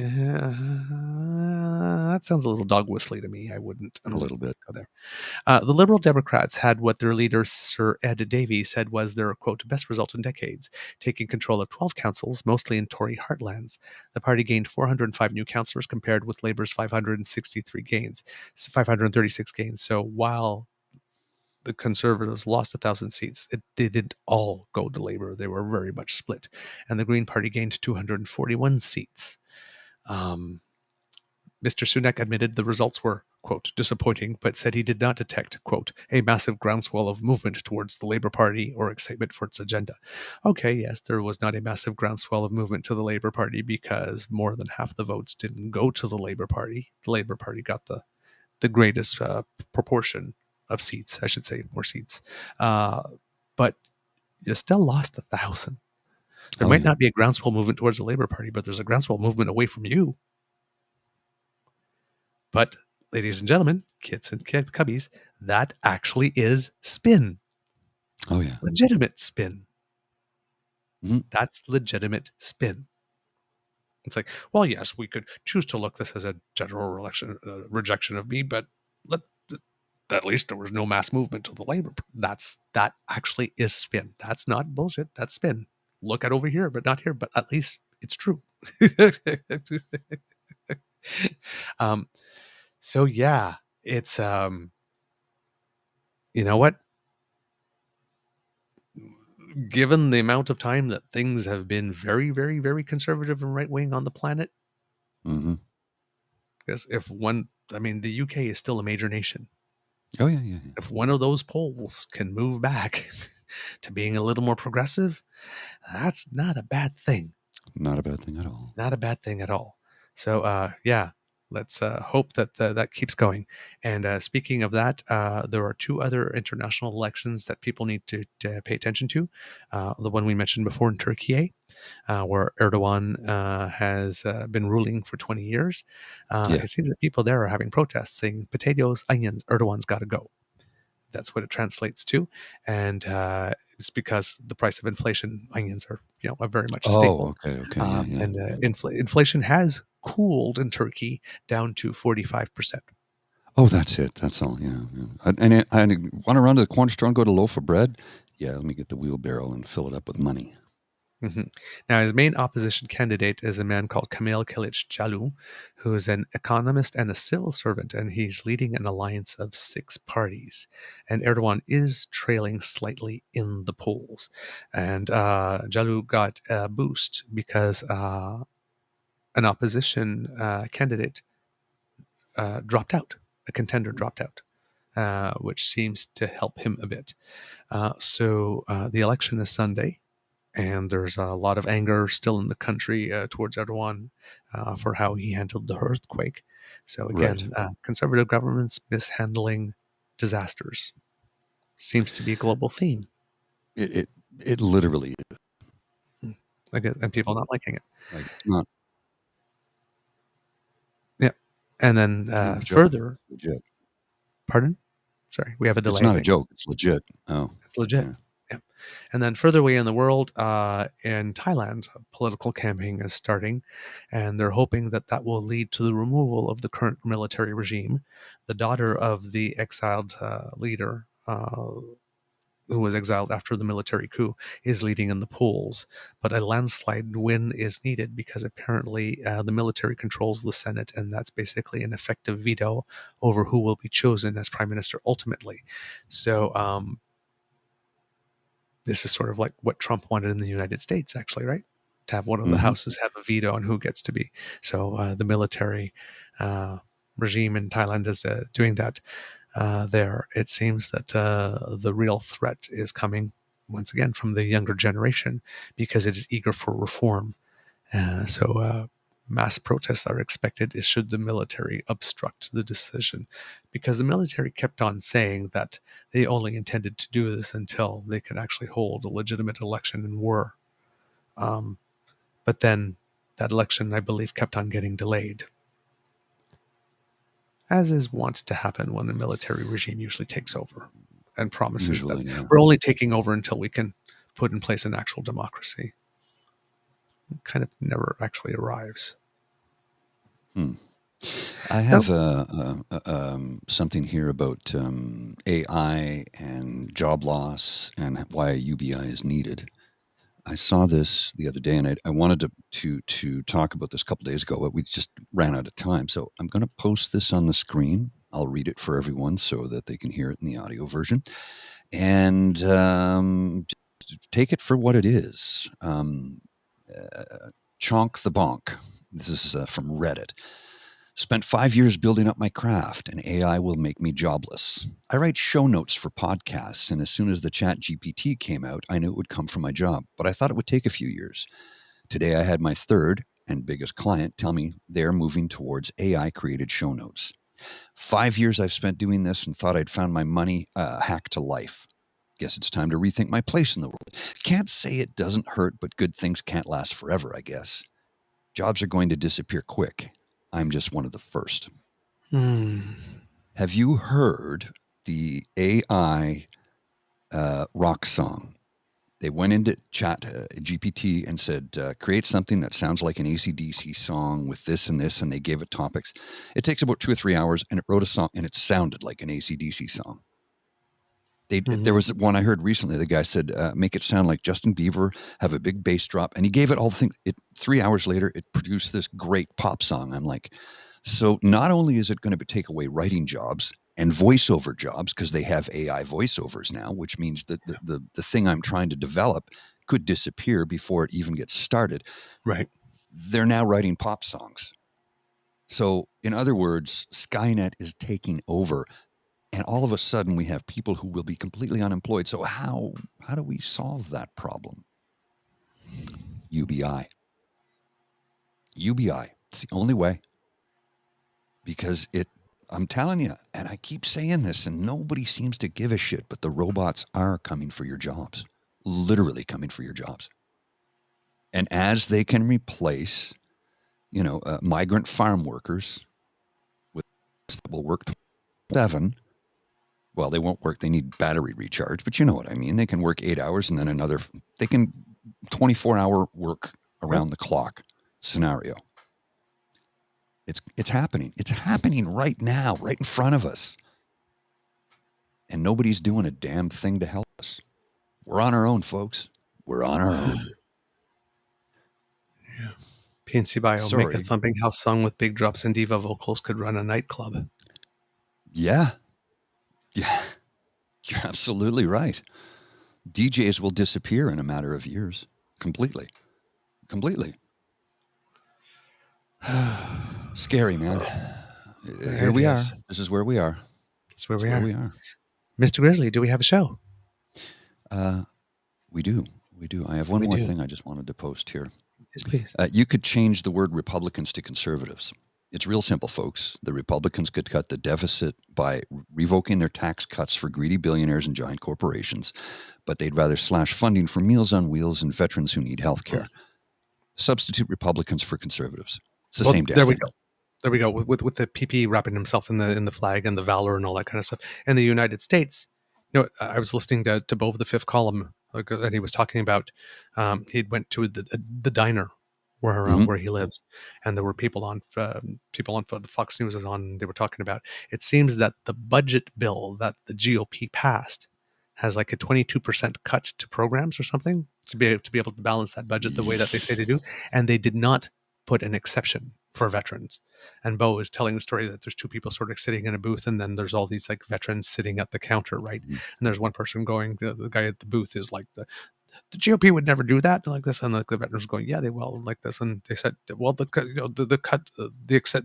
that sounds a little dog whistly to me. I wouldn't A little bit. go there. The Liberal Democrats had what their leader, Sir Ed Davey, said was their, quote, best result in decades, taking control of 12 councils, mostly in Tory heartlands. The party gained 405 new councillors compared with Labour's 536 gains. So while the Conservatives lost 1,000 seats, they didn't all go to Labour. They were very much split. And the Green Party gained 241 seats. Mr. Sunak admitted the results were, quote, disappointing, but said he did not detect, quote, a massive groundswell of movement towards the Labour Party or excitement for its agenda. Okay, yes, there was not a massive groundswell of movement to the Labour Party because more than half the votes didn't go to the Labour Party. The Labour Party got the greatest proportion of seats, I should say, more seats. But you still lost 1,000. There might not be a groundswell movement towards the Labour Party, but there's a groundswell movement away from you. But, ladies and gentlemen, kits and cubbies, that actually is spin. Oh, yeah. Legitimate spin. Mm-hmm. That's legitimate spin. It's like, well, yes, we could choose to look this as a general rejection of me, but at least there was no mass movement to the Labour. That actually is spin. That's not bullshit. That's spin. Look at over here, but not here. But at least it's true. So yeah, it's you know what? Given the amount of time that things have been very, very, very conservative and right wing on the planet, because the UK is still a major nation. Oh yeah. If one of those polls can move back to being a little more progressive, that's not a bad thing. Not a bad thing at all. Not a bad thing at all. So yeah, let's hope that that keeps going. And speaking of that, there are two other international elections that people need to pay attention to. The one we mentioned before in Turkey, where Erdogan has been ruling for 20 years. It seems that people there are having protests saying, potatoes, onions, Erdogan's got to go. That's what it translates to. And it's because the price of inflation, onions are very much a staple. Okay. And inflation has cooled in Turkey down to 45%. Oh, that's it. That's all. Yeah. And I want to run to the corner store and go to a loaf of bread. Yeah, let me get the wheelbarrow and fill it up with money. Mm-hmm. Now, his main opposition candidate is a man called Kemal Kılıçdaroğlu, who is an economist and a civil servant, and he's leading an alliance of 6 parties. And Erdogan is trailing slightly in the polls. And Calu got a boost because an opposition candidate dropped out. A contender dropped out, which seems to help him a bit. So the election is Sunday. And there's a lot of anger still in the country towards Erdogan for how he handled the earthquake. So again, conservative governments mishandling disasters seems to be a global theme. It literally is. I guess, and people not liking it. Like, not. Yeah, and then further. Legit. Pardon? Sorry, we have a delay. It's not a joke. It's legit. Oh, it's legit. Yeah. And then further away in the world, in Thailand, political campaign is starting, and they're hoping that that will lead to the removal of the current military regime. The daughter of the exiled leader, who was exiled after the military coup, is leading in the polls. But a landslide win is needed because apparently the military controls the Senate, and that's basically an effective veto over who will be chosen as prime minister ultimately. So, this is sort of like what Trump wanted in the United States, actually, right? To have one of the houses have a veto on who gets to be. So the military regime in Thailand is doing that there. It seems that the real threat is coming, once again, from the younger generation because it is eager for reform. So mass protests are expected should the military obstruct the decision, because the military kept on saying that they only intended to do this until they could actually hold a legitimate election and were. But then that election, I believe, kept on getting delayed, as is wont to happen when a military regime usually takes over and promises that we're only taking over until we can put in place an actual democracy. It kind of never actually arrives. I have something here about AI and job loss and why a UBI is needed. I saw this the other day, and I wanted to talk about this a couple days ago, but we just ran out of time. So I'm going to post this on the screen. I'll read it for everyone so that they can hear it in the audio version, and just take it for what it is. Chonk the Bonk. This is from Reddit. Spent 5 years building up my craft, and AI will make me jobless. I write show notes for podcasts, and as soon as the Chat GPT came out, I knew it would come from my job, but I thought it would take a few years. Today, I had my third and biggest client tell me they're moving towards AI-created show notes. 5 years I've spent doing this and thought I'd found my money hack to life. Guess it's time to rethink my place in the world. Can't say it doesn't hurt, but good things can't last forever, I guess. Jobs are going to disappear quick. I'm just one of the first. Have you heard the AI rock song? They went into Chat GPT and said, create something that sounds like an AC/DC song with this and this, and they gave it topics. It takes about 2 or 3 hours, and it wrote a song, and it sounded like an AC/DC song. There was one I heard recently. The guy said, make it sound like Justin Bieber, have a big bass drop. And he gave it all the things. 3 hours later, it produced this great pop song. I'm like, so not only is it going to take away writing jobs and voiceover jobs, because they have AI voiceovers now, which means that the thing I'm trying to develop could disappear before it even gets started. Right. They're now writing pop songs. So in other words, Skynet is taking over. And all of a sudden, we have people who will be completely unemployed. So how do we solve that problem? UBI. UBI. It's the only way. Because I'm telling you, and I keep saying this, and nobody seems to give a shit, but the robots are coming for your jobs. Literally coming for your jobs. And as they can replace, migrant farm workers with that will work 7. Well, they won't work. They need battery recharge, but you know what I mean. They can work 8 hours and then they can 24-hour work around the clock scenario. It's happening. It's happening right now, right in front of us. And nobody's doing a damn thing to help us. We're on our own, folks. We're on our own. Yeah. PNC Bio, make a thumping house song with big drops and diva vocals could run a nightclub. Yeah. Yeah, you're absolutely right. DJs will disappear in a matter of years. Completely. Scary, man. Here we are. This is where we are. That's where we are. Mr. Grizzly, do we have a show? We do. I have one more thing I just wanted to post here. Yes, please. You could change the word Republicans to conservatives. It's real simple, folks. The Republicans could cut the deficit by revoking their tax cuts for greedy billionaires and giant corporations, but they'd rather slash funding for Meals on Wheels and veterans who need health care. Substitute Republicans for conservatives. It's the same damn thing. There we go. With the PP wrapping himself in the flag and the valor and all that kind of stuff. In the United States, I was listening to Bove the Fifth Column, and he was talking about he went to the diner where he lives, and there were people on the Fox News is on. They were talking about. It seems that the budget bill that the GOP passed has like a 22% cut to programs or something to be able to balance that budget the way that they say they do, and they did not put an exception for veterans. And Bo is telling the story that there's 2 people sort of sitting in a booth, and then there's all these like veterans sitting at the counter, right? And there's one person going, the guy at the booth is like, the GOP would never do that like this, and like the veterans going, yeah, they will like this, and they said, well, the cut,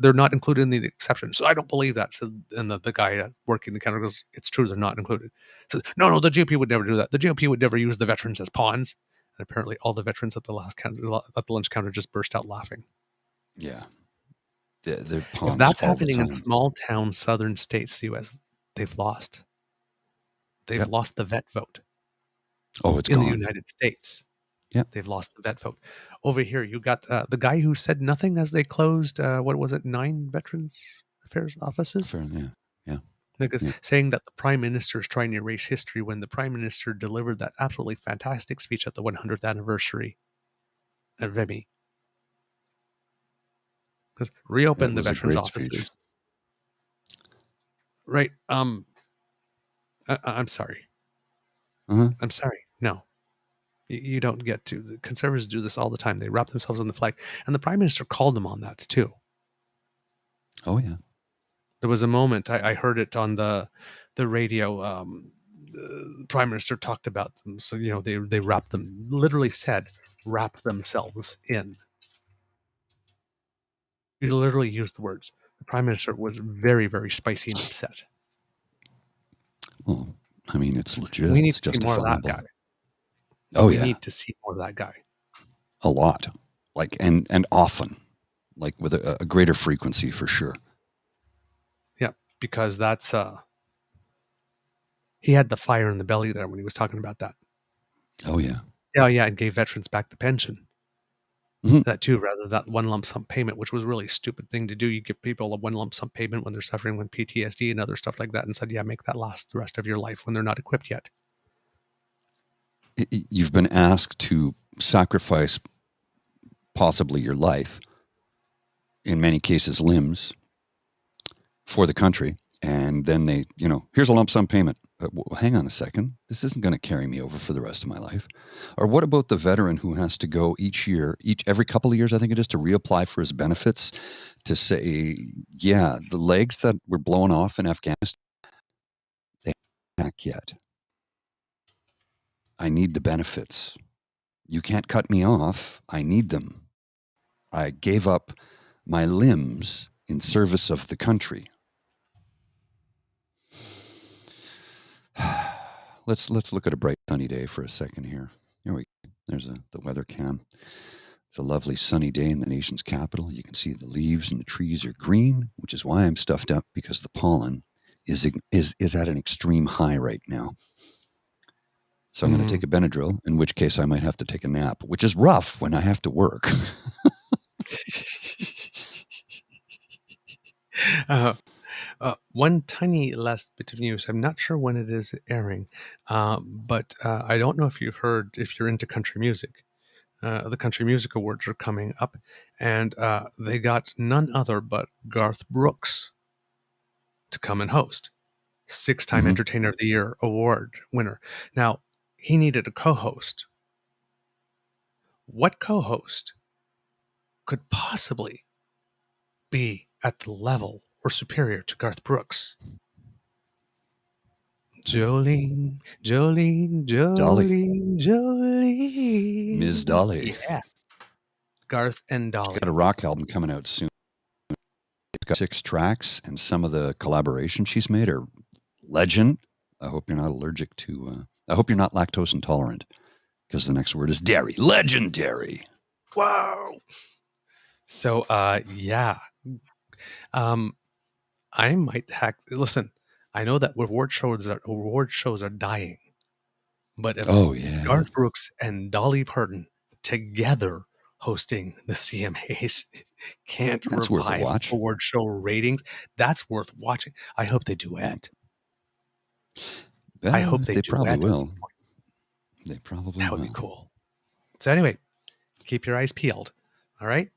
they're not included in the exception, so I don't believe that. So, and the guy working the counter goes, it's true, they're not included. So no, the GOP would never do that. The GOP would never use the veterans as pawns. And apparently, all the veterans at the lunch counter just burst out laughing. Yeah, they're pawns. If that's happening in small town southern states, the U.S., they've lost. They've lost the vet vote. Oh, it's in gone. The United States. Yeah, they've lost the vet vote. Over here, you got the guy who said nothing as they closed. What was it? 9 Veterans Affairs offices. Saying that the Prime Minister is trying to erase history when the Prime Minister delivered that absolutely fantastic speech at the 100th anniversary at VEMI. Because reopen the veterans offices. Right. I'm sorry. Uh-huh. I'm sorry. No, you don't get to. The Conservatives do this all the time. They wrap themselves in the flag. And the Prime Minister called them on that too. Oh, yeah. There was a moment, I heard it on the radio. The Prime Minister talked about them. So, they wrap them, literally said, wrap themselves in. You literally used the words. The Prime Minister was very, very spicy and upset. Well, I mean, it's legit. We need It's to see more of that justifiable. guy. Oh, we yeah. need to see more of that guy. A lot. Like, and often. Like, with a greater frequency, for sure. Yeah, because that's... he had the fire in the belly there when he was talking about that. Oh, yeah. Yeah, yeah, and gave veterans back the pension. Mhm. That too, rather than that one lump sum payment, which was really a stupid thing to do. You give people a one lump sum payment when they're suffering with PTSD and other stuff like that, and said, yeah, make that last the rest of your life when they're not equipped yet. You've been asked to sacrifice possibly your life, in many cases limbs, for the country. And then they, here's a lump sum payment. Hang on a second. This isn't going to carry me over for the rest of my life. Or what about the veteran who has to go every couple of years, I think it is, to reapply for his benefits, to say, yeah, the legs that were blown off in Afghanistan, they aren't back yet. I need the benefits. You can't cut me off. I need them. I gave up my limbs in service of the country. Let's look at a bright sunny day for a second here. There's the weather cam. It's a lovely sunny day in the nation's capital. You can see the leaves and the trees are green, which is why I'm stuffed up, because the pollen is at an extreme high right now. So I'm going to take a Benadryl, in which case I might have to take a nap, which is rough when I have to work. One tiny last bit of news. I'm not sure when it is airing, but I don't know if you've heard, if you're into country music. The Country Music Awards are coming up, and they got none other but Garth Brooks to come and host. 6-time Entertainer of the Year award winner. Now, he needed a co-host. What co-host could possibly be at the level or superior to Garth Brooks? Jolene, Jolene, Jolene, Jolene. Ms. Dolly. Yeah. Garth and Dolly. She's got a rock album coming out soon. It's got 6 tracks, and some of the collaborations she's made are legend. I hope you're not allergic to... I hope you're not lactose intolerant, because the next word is dairy. Legendary. Wow. So, yeah. I might hack... Listen, I know that award shows are dying. But if Garth Brooks and Dolly Parton together hosting the CMAs can't revive award show ratings, that's worth watching. I hope they duet. I hope they probably will. They probably will. That would be cool. So anyway, keep your eyes peeled. All right,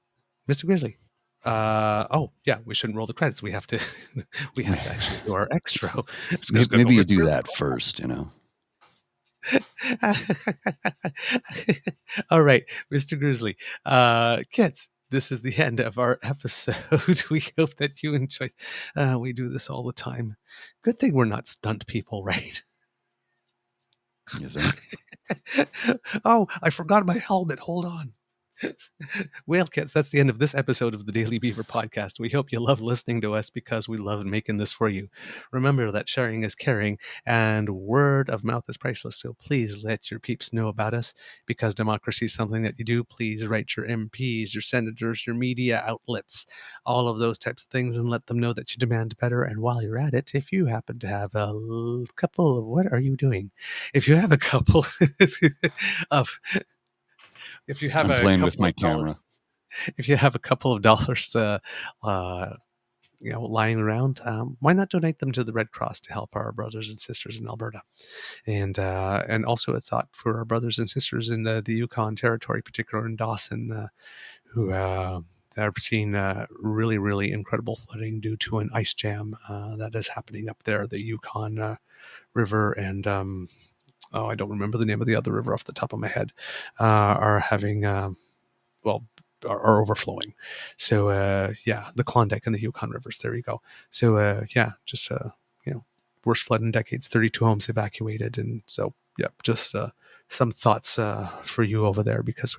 Mr. Grizzly. Oh yeah, we shouldn't roll the credits. We have to actually do our extra. Maybe you do that first, All right, Mr. Grizzly. Kids, this is the end of our episode. We hope that you enjoyed. We do this all the time. Good thing we're not stunt people, right? You think? Oh, I forgot my helmet. Hold on. Well, kids, that's the end of this episode of the Daily Beaver podcast. We hope you love listening to us, because we love making this for you. Remember that sharing is caring, and word of mouth is priceless. So please let your peeps know about us, because democracy is something that you do. Please write your MPs, your senators, your media outlets, all of those types of things, and let them know that you demand better. And while you're at it, if you happen to have a couple of... What are you doing? If you have a couple of... If you have I'm playing with my camera. If you have a couple of dollars, lying around, why not donate them to the Red Cross to help our brothers and sisters in Alberta, and also a thought for our brothers and sisters in the Yukon Territory, particularly in Dawson, who I've seen really, really incredible flooding due to an ice jam that is happening up there, the Yukon River and I don't remember the name of the other river off the top of my head, are having, are overflowing. So, the Klondike and the Yukon rivers, there you go. So, just, worst flood in decades, 32 homes evacuated. And so, just some thoughts for you over there because,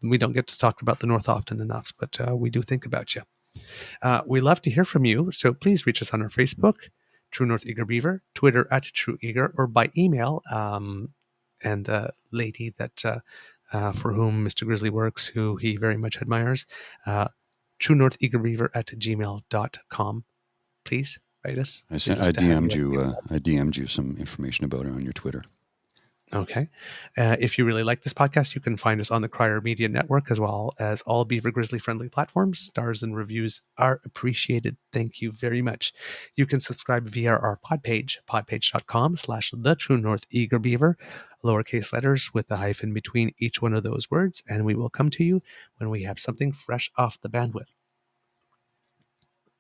we don't get to talk about the North often enough, but we do think about you. We love to hear from you, so please reach us on our Facebook, True North Eager Beaver, Twitter at True Eager, or by email. And lady that for whom Mr. Grizzly works, who he very much admires, truenortheagerbeaver@gmail.com. Please write us. I DM'd you some information about it on your Twitter. Okay. If you really like this podcast, you can find us on the Crier Media Network as well as all Beaver Grizzly friendly platforms. Stars and reviews are appreciated. Thank you very much. You can subscribe via our podpage, podpage.com/The True North Eager Beaver, lowercase letters with a hyphen between each one of those words, and we will come to you when we have something fresh off the bandwidth.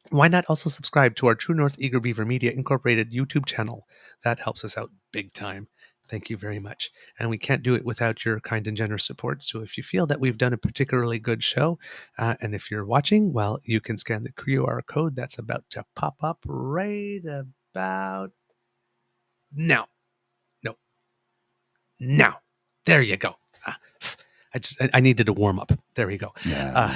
Why not also subscribe to our True North Eager Beaver Media Incorporated YouTube channel? That helps us out big time. Thank you very much. And we can't do it without your kind and generous support. So if you feel that we've done a particularly good show, and if you're watching, well, you can scan the QR code that's about to pop up right about now. No. Now. There you go. I needed a warm up. There we go. Yeah.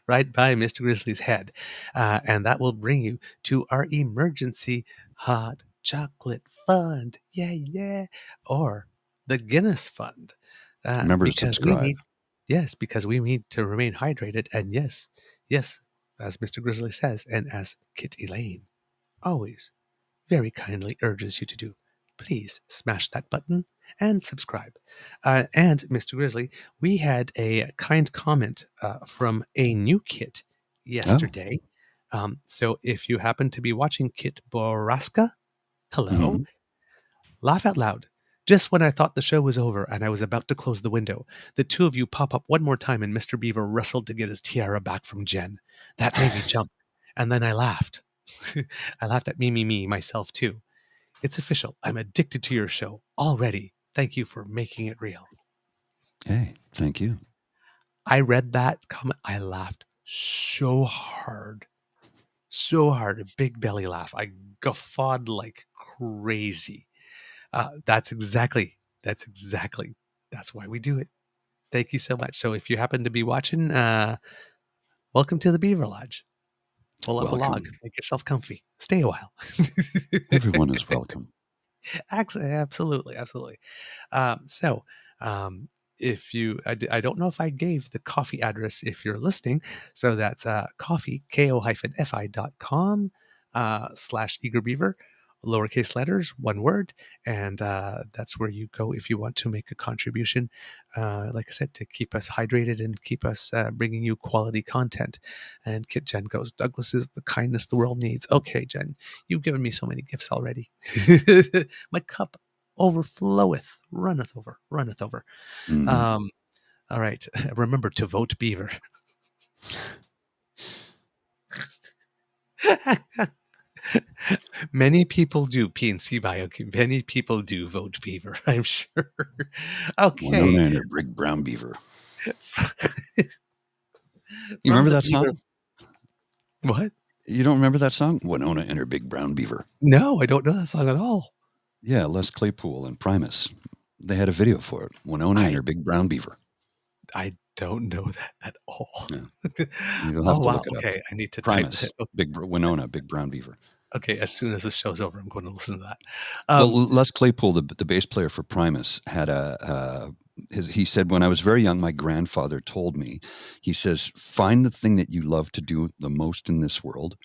Right by Mr. Grizzly's head. And that will bring you to our emergency hot chocolate fund. Yeah. Or the Guinness Fund. Remember to subscribe. Because we need to remain hydrated. And yes, as Mr. Grizzly says, and as Kit Elaine always very kindly urges you to do, please smash that button and subscribe. And Mr. Grizzly, we had a kind comment from a new Kit yesterday. So if you happen to be watching Kit Boraska, hello, laugh out loud. Just when I thought the show was over and I was about to close the window, the two of you pop up one more time and Mr. Beaver wrestled to get his tiara back from Jen. That made me jump. And then I laughed. I laughed at me, myself too. It's official. I'm addicted to your show already. Thank you for making it real. Hey, thank you. I read that comment. I laughed so hard. A big belly laugh. I guffawed like crazy. That's why we do it. Thank you so much. So if you happen to be watching, welcome to the Beaver Lodge. Pull up a log, make yourself comfy, stay a while. Everyone is welcome. Absolutely. If you, I don't know if I gave the coffee address if you're listening. So that's coffee, ko-fi.com /eagerbeaver, lowercase letters, one word. And that's where you go if you want to make a contribution, like I said, to keep us hydrated and keep us bringing you quality content. And Kit Jen goes, Douglas is the kindness the world needs. Okay, Jen, you've given me so many gifts already. My cup overfloweth, runneth over. All right. Remember to vote Beaver. Many people do, PNC Bio. Many people do vote Beaver, I'm sure. Okay. Winona and her big brown beaver. You remember that song? What? You don't remember that song? Winona and her big brown beaver. No, I don't know that song at all. Yeah, Les Claypool and Primus. They had a video for it. Winona and her big brown beaver. I don't know that at all. Yeah. You'll have to look it up. Okay, I need to Primus, Winona, big brown beaver. Okay, as soon as this show's over, I'm going to listen to that. Well, Les Claypool, the bass player for Primus, had he said, when I was very young, my grandfather told me, he says, find the thing that you love to do the most in this world,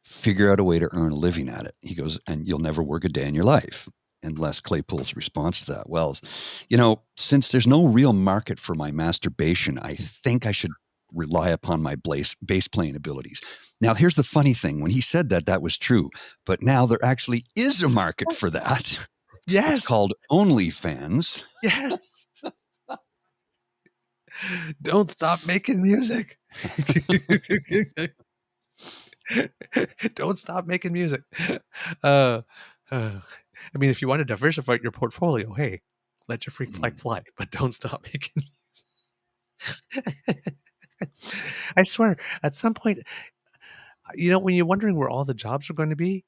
figure out a way to earn a living at it. He goes, and you'll never work a day in your life. And Les Claypool's response to that, well, since there's no real market for my masturbation, I think I should rely upon my bass playing abilities. Now, here's the funny thing. When he said that, that was true. But now there actually is a market for that. Yes. It's called OnlyFans. Yes. Don't stop making music. Don't stop making music. I mean, if you want to diversify your portfolio, hey, let your freak flag fly, but don't stop making music. I swear, at some point, when you're wondering where all the jobs are going to be,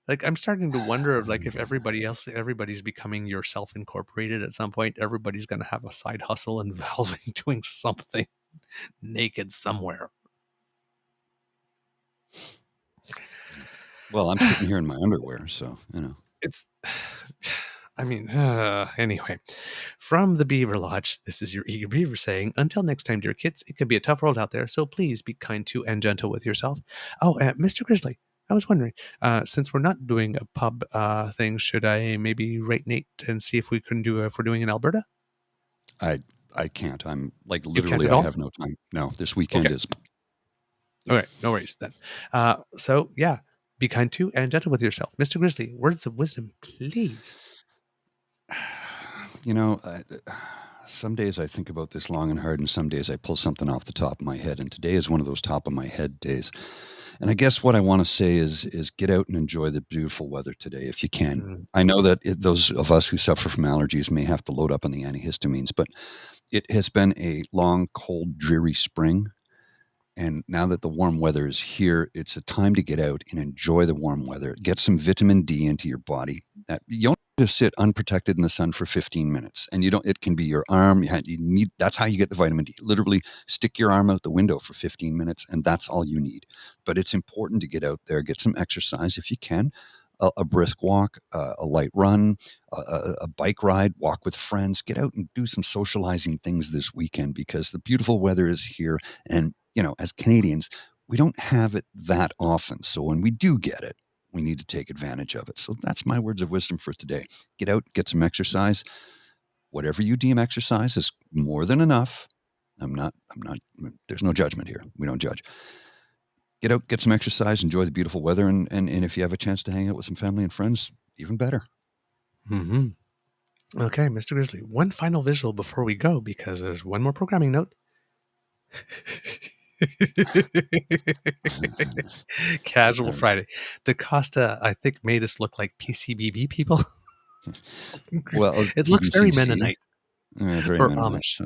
like I'm starting to wonder of like if everybody's becoming your self-incorporated at some point, everybody's going to have a side hustle involving doing something naked somewhere. Well, I'm sitting here in my underwear, so, It's, I mean, anyway, from the Beaver Lodge, this is your Eager Beaver saying, until next time, dear kids, it can be a tough world out there, so please be kind to and gentle with yourself. Oh, Mr. Grizzly, I was wondering, since we're not doing a pub thing, should I maybe rate Nate and see if we can if we're doing in Alberta? I can't. I'm like literally, I have no time. No, this weekend is. All right, no worries then. So yeah, be kind to and gentle with yourself. Mr. Grizzly, words of wisdom, please. Some days I think about this long and hard, and some days I pull something off the top of my head. And today is one of those top of my head days. And I guess what I want to say is get out and enjoy the beautiful weather today if you can. Mm-hmm. I know that those of us who suffer from allergies may have to load up on the antihistamines, but it has been a long, cold, dreary spring. And now that the warm weather is here, it's a time to get out and enjoy the warm weather. Get some vitamin D into your body. You don't have to sit unprotected in the sun for 15 minutes. And it can be your arm. That's how you get the vitamin D. Literally stick your arm out the window for 15 minutes, and that's all you need. But it's important to get out there, get some exercise if you can. A brisk walk, a light run, a bike ride, walk with friends. Get out and do some socializing things this weekend because the beautiful weather is here. And as Canadians, we don't have it that often. So when we do get it, we need to take advantage of it. So that's my words of wisdom for today. Get out, get some exercise. Whatever you deem exercise is more than enough. There's no judgment here. We don't judge. Get out, get some exercise, enjoy the beautiful weather. And if you have a chance to hang out with some family and friends, even better. Mm-hmm. Okay, Mr. Grizzly, one final visual before we go, because there's one more programming note. Casual Friday. DaCosta, I think, made us look like PCBB people. Well, it looks very Mennonite. Very or Mennonite. Amish.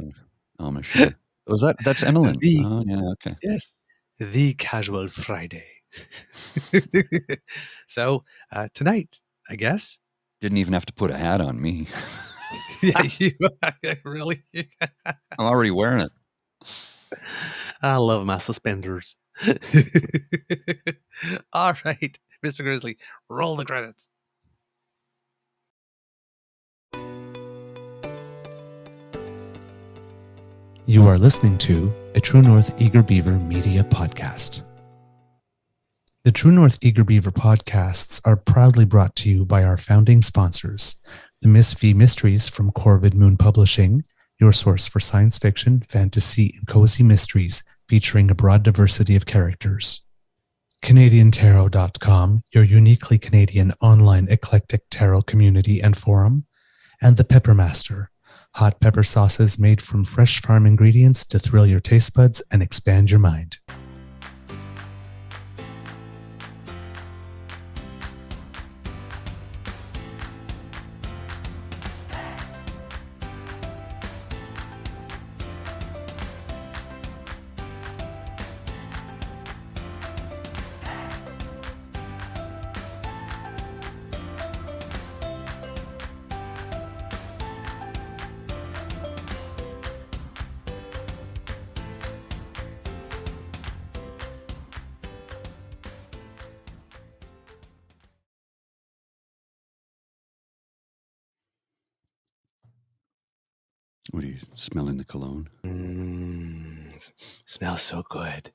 Amish. Yeah. Was that's Emmeline? Oh, yeah, okay. Yes. The Casual Friday. So tonight, I guess. Didn't even have to put a hat on me. Yeah, really? I'm already wearing it. I love my suspenders. All right, Mr. Grizzly, roll the credits. You are listening to a True North Eager Beaver Media Podcast. The True North Eager Beaver podcasts are proudly brought to you by our founding sponsors, the Miss V Mysteries from Corvid Moon Publishing, your source for science fiction, fantasy, and cozy mysteries featuring a broad diversity of characters. CanadianTarot.com, your uniquely Canadian online eclectic tarot community and forum. And The Peppermaster, hot pepper sauces made from fresh farm ingredients to thrill your taste buds and expand your mind. What are you smelling, the cologne? Smells so good.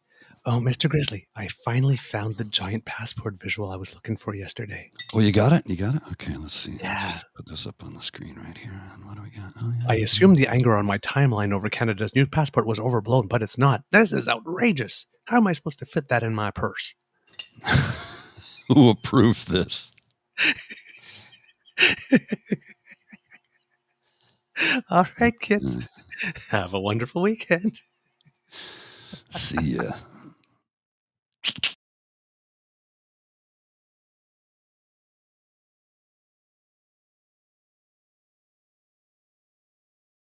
Oh, Mr. Grizzly, I finally found the giant passport visual I was looking for yesterday. Oh, you got it? You got it? Okay, let's see. Yeah. I'll just put this up on the screen right here. And what do we got? Oh, yeah. I assumed the anger on my timeline over Canada's new passport was overblown, but it's not. This is outrageous. How am I supposed to fit that in my purse? Who approved this? All right, kids. Have a wonderful weekend. See ya.